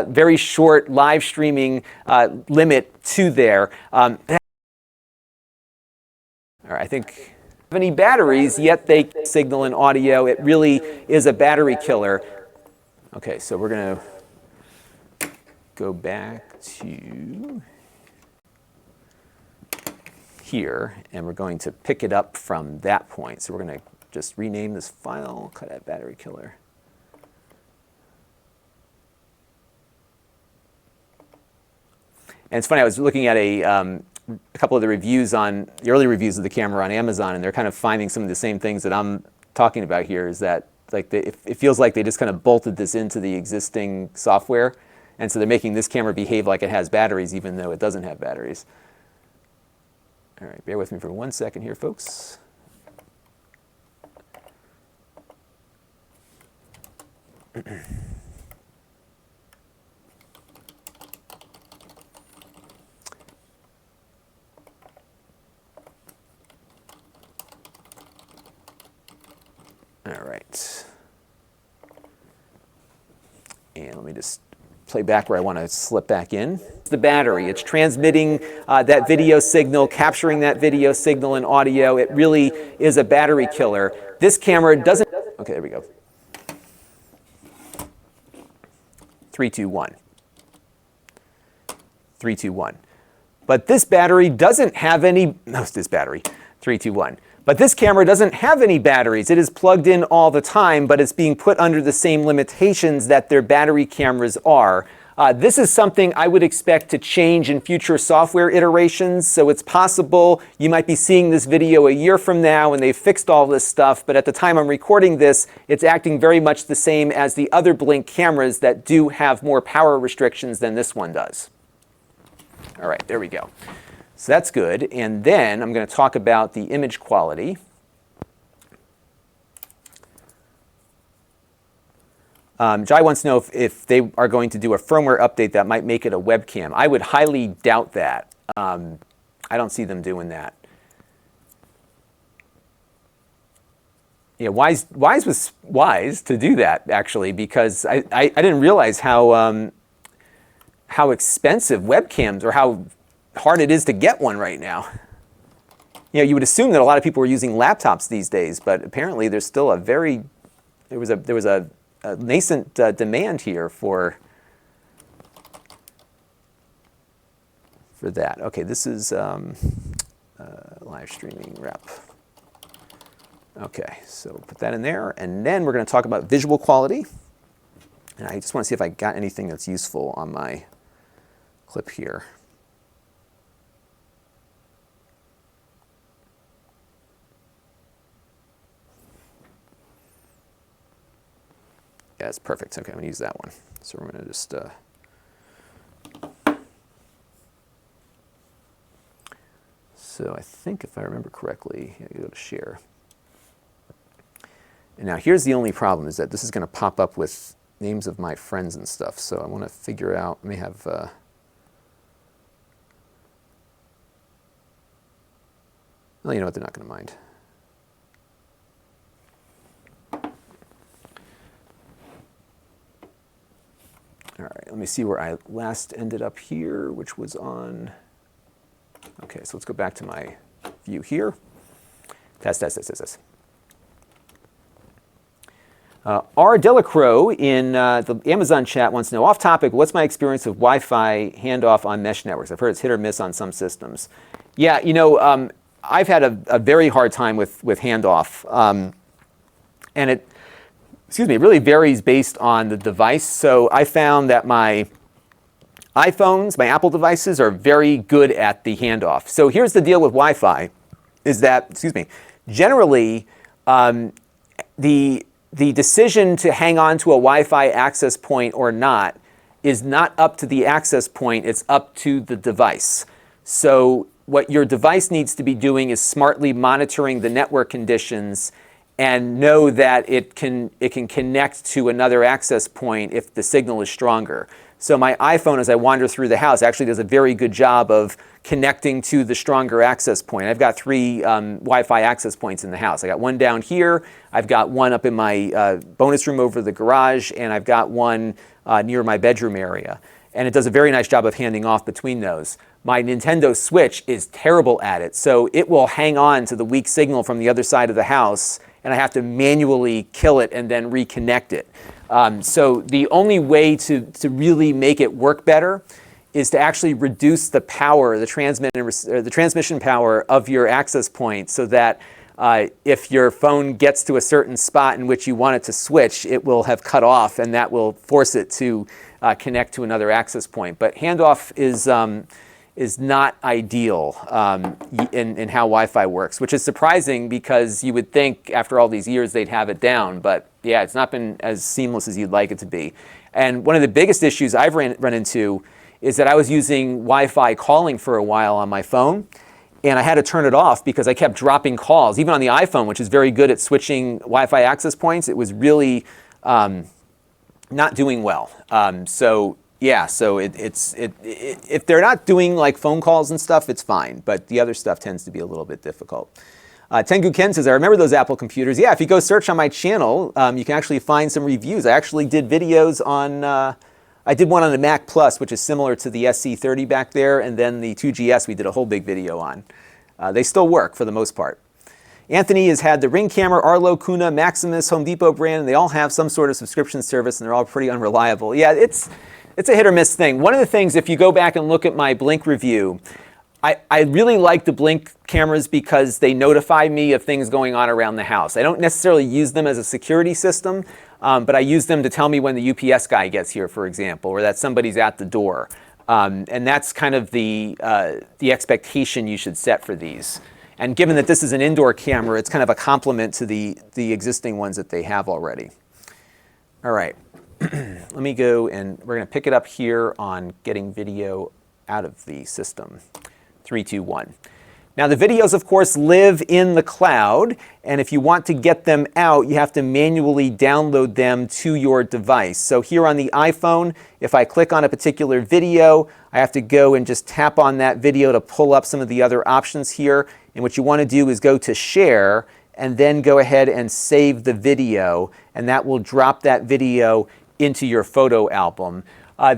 very short live streaming limit to there. All right, I think any batteries, yet they signal and audio. It really is a battery killer. Okay, so we're going to go back to here, and we're going to pick it up from that point. So we're going to just rename this file, cut out battery killer. And it's funny, I was looking at a couple of the reviews on, the early reviews of the camera on Amazon, and they're kind of finding some of the same things that I'm talking about here, is that like it feels like they just kind of bolted this into the existing software, and so they're making this camera behave like it has batteries even though it doesn't have batteries. All right, bear with me for 1 second here, folks. All right. And let me just play back where I want to slip back in. The battery, it's transmitting that video signal, capturing that video signal and audio. It really is a battery killer. This camera doesn't, okay, there we go. 3, 2, 1. 3, 2, 1. But this battery doesn't have any, no, this battery, 3, 2, 1. But this camera doesn't have any batteries. It is plugged in all the time, but it's being put under the same limitations that their battery cameras are. This is something I would expect to change in future software iterations, so it's possible you might be seeing this video a year from now and they've fixed all this stuff, but at the time I'm recording this, it's acting very much the same as the other Blink cameras that do have more power restrictions than this one does. All right, there we go. So that's good, and then I'm going to talk about the image quality. Jai wants to know if they are going to do a firmware update that might make it a webcam. I would highly doubt that. I don't see them doing that. Yeah, Wise was wise to do that, actually, because I didn't realize how expensive webcams, or how hard it is to get one right now. You know, you would assume that a lot of people were using laptops these days, but apparently there's still a very, there was a nascent demand here for that. Okay, this is live streaming rep. Okay, so put that in there, and then we're going to talk about visual quality. And I just want to see if I got anything that's useful on my clip here. Yeah, that's perfect. Okay, I'm going to use that one. So we're going to just... So I think if I remember correctly, I go to share. And now here's the only problem, is that this is going to pop up with names of my friends and stuff. So I want to figure out, let me have... well, you know what, they're not going to mind. All right, let me see where I last ended up here, which was on, okay, so let's go back to my view here. Test. R. Delacroix in the Amazon chat wants to know, off topic, what's my experience of Wi-Fi handoff on mesh networks? I've heard it's hit or miss on some systems. Yeah, you know, I've had a very hard time with handoff, and it really varies based on the device. So I found that my iPhones, my Apple devices, are very good at the handoff. So here's the deal with Wi-Fi, is that, generally, the decision to hang on to a Wi-Fi access point or not is not up to the access point, it's up to the device. So what your device needs to be doing is smartly monitoring the network conditions and know that it can connect to another access point if the signal is stronger. So my iPhone, as I wander through the house, actually does a very good job of connecting to the stronger access point. I've got 3 Wi-Fi access points in the house. I got one down here, I've got one up in my bonus room over the garage, and I've got one near my bedroom area. And it does a very nice job of handing off between those. My Nintendo Switch is terrible at it, so it will hang on to the weak signal from the other side of the house, and I have to manually kill it and then reconnect it. So the only way to really make it work better is to actually reduce the power, the transmission power of your access point, so that if your phone gets to a certain spot in which you want it to switch, it will have cut off, and that will force it to connect to another access point. But handoff is not ideal in how Wi-Fi works, which is surprising because you would think after all these years they'd have it down. But yeah, it's not been as seamless as you'd like it to be. And one of the biggest issues I've run into is that I was using Wi-Fi calling for a while on my phone, and I had to turn it off because I kept dropping calls. Even on the iPhone, which is very good at switching Wi-Fi access points, it was really not doing well. So if they're not doing like phone calls and stuff, it's fine. But the other stuff tends to be a little bit difficult. Tengu Ken says, I remember those Apple computers. Yeah, if you go search on my channel, you can actually find some reviews. I actually did videos on, I did one on the Mac Plus, which is similar to the SC30 back there, and then the 2GS we did a whole big video on. They still work for the most part. Anthony has had the Ring camera, Arlo, Kuna, Maximus, Home Depot brand, and they all have some sort of subscription service, and they're all pretty unreliable. Yeah, it's a hit or miss thing. One of the things, if you go back and look at my Blink review, I really like the Blink cameras because they notify me of things going on around the house. I don't necessarily use them as a security system, but I use them to tell me when the UPS guy gets here, for example, or that somebody's at the door. And that's kind of the expectation you should set for these. And given that this is an indoor camera, it's kind of a complement to the existing ones that they have already. All right, let me go, and we're going to pick it up here on getting video out of the system. 3, 2, 1. Now the videos, of course, live in the cloud, and if you want to get them out, you have to manually download them to your device. So here on the iPhone, if I click on a particular video, I have to go and just tap on that video to pull up some of the other options here. And what you want to do is go to Share, and then go ahead and save the video, and that will drop that video into your photo album.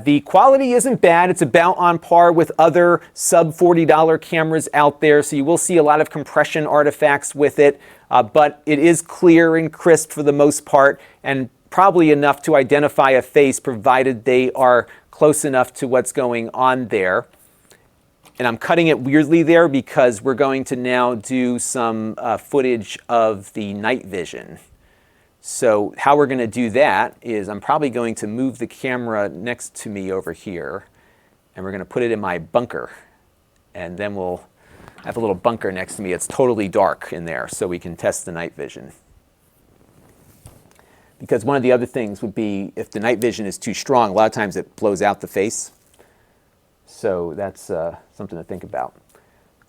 The quality isn't bad. It's about on par with other sub $40 cameras out there, so you will see a lot of compression artifacts with it, but it is clear and crisp for the most part, and probably enough to identify a face provided they are close enough to what's going on there. And I'm cutting it weirdly there because we're going to now do some footage of the night vision. So how we're going to do that is I'm probably going to move the camera next to me over here, and we're going to put it in my bunker. And then we'll have a little bunker next to me. It's totally dark in there, so we can test the night vision. Because one of the other things would be if the night vision is too strong, a lot of times it blows out the face. So that's something to think about.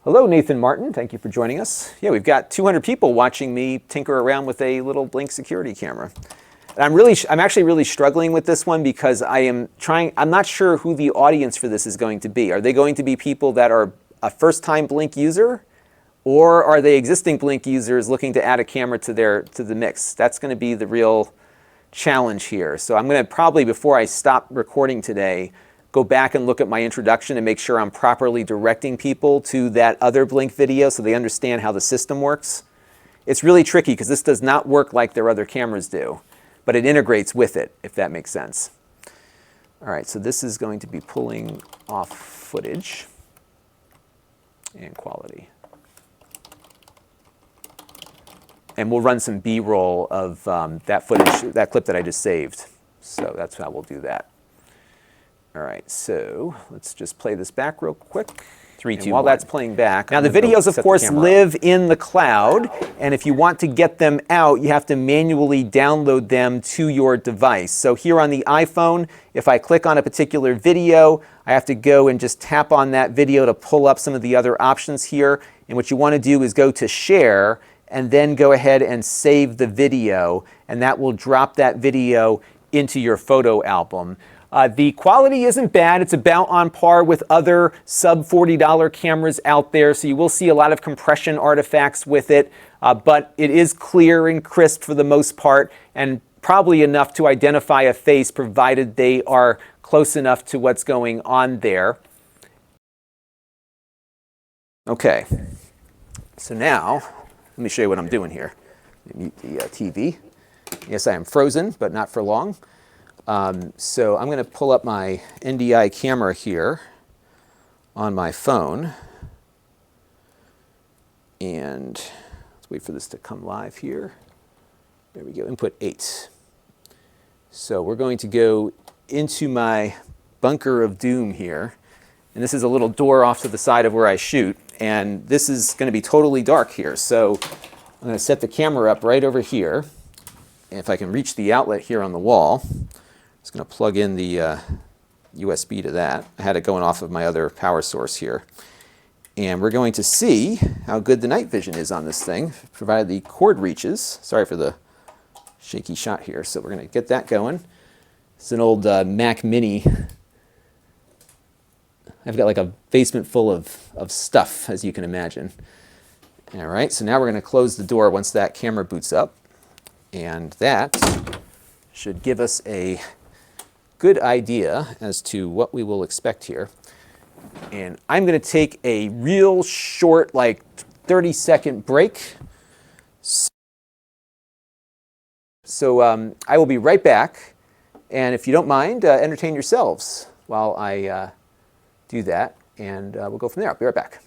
Hello, Nathan Martin. Thank you for joining us. Yeah, we've got 200 people watching me tinker around with a little Blink security camera. And I'm actually really struggling with this one because I'm not sure who the audience for this is going to be. Are they going to be people that are a first-time Blink user, or are they existing Blink users looking to add a camera to the mix? That's going to be the real challenge here. So I'm going to probably, before I stop recording today, go back and look at my introduction and make sure I'm properly directing people to that other Blink video so they understand how the system works. It's really tricky because this does not work like their other cameras do, but it integrates with it, if that makes sense. All right, so this is going to be pulling off footage and quality. And we'll run some B-roll of that footage, that clip that I just saved. So that's how we'll do that. All right, so let's just play this back real quick. 3, 2, 1. While that's playing back, now the videos, of course, live in the cloud, and if you want to get them out, you have to manually download them to your device. So here on the iPhone, if I click on a particular video, I have to go and just tap on that video to pull up some of the other options here. And what you want to do is go to Share, and then go ahead and save the video, and that will drop that video into your photo album. The quality isn't bad. It's about on par with other sub $40 cameras out there, so you will see a lot of compression artifacts with it, but it is clear and crisp for the most part, and probably enough to identify a face provided they are close enough to what's going on there. Okay, so now let me show you what I'm doing here. Mute the TV. Yes, I am frozen, but not for long. So I'm going to pull up my NDI camera here on my phone. And let's wait for this to come live here. There we go, input 8. So we're going to go into my bunker of doom here. And this is a little door off to the side of where I shoot. And this is going to be totally dark here. So I'm going to set the camera up right over here. And if I can reach the outlet here on the wall, I'm just going to plug in the USB to that. I had it going off of my other power source here. And we're going to see how good the night vision is on this thing, provided the cord reaches. Sorry for the shaky shot here. So we're going to get that going. It's an old Mac Mini. I've got like a basement full of stuff, as you can imagine. All right, so now we're going to close the door once that camera boots up. And that should give us a good idea as to what we will expect here. And I'm going to take a real short, like 30-second break. So I will be right back. And if you don't mind, entertain yourselves while I do that, and we'll go from there. I'll be right back.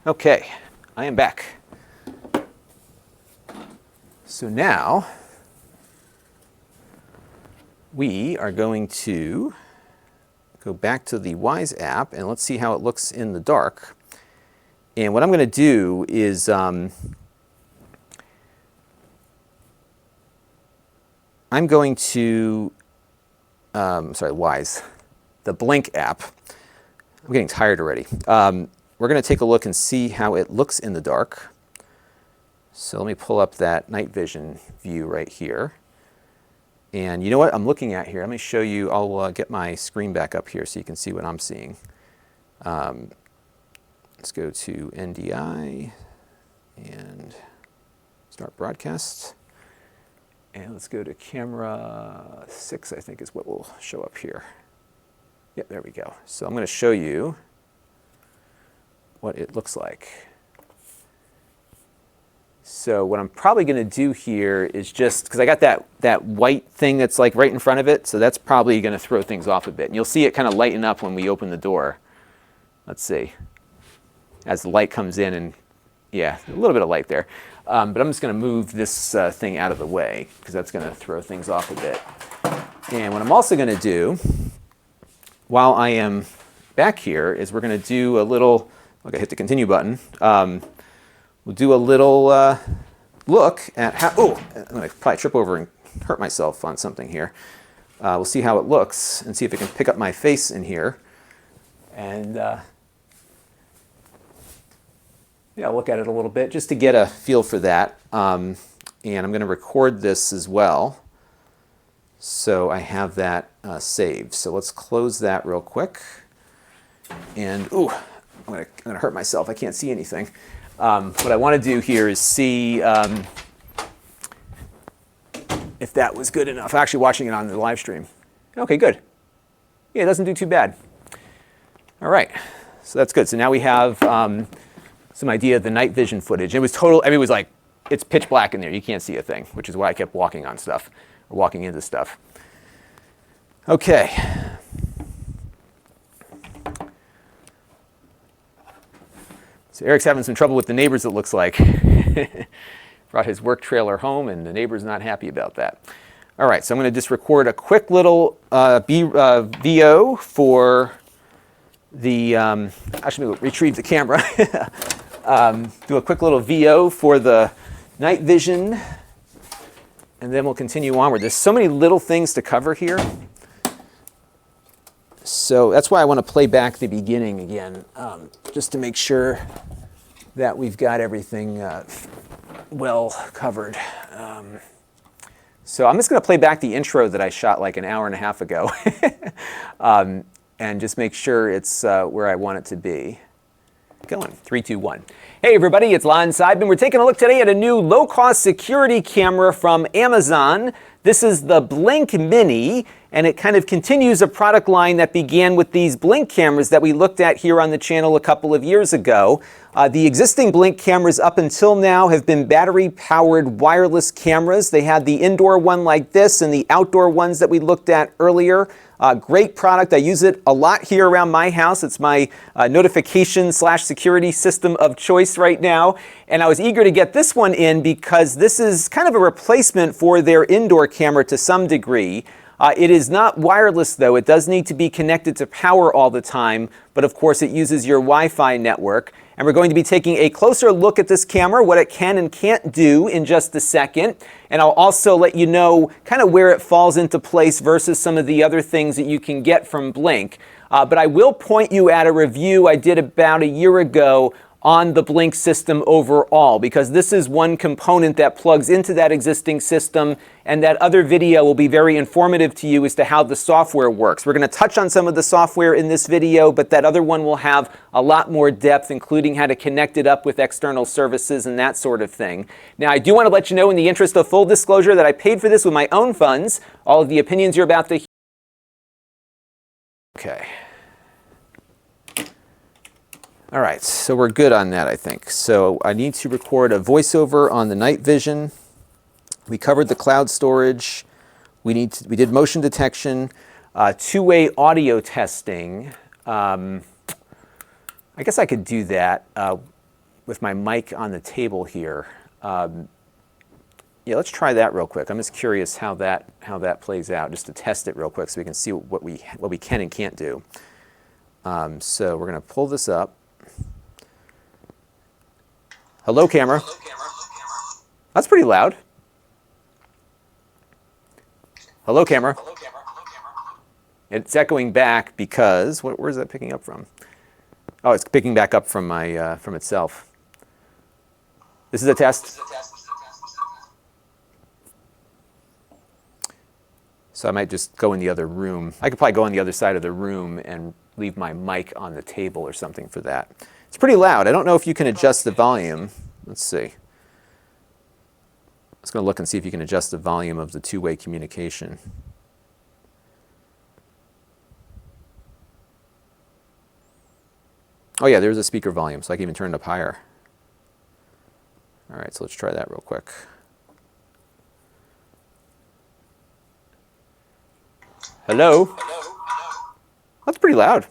Okay, I am back. So now we are going to go back to the Wise app and let's see how it looks in the dark. And what I'm going to do is I'm going to, sorry, Wise, the Blink app. I'm getting tired already. We're going to take a look and see how it looks in the dark. So let me pull up that night vision view right here. And you know what I'm looking at here? Let me show you. I'll get my screen back up here so you can see what I'm seeing. Let's go to NDI and start broadcast. And let's go to camera 6, I think is what will show up here. Yep, there we go. So I'm going to show you what it looks like. So what I'm probably going to do here is just, because I got that white thing that's like right in front of it, so that's probably going to throw things off a bit. And you'll see it kind of lighten up when we open the door. Let's see. As the light comes in and Yeah, a little bit of light there. But I'm just going to move this thing out of the way because that's going to throw things off a bit. And what I'm also going to do while I am back here is we're going to do a little, okay, hit the continue button. We'll do a little look at how, oh, I'm going to probably trip over and hurt myself on something here. We'll see how it looks and see if it can pick up my face in here. And yeah, I'll look at it a little bit just to get a feel for that. And I'm going to record this as well. So I have that saved. So let's close that real quick. And, ooh, I'm going to hurt myself. I can't see anything. What I want to do here is see if that was good enough. I'm actually watching it on the live stream. Okay, good. Yeah, it doesn't do too bad. All right, so that's good. So now we have some idea of the night vision footage. It was total, I mean, it was like, it's pitch black in there. You can't see a thing, which is why I kept walking on stuff, or walking into stuff. Okay. So Eric's having some trouble with the neighbors, it looks like. Brought his work trailer home, and the neighbor's not happy about that. All right, so I'm going to just record a quick little VO for the, actually retrieve the camera. Do a quick little VO for the night vision, and then we'll continue onward. There's so many little things to cover here. So that's why I want to play back the beginning again, just to make sure that we've got everything well covered. So I'm just going to play back the intro that I shot like an hour and a half ago and just make sure it's where I want it to be. Going, 3, 2, 1. Hey everybody, it's Lon.TV. We're taking a look today at a new low-cost security camera from Amazon. This is the Blink Mini, and it kind of continues a product line that began with these Blink cameras that we looked at here on the channel a couple of years ago. The existing Blink cameras up until now have been battery-powered wireless cameras. They had the indoor one like this and the outdoor ones that we looked at earlier. Great product. I use it a lot here around my house. It's my notification/security system of choice right now. And I was eager to get this one in because this is kind of a replacement for their indoor camera to some degree. It is not wireless though. It does need to be connected to power all the time, but of course it uses your Wi-Fi network. And we're going to be taking a closer look at this camera, what it can and can't do in just a second. And I'll also let you know kind of where it falls into place versus some of the other things that you can get from Blink. But I will point you at a review I did about a year ago on the Blink system overall, because this is one component that plugs into that existing system, and that other video will be very informative to you as to how the software works. We're going to touch on some of the software in this video, but that other one will have a lot more depth, including how to connect it up with external services and that sort of thing. Now, I do want to let you know, in the interest of full disclosure, that I paid for this with my own funds. All of the opinions you're about to hear. Okay. All right, so we're good on that, I think. So I need to record a voiceover on the night vision. We covered the cloud storage. We did motion detection, two-way audio testing. I guess I could do that with my mic on the table here. Yeah, let's try that real quick. I'm just curious how that plays out, just to test it real quick so we can see what we can and can't do. So we're going to pull this up. Hello, camera. That's pretty loud. Hello, camera. It's echoing back because, where is that picking up from? Oh, it's picking back up from from itself. This is a test. So I might just go in the other room. I could probably go on the other side of the room and leave my mic on the table or something for that. It's pretty loud. I don't know if you can adjust the volume. Let's see. Let's go look and see if you can adjust the volume of the two-way communication. Oh yeah, there's a speaker volume, so I can even turn it up higher. All right, so let's try that real quick. Hello? That's pretty loud.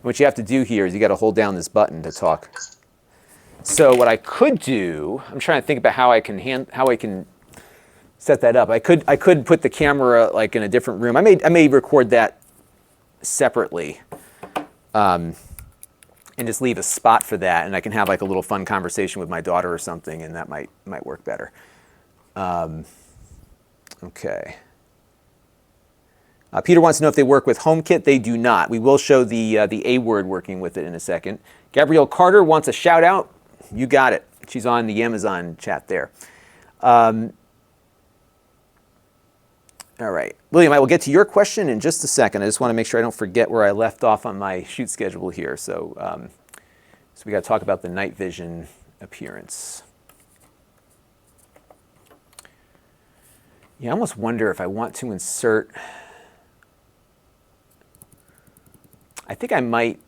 What you have to do here is you got to hold down this button to talk. So what I could do, I'm trying to think about how I can set that up. I could put the camera like in a different room. I may record that separately, and just leave a spot for that, and I can have like a little fun conversation with my daughter or something, and that might work better. Okay. Peter wants to know if they work with HomeKit. They do not. We will show the A word working with it in a second. Gabrielle Carter wants a shout out. You got it. She's on the Amazon chat there. All right. William, I will get to your question in just a second. I just want to make sure I don't forget where I left off on my shoot schedule here. So we got to talk about the night vision appearance. Yeah, I almost wonder if I want to insert. I think I might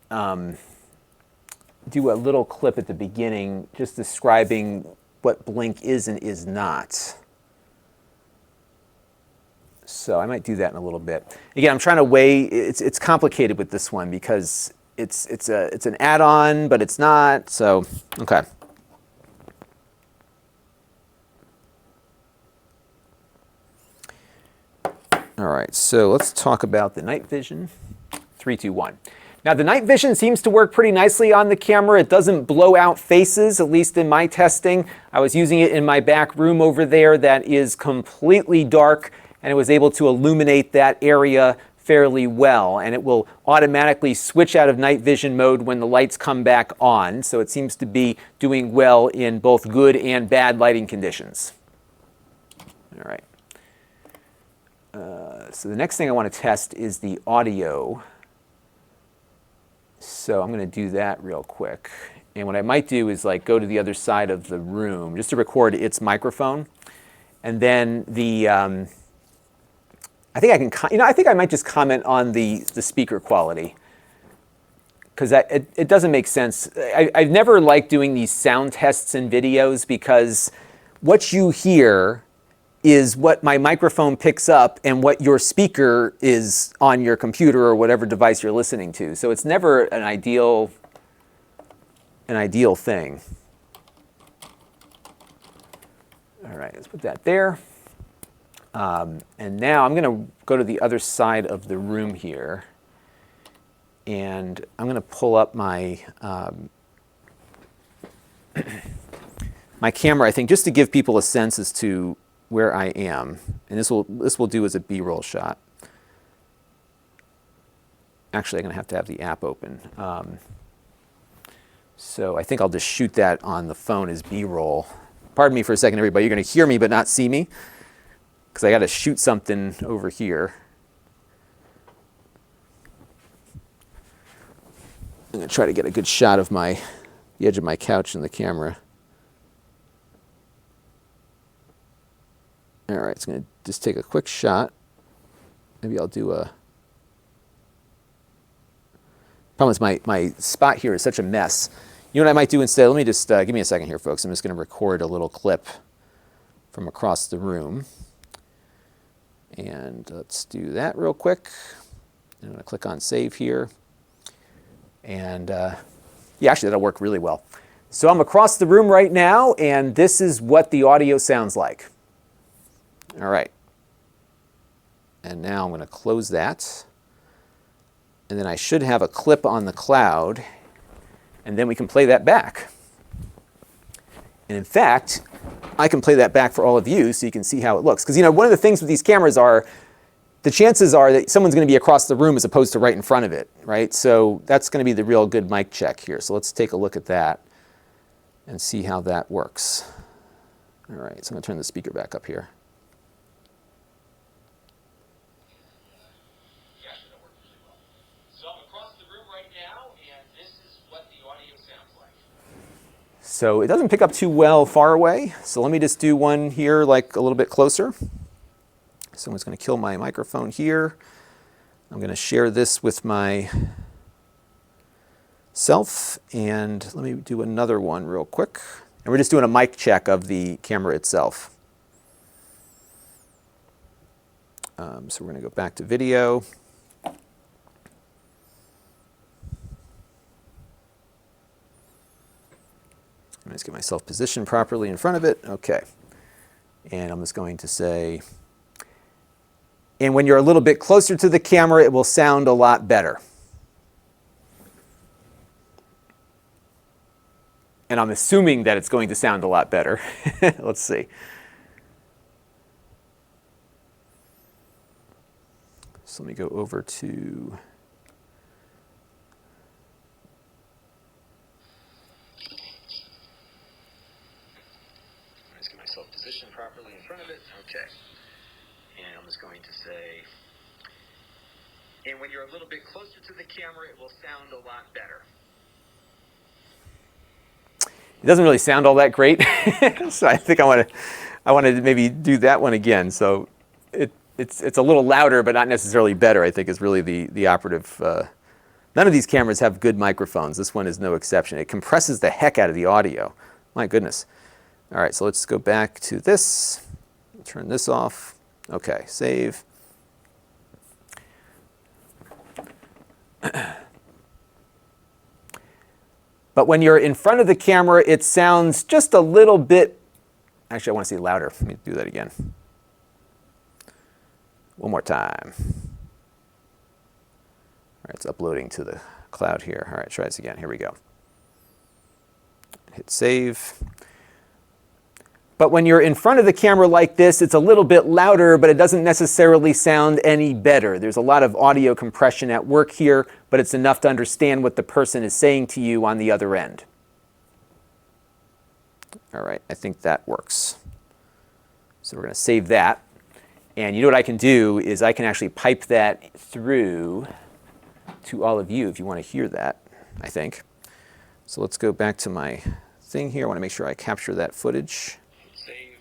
do a little clip at the beginning just describing what blink is and is not. So I might do that in a little bit. Again, I'm trying to weigh. It's complicated with this one because it's an add-on, but it's not. So okay. All right. So let's talk about the night vision. 3, 2, 1. Now the night vision seems to work pretty nicely on the camera. It doesn't blow out faces, at least in my testing. I was using it in my back room over there that is completely dark, and it was able to illuminate that area fairly well. And it will automatically switch out of night vision mode when the lights come back on. So it seems to be doing well in both good and bad lighting conditions. All right. So the next thing I want to test is the audio. So I'm going to do that real quick. And what I might do is like go to the other side of the room just to record its microphone. And then the, I think I can, I think I might just comment on the speaker quality. Because it doesn't make sense. I've never liked doing these sound tests in videos because what you hear is what my microphone picks up and what your speaker is on your computer or whatever device you're listening to. So it's never an ideal thing. All right, let's put that there. And now I'm going to go to the other side of the room here. And I'm going to pull up my my camera, I think, just to give people a sense as to where I am. And this will do as a B-roll shot. Actually, I'm going to have the app open. So I think I'll just shoot that on the phone as B-roll. Pardon me for a second, everybody. You're going to hear me but not see me because I got to shoot something over here. I'm going to try to get a good shot of the edge of my couch and the camera. All right, it's going to just take a quick shot. Maybe I'll do a... Problem is my spot here is such a mess. You know what I might do instead? Let me just, give me a second here, folks. I'm just going to record a little clip from across the room. And let's do that real quick. I'm going to click on save here. And yeah, actually that'll work really well. So I'm across the room right now, and this is what the audio sounds like. All right. And now I'm going to close that. And then I should have a clip on the cloud, and then we can play that back. And in fact, I can play that back for all of you so you can see how it looks. Because one of the things with these cameras are, the chances are that someone's going to be across the room as opposed to right in front of it, right? So that's going to be the real good mic check here. So let's take a look at that and see how that works. All right, so I'm going to turn the speaker back up here. So it doesn't pick up too well far away. So let me just do one here like a little bit closer. So I'm just going to kill my microphone here. I'm going to share this with myself. And let me do another one real quick. And we're just doing a mic check of the camera itself. So we're going to go back to video. me just get myself positioned properly in front of it. Okay. And I'm just going to say, and when you're a little bit closer to the camera, it will sound a lot better. And I'm assuming that it's going to sound a lot better. Let's see. So let me go over to... Let's get myself positioned properly in front of it. Okay. And I'm just going to say, and when you're a little bit closer to the camera, it will sound a lot better. It doesn't really sound all that great, so I think I want to maybe do that one again. So it's a little louder, but not necessarily better, I think is really the operative. None of these cameras have good microphones. This one is no exception. It compresses the heck out of the audio. My goodness. All right, so let's go back to this. Turn this off. Okay, save. But when you're in front of the camera, it sounds just a little bit, actually I want to say louder. Let me do that again. One more time. All right, it's uploading to the cloud here. All right, try this again. Here we go. Hit save. But when you're in front of the camera like this, it's a little bit louder, but it doesn't necessarily sound any better. There's a lot of audio compression at work here, but it's enough to understand what the person is saying to you on the other end. All right, I think that works. So we're going to save that. And you know what I can do is I can actually pipe that through to all of you if you want to hear that, I think. So let's go back to my thing here. I want to make sure I capture that footage. Save.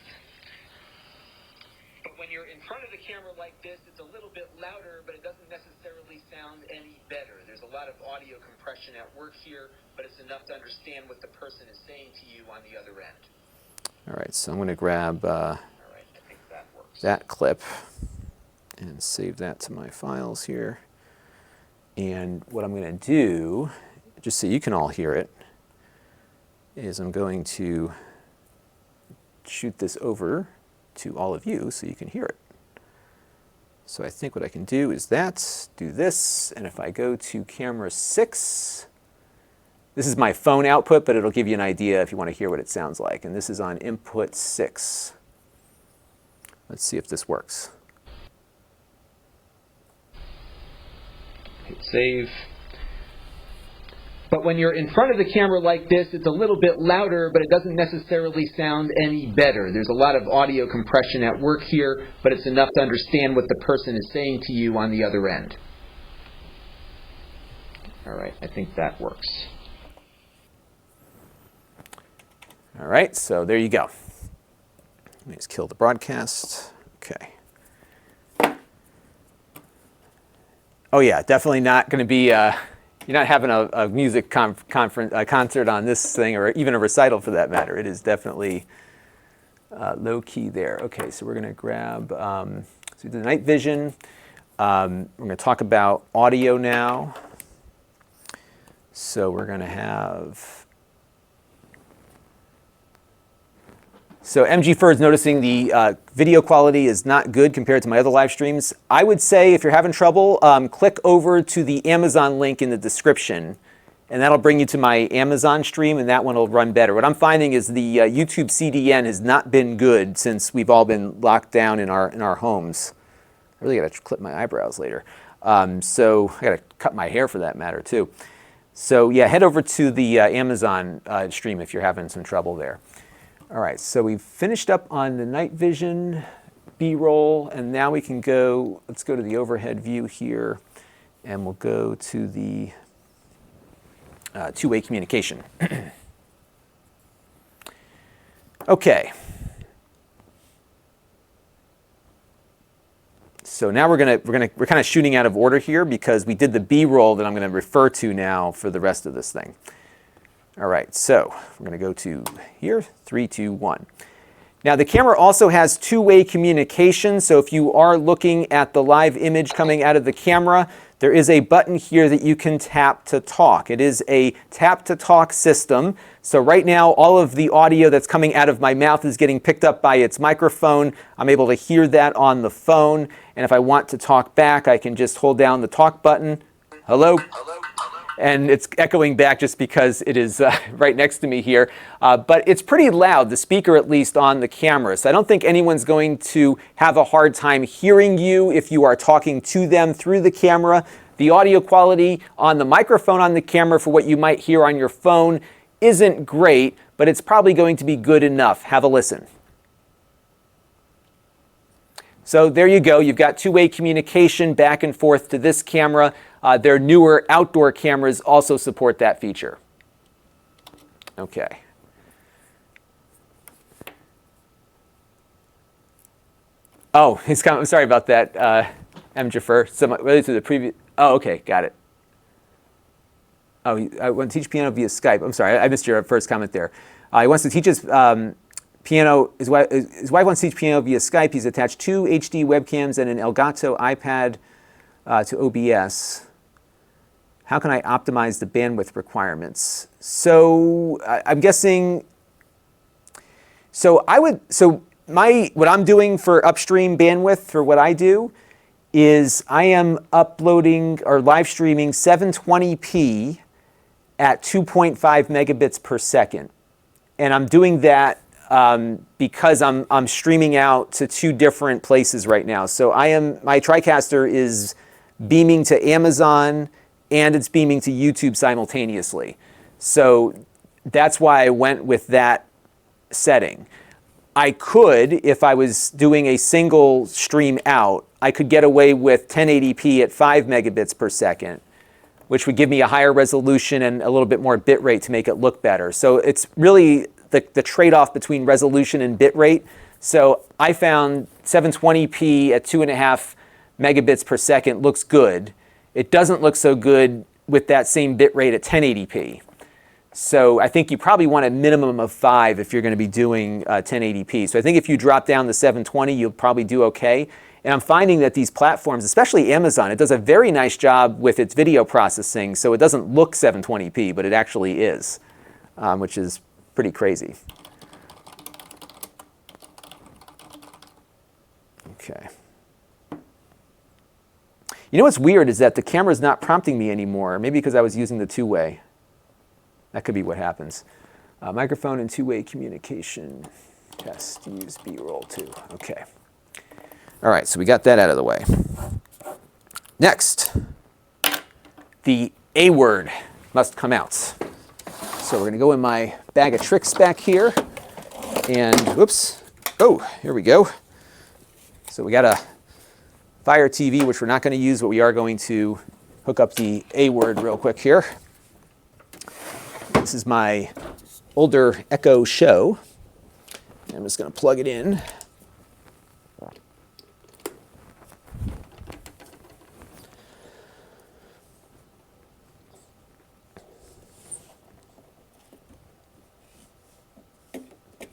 But when you're in front of the camera like this, it's a little bit louder, but it doesn't necessarily sound any better. There's a lot of audio compression at work here, but it's enough to understand what the person is saying to you on the other end. All right, so I'm going to grab all right, I think that works. That clip and save that to my files here. And what I'm going to do, just so you can all hear it, is I'm going to shoot this over to all of you so you can hear it. So I think what I can do is do this, and if I go to camera 6, this is my phone output, but it'll give you an idea if you want to hear what it sounds like. And this is on input 6. Let's see if this works. Hit save. But when you're in front of the camera like this, it's a little bit louder, but it doesn't necessarily sound any better. There's a lot of audio compression at work here, but it's enough to understand what the person is saying to you on the other end. All right, I think that works. All right, so there you go. Let me just kill the broadcast. Okay. Oh yeah, definitely not going to be... You're not having a music concert on this thing, or even a recital for that matter. It is definitely low key there. Okay, so we're going to grab so we did the night vision. We're going to talk about audio now. So we're going to have... So MG4 is noticing the video quality is not good compared to my other live streams. I would say if you're having trouble, click over to the Amazon link in the description, and that'll bring you to my Amazon stream, and that one will run better. What I'm finding is the YouTube CDN has not been good since we've all been locked down in our homes. I really got to clip my eyebrows later. So I got to cut my hair for that matter too. So yeah, head over to the Amazon stream if you're having some trouble there. All right, so we've finished up on the night vision, B-roll, and now we can go, let's go to the overhead view here, and we'll go to the two-way communication. Okay. So now we're kind of shooting out of order here because we did the B-roll that I'm going to refer to now for the rest of this thing. All right, so we're going to go to here, 3, 2, 1. Now the camera also has two-way communication, so if you are looking at the live image coming out of the camera, there is a button here that you can tap to talk. It is a tap to talk system. So right now all of the audio that's coming out of my mouth is getting picked up by its microphone. I'm able to hear that on the phone, and if I want to talk back, I can just hold down the talk button. Hello? And it's echoing back just because it is right next to me here. But it's pretty loud, the speaker at least on the camera. So I don't think anyone's going to have a hard time hearing you if you are talking to them through the camera. The audio quality on the microphone on the camera for what you might hear on your phone isn't great, but it's probably going to be good enough. Have a listen. So there you go. You've got two-way communication back and forth to this camera. Their newer outdoor cameras also support that feature. Okay. Oh, he's coming. I'm sorry about that, M. Jaffer. Related to the previous. Oh, okay, got it. Oh, I want to teach piano via Skype. I'm sorry, I missed your first comment there. He wants to teach his piano. His wife wants to teach piano via Skype. He's attached two HD webcams and an Elgato iPad to OBS. How can I optimize the bandwidth requirements? So I'm guessing. So what I'm doing for upstream bandwidth for what I do is I am uploading or live streaming 720p at 2.5 megabits per second, and I'm doing that because I'm streaming out to two different places right now. So my TriCaster is beaming to Amazon and it's beaming to YouTube simultaneously. So that's why I went with that setting. I could, if I was doing a single stream out, I could get away with 1080p at 5 megabits per second, which would give me a higher resolution and a little bit more bit rate to make it look better. So it's really the trade-off between resolution and bit rate. So I found 720p at 2.5 megabits per second looks good. It doesn't look so good with that same bit rate at 1080p. So I think you probably want a minimum of 5 if you're going to be doing 1080p. So I think if you drop down to 720, you'll probably do okay. And I'm finding that these platforms, especially Amazon, it does a very nice job with its video processing. So it doesn't look 720p, but it actually is, which is pretty crazy. Okay. You know what's weird is that the camera's not prompting me anymore, maybe because I was using the two-way. That could be what happens. Microphone and two-way communication. Test, use B-roll too. Okay. All right, so we got that out of the way. Next, the A word must come out. So we're going to go in my bag of tricks back here. And, whoops. Oh, here we go. So we got a Fire TV, which we're not going to use, but we are going to hook up the A word real quick here. This is my older Echo Show. I'm just going to plug it in.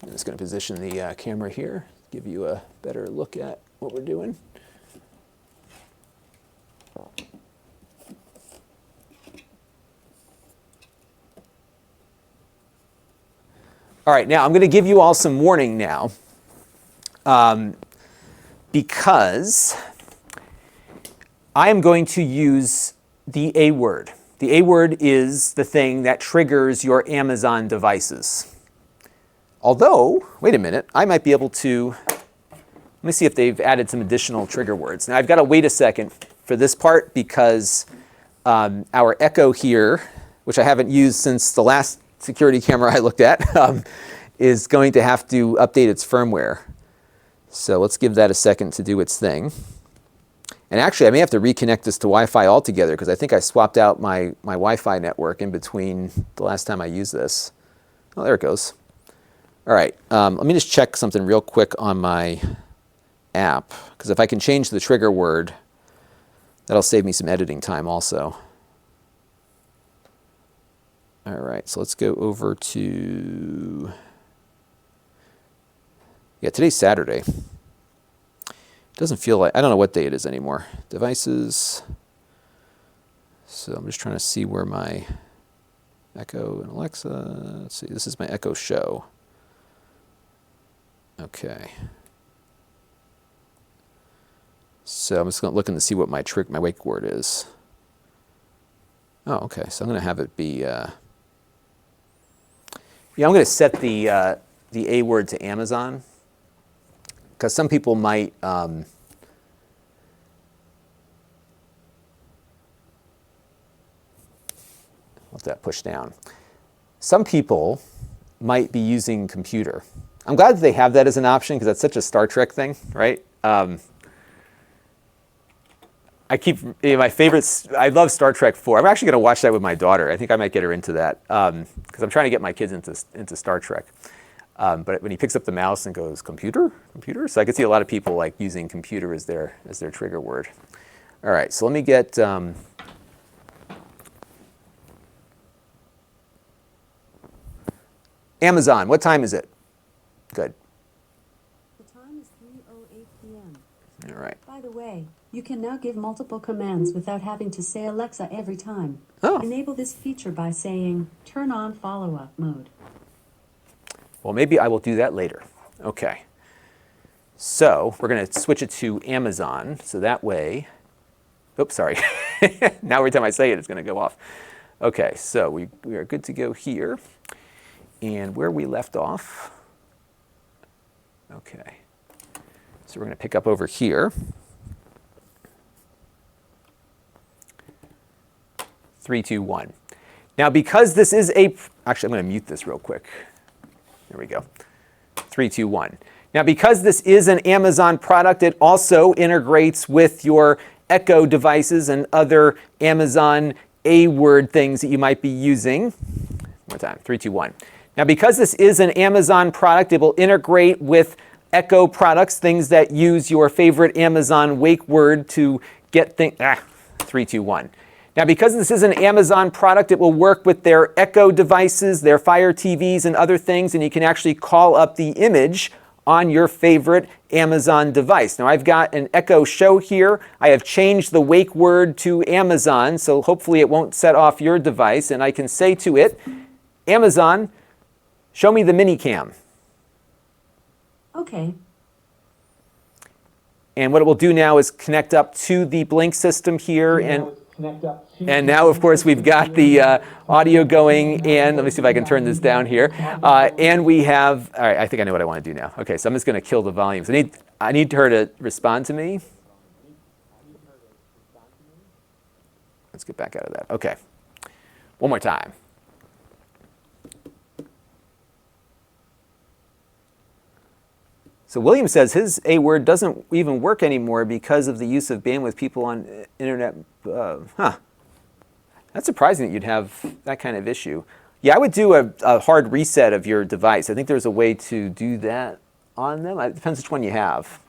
I'm just going to position the camera here, give you a better look at what we're doing. All right, now I'm going to give you all some warning now because I am going to use the A word. The A word is the thing that triggers your Amazon devices. Although, wait a minute, I might be able to, let me see if they've added some additional trigger words. Now I've got to wait a second for this part because our Echo here, which I haven't used since the last security camera I looked at, is going to have to update its firmware. So let's give that a second to do its thing. And actually, I may have to reconnect this to Wi-Fi altogether because I think I swapped out my Wi-Fi network in between the last time I used this. Oh, there it goes. All right, let me just check something real quick on my app, because if I can change the trigger word, that'll save me some editing time also. All right, so let's go over to Yeah, today's Saturday. Doesn't feel like, I don't know what day it is anymore. Devices. So I'm just trying to see where my Echo and Alexa, let's see, this is my Echo Show. Okay. So I'm just going to look and see what my wake word is. Oh, okay. So I'm going to have it be, yeah, I'm going to set the A word to Amazon, because some people might, let that push down. Some people might be using computer. I'm glad that they have that as an option, because that's such a Star Trek thing, right? My favorites, I love Star Trek 4. I'm actually going to watch that with my daughter. I think I might get her into that, because I'm trying to get my kids into Star Trek. But when he picks up the mouse and goes, computer? Computer? So I could see a lot of people like using computer as their trigger word. All right, so let me get, Amazon, what time is it? Good. The time is 3:08 p.m. All right. By the way, you can now give multiple commands without having to say Alexa every time. Oh. Enable this feature by saying, turn on follow-up mode. Well, maybe I will do that later. Okay. So we're going to switch it to Amazon. So that way, oops, sorry. Now every time I say it, it's going to go off. Okay, so we are good to go here. And where we left off, okay. So we're going to pick up over here. 3, 2, 1. Now, because this is actually, I'm going to mute this real quick. There we go. 3, 2, 1. Now, because this is an Amazon product, it also integrates with your Echo devices and other Amazon A-word things that you might be using. One more time. 3, 2, 1. Now, because this is an Amazon product, it will integrate with Echo products, things that use your favorite Amazon wake word to get things. 3, 2, 1. Now, because this is an Amazon product, it will work with their Echo devices, their Fire TVs, and other things, and you can actually call up the image on your favorite Amazon device. Now, I've got an Echo Show here. I have changed the wake word to Amazon, so hopefully it won't set off your device, and I can say to it, Amazon, show me the mini cam. Okay. And what it will do now is connect up to the Blink system here, and now, of course, we've got the audio going, and let me see if I can turn this down here. And we have, all right, I think I know what I want to do now. Okay, so I'm just going to kill the volumes. I need her to respond to me. Let's get back out of that. Okay, one more time. So William says his A word doesn't even work anymore because of the use of bandwidth people on internet. That's surprising that you'd have that kind of issue. Yeah, I would do a hard reset of your device. I think there's a way to do that on them. It depends which one you have.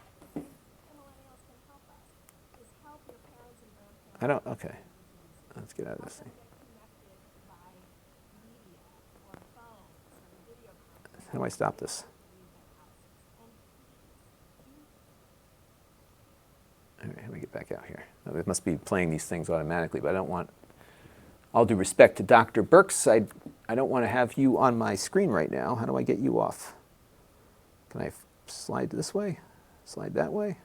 I don't, okay. Let's get out of this thing. How do I stop this? All right, let me get back out here. It must be playing these things automatically, but I don't want, all due respect to Dr. Burks, I don't want to have you on my screen right now. How do I get you off? Can I slide this way? Slide that way?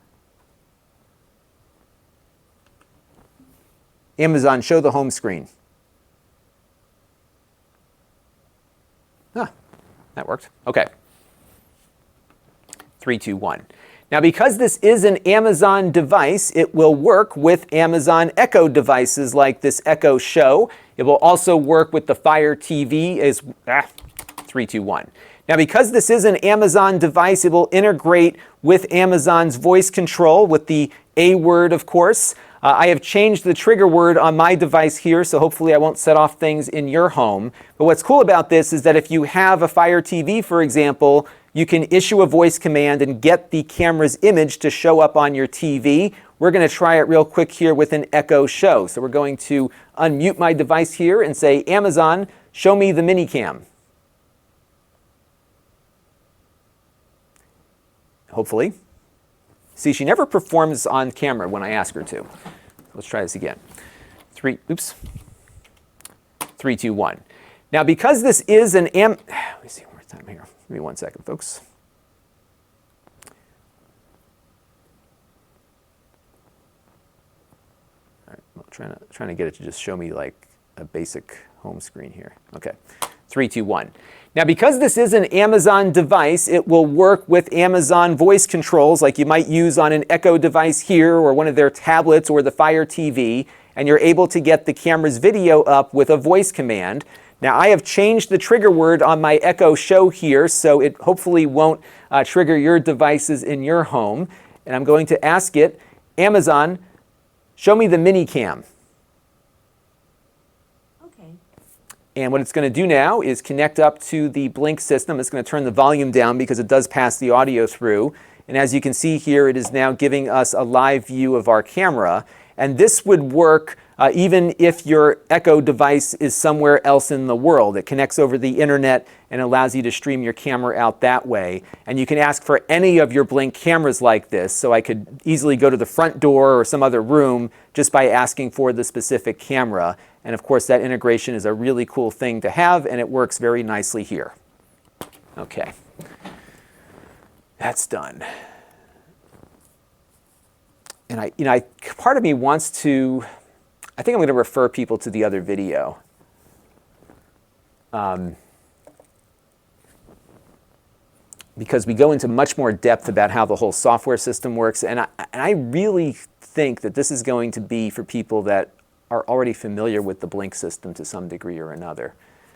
Amazon, show the home screen. That worked. Okay. 3, 2, 1. Now, because this is an Amazon device, it will work with Amazon Echo devices like this Echo Show. It will also work with the Fire TV as 3, 2, 1. Now, because this is an Amazon device, it will integrate with Amazon's voice control with the A word, of course. I have changed the trigger word on my device here, so hopefully I won't set off things in your home. But what's cool about this is that if you have a Fire TV, for example, you can issue a voice command and get the camera's image to show up on your TV. We're going to try it real quick here with an Echo Show. So we're going to unmute my device here and say, Amazon, show me the mini cam. hopefully. See, she never performs on camera when I ask her to. Let's try this again. 3, 2, 1. Now, because this is an let me see one more time here. Give me 1 second, folks. All right, I'm trying to get it to just show me like a basic home screen here. Okay, 3, 2, 1. Now, because this is an Amazon device, it will work with Amazon voice controls like you might use on an Echo device here or one of their tablets or the Fire TV, and you're able to get the camera's video up with a voice command. Now, I have changed the trigger word on my Echo Show here, so it hopefully won't trigger your devices in your home. And I'm going to ask it, Amazon, show me the mini cam. Okay. And what it's going to do now is connect up to the Blink system. It's going to turn the volume down because it does pass the audio through. And as you can see here, it is now giving us a live view of our camera. And this would work even if your Echo device is somewhere else in the world. It connects over the internet and allows you to stream your camera out that way. And you can ask for any of your Blink cameras like this. So I could easily go to the front door or some other room just by asking for the specific camera. And of course, that integration is a really cool thing to have, and it works very nicely here. Okay, that's done. And part of me wants to, I think I'm going to refer people to the other video. Because we go into much more depth about how the whole software system works. And I really think that this is going to be for people that are already familiar with the Blink system to some degree or another.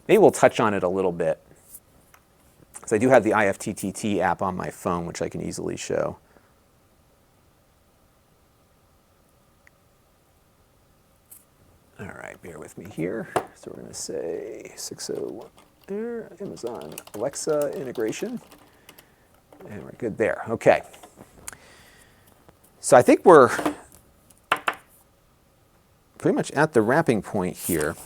Maybe we'll touch on it a little bit. Because I do have the IFTTT app on my phone, which I can easily show. All right, bear with me here. So we're going to say 601 there, Amazon Alexa integration. And we're good there. Okay. So I think we're pretty much at the wrapping point here.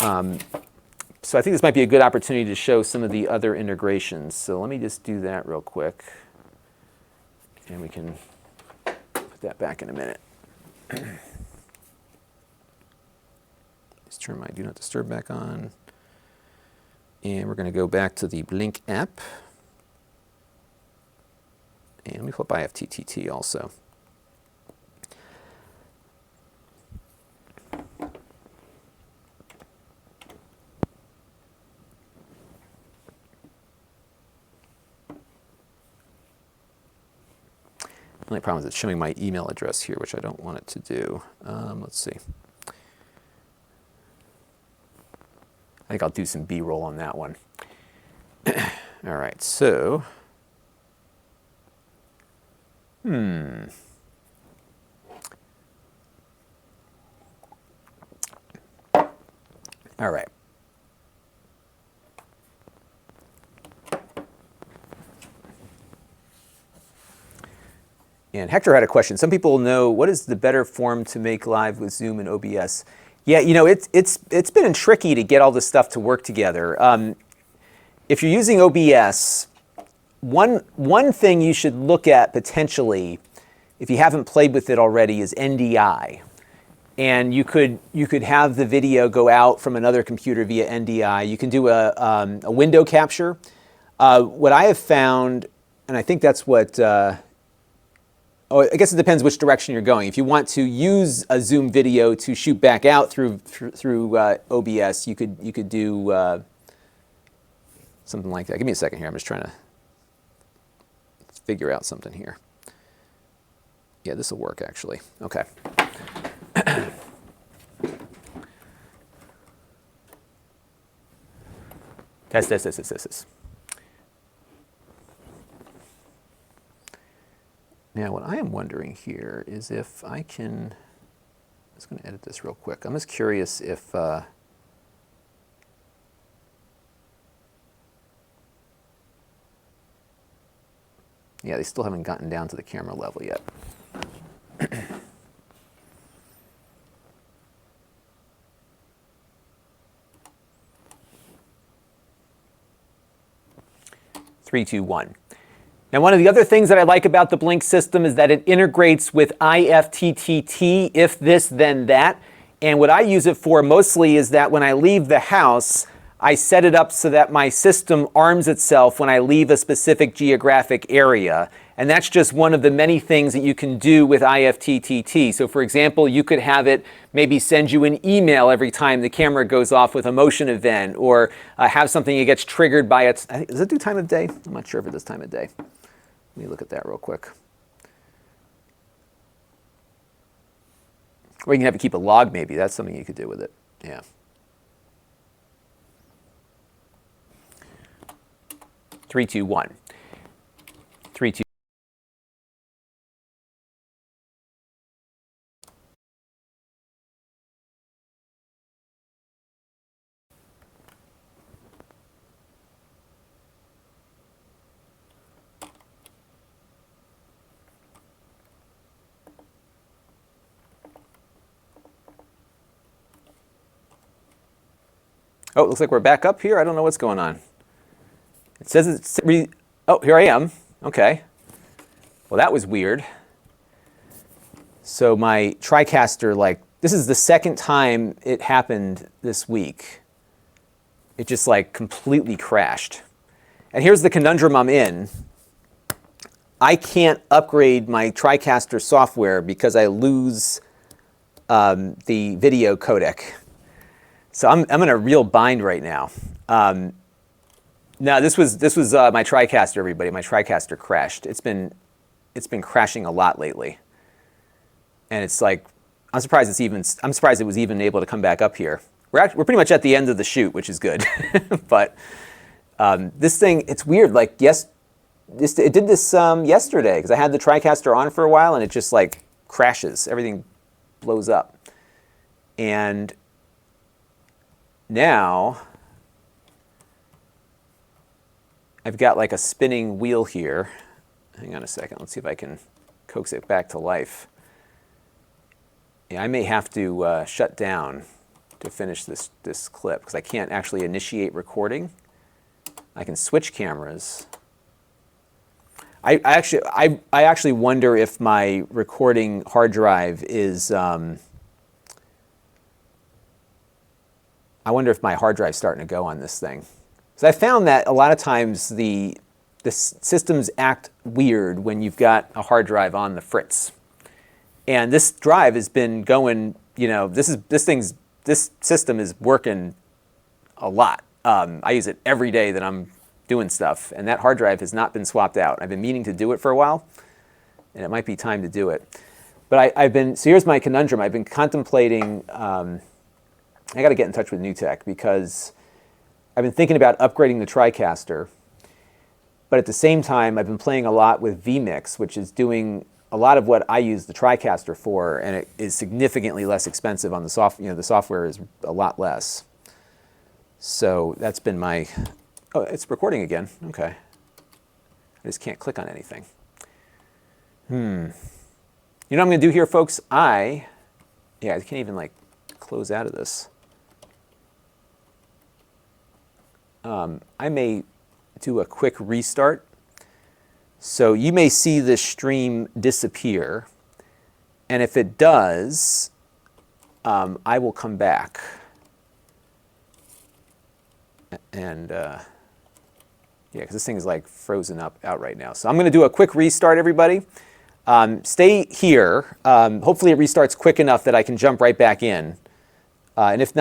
So I think this might be a good opportunity to show some of the other integrations. So let me just do that real quick. And we can put that back in a minute. Let's turn my Do Not Disturb back on. And we're going to go back to the Blink app. And let me flip IFTTT also. The only problem is it's showing my email address here, which I don't want it to do. Let's see. I think I'll do some B-roll on that one. All right, so. All right. And Hector had a question. Some people know, what is the better form to make live with Zoom and OBS? Yeah, you know, it's been tricky to get all this stuff to work together. If you're using OBS, one thing you should look at potentially, if you haven't played with it already, is NDI. And you could have the video go out from another computer via NDI. You can do a window capture. What I have found, and I think that's what. I guess it depends which direction you're going. If you want to use a Zoom video to shoot back out through OBS, you could do something like that. Give me a second here. I'm just trying to figure out something here. Yeah, this will work actually. Okay. Test. Now, what I am wondering here is if I can, I'm just going to edit this real quick. I'm just curious if, yeah, they still haven't gotten down to the camera level yet. 3, 2, 1. Now, one of the other things that I like about the Blink system is that it integrates with IFTTT, if this, then that. And what I use it for mostly is that when I leave the house, I set it up so that my system arms itself when I leave a specific geographic area. And that's just one of the many things that you can do with IFTTT. So for example, you could have it maybe send you an email every time the camera goes off with a motion event, or have something that gets triggered by its, does it do time of day? I'm not sure if it does time of day. Let me look at that real quick. Or you can have it keep a log maybe. That's something you could do with it. Yeah. Three, two, one. 3, 2. Oh, it looks like we're back up here. I don't know what's going on. It says it's... Oh, here I am. Okay. Well, that was weird. So my TriCaster, like, this is the second time it happened this week. It just, like, completely crashed. And here's the conundrum I'm in. I can't upgrade my TriCaster software because I lose the video codec. So I'm in a real bind right now. No, this was my TriCaster, everybody. My TriCaster crashed. It's been crashing a lot lately, and it's like I'm surprised it was even able to come back up here. We're pretty much at the end of the shoot, which is good. But this thing, it's weird. Like it did this yesterday because I had the TriCaster on for a while, and it just like crashes. Everything blows up, and now I've got like a spinning wheel here. Hang on a second. Let's see if I can coax it back to life. Yeah, I may have to shut down to finish this clip because I can't actually initiate recording. I can switch cameras. I actually wonder if my recording hard drive is. I wonder if my hard drive's starting to go on this thing. So I found that a lot of times the systems act weird when you've got a hard drive on the fritz. And this drive has been going, you know, this system is working a lot. I use it every day that I'm doing stuff, and that hard drive has not been swapped out. I've been meaning to do it for a while, and it might be time to do it. But so here's my conundrum. I've been contemplating, I got to get in touch with NewTek because I've been thinking about upgrading the TriCaster, but at the same time, I've been playing a lot with vMix, which is doing a lot of what I use the TriCaster for, and it is significantly less expensive on the software. You know, the software is a lot less. So that's been my. Oh, it's recording again. Okay. I just can't click on anything. You know what I'm going to do here, folks? I can't even like close out of this. I may do a quick restart. So you may see this stream disappear. And if it does, I will come back. And yeah, because this thing is like frozen out right now. So I'm going to do a quick restart, everybody. Stay here. Hopefully it restarts quick enough that I can jump right back in. And if not,